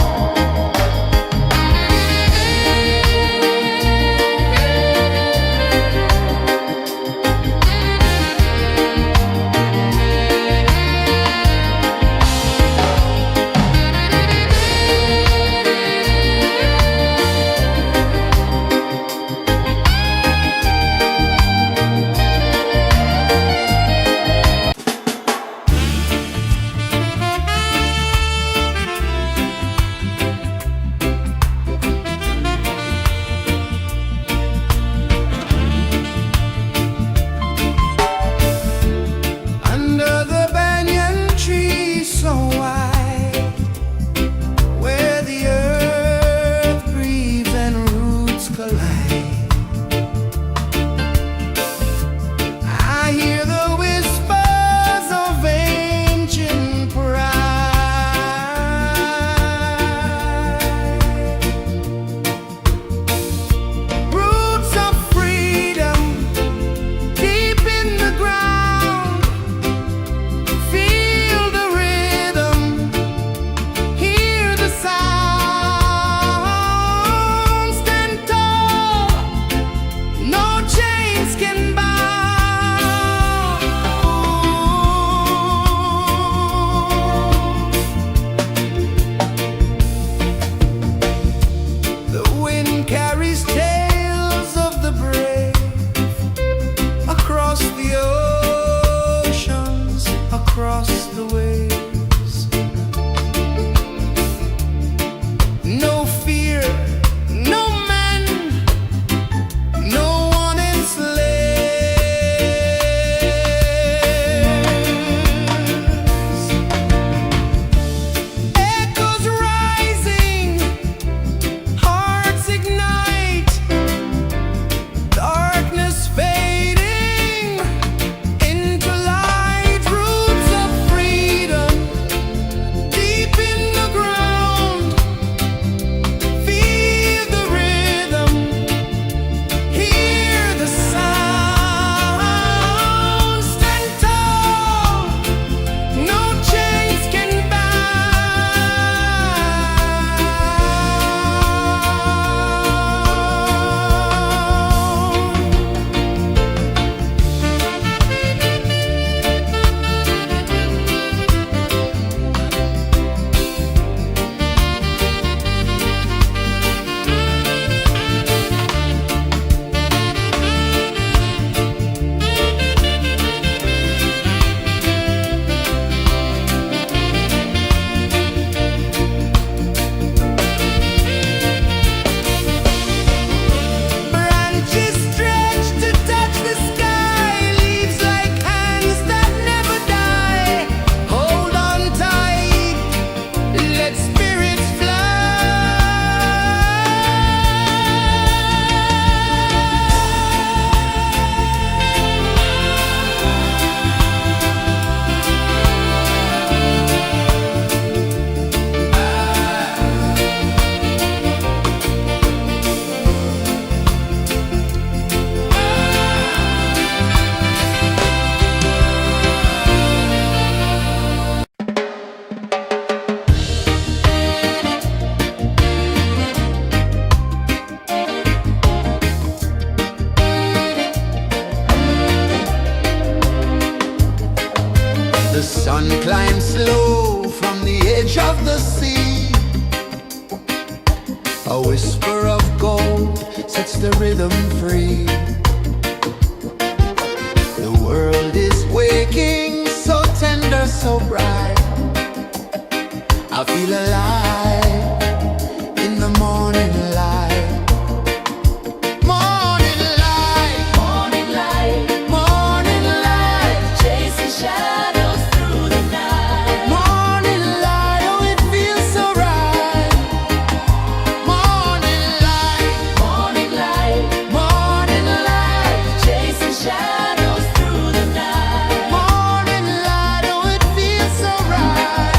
Under the banyan tree so wide, where the earth breathes and roots collide, I hear the whispers of ancient pride. Roots of freedom deep in the ground. Feel the rhythm, hear the sound. Stand tall, no chains can bound. The wind carries tales of the brave across the oceans, across the waves. No fear, no man, no one enslaves. Echoes rising, hearts ignite. of the sea. A whisper of gold sets the rhythm free. The world is waking, so tender, so bright. I feel alive in the morning light. Morning light, Morning light, morning light, chasing shadows through the night. morning light, oh it feels so right. Morning light, Morning light, morning light, chasing shadows through the night. morning light, oh it feels so right.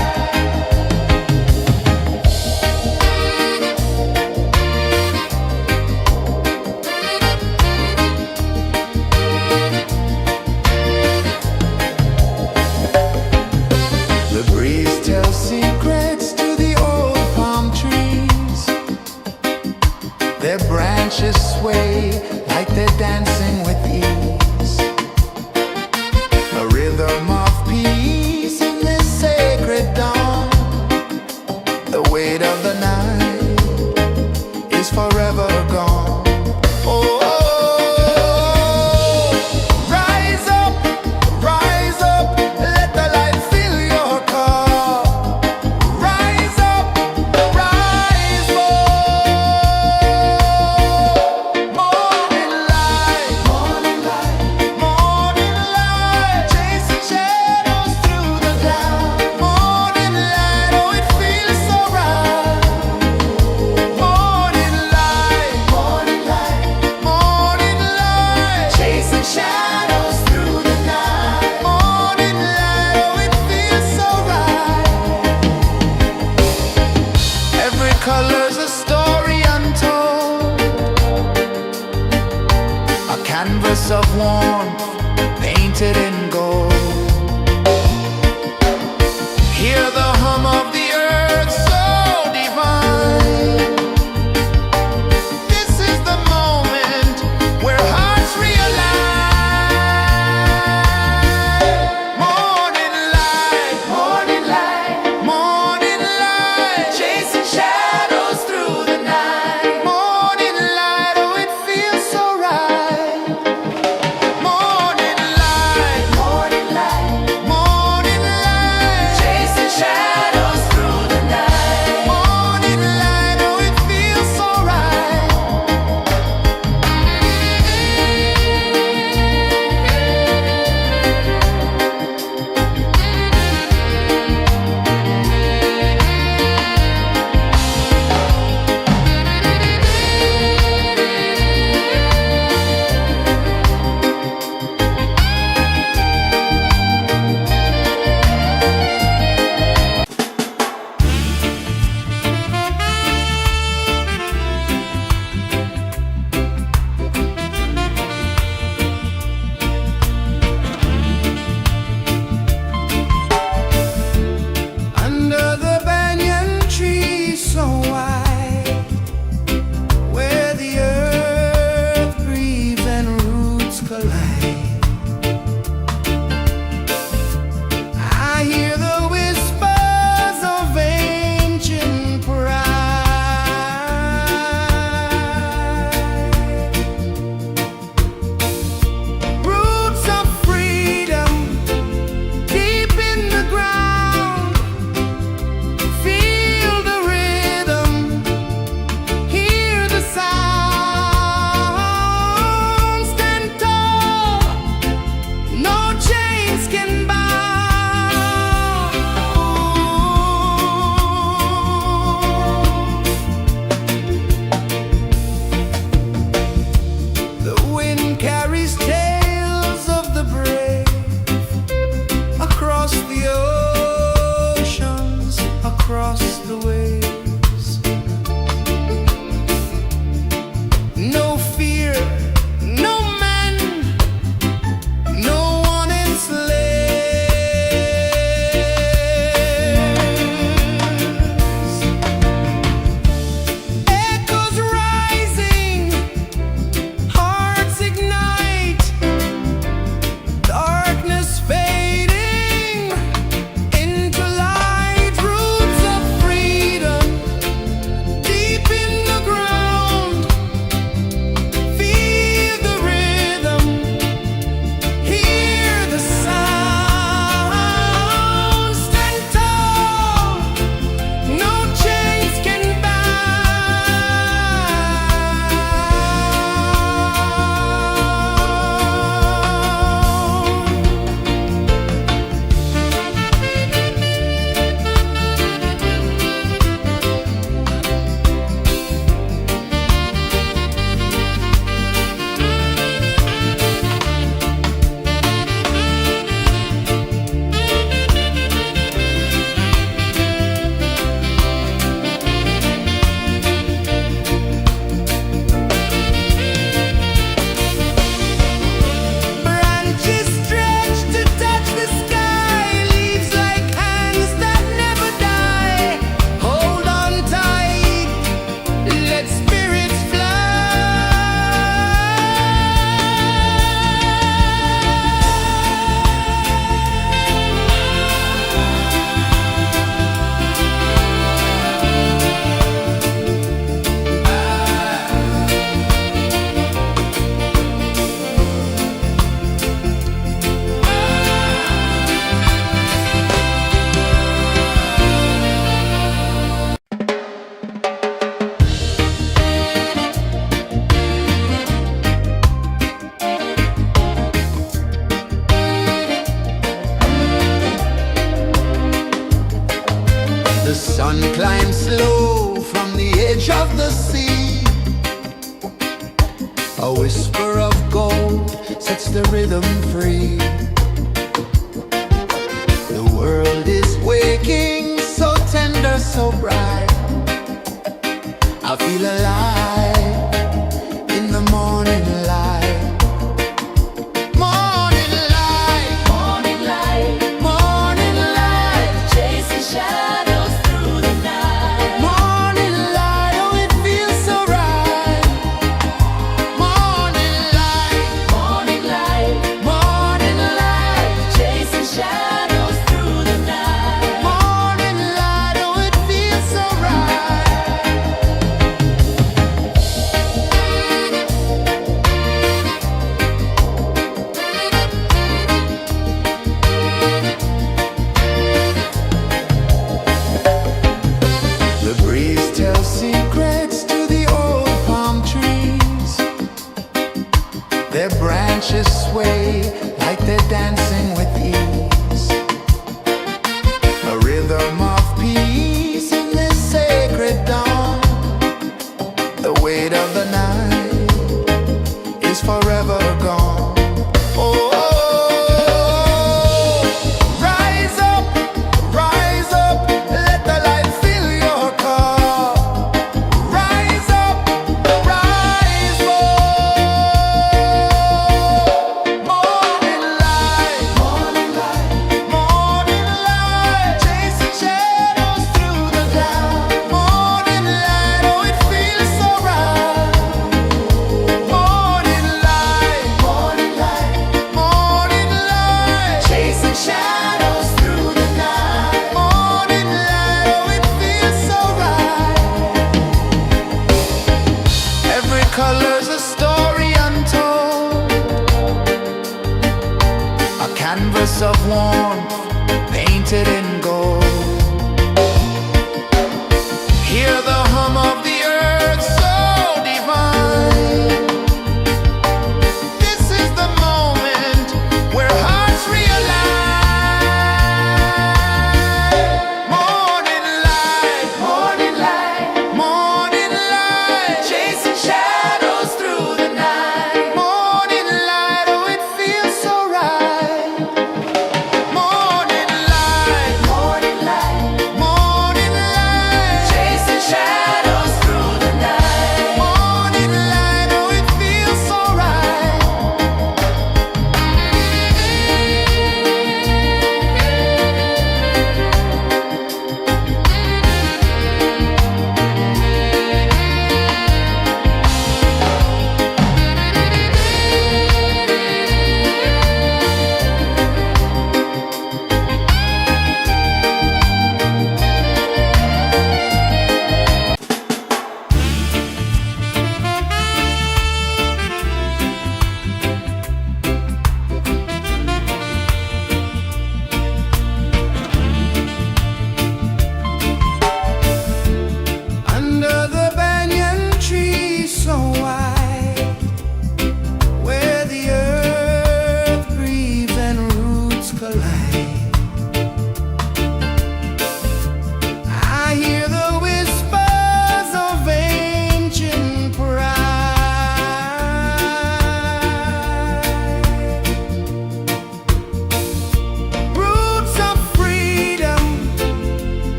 The breeze tells secrets to the old palm trees. Their branches sway like they're dancing with ease. A rhythm of peace in this sacred dawn. The weight of the night is forever gone. Oh, rise up, let the light fill your cup. Rise up, rise up. Morning light, morning light, morning light, chasing shadows through the cloud. Morning light, oh it feels so right. Morning light, morning light, morning light, chasing shadows through the night. Morning light, oh it feels so right. Every color's a story untold, a canvas of warmth painted in gold. Hear the hum of the earth so divine. This is the moment where hearts realign. Morning light, morning light, morning light, chasing shadows through the night. Morning light, oh it feels so right. Morning light, A whisper of gold sets the rhythm free. The world is waking, so tender, so bright. I feel alive in the morning light. Morning light, Morning light, morning light, chasing shadows through the night. morning light, oh it feels so right. Morning light, Morning light, morning light, chasing shadows through the night. morning light, oh it feels so right. The breeze tells secrets to the old palm trees. Their branches sway like they're dancing with ease. A rhythm of peace in this sacred dawn. The weight of the night is forever gone. Oh, rise up, let the light fill your cup. Rise up, rise up. Morning light, morning light, morning light, chasing shadows through the cloud. Morning light, oh it feels so right. Morning light, morning light, morning light, chasing shadows through the night. Morning light, oh it feels so right. Every color's a story untold, a canvas of warmth painted in gold. Hear the hum of the earth so divine. This is the moment where hearts realign. Morning light, morning light, morning light, chasing shadows through the night. Morning light, oh it feels so right. Morning light,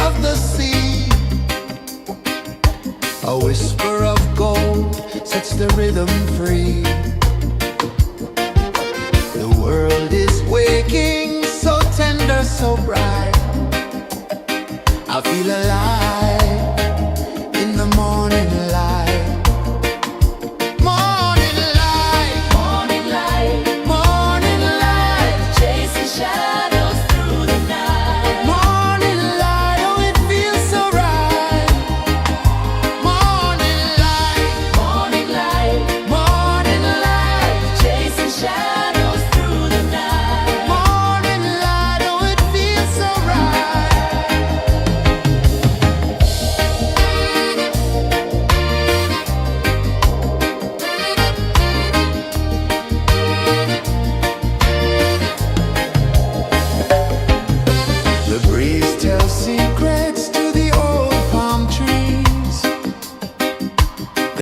of the sea. A whisper of gold sets the rhythm free. The world is waking, so tender, so bright. I feel alive in the morning light. Morning light, Morning light, morning light, chasing shadows through the night. morning light, oh it feels so right. Morning light, Morning light, morning light, chasing shadows through the night. morning light, oh it feels so right. The breeze tells secrets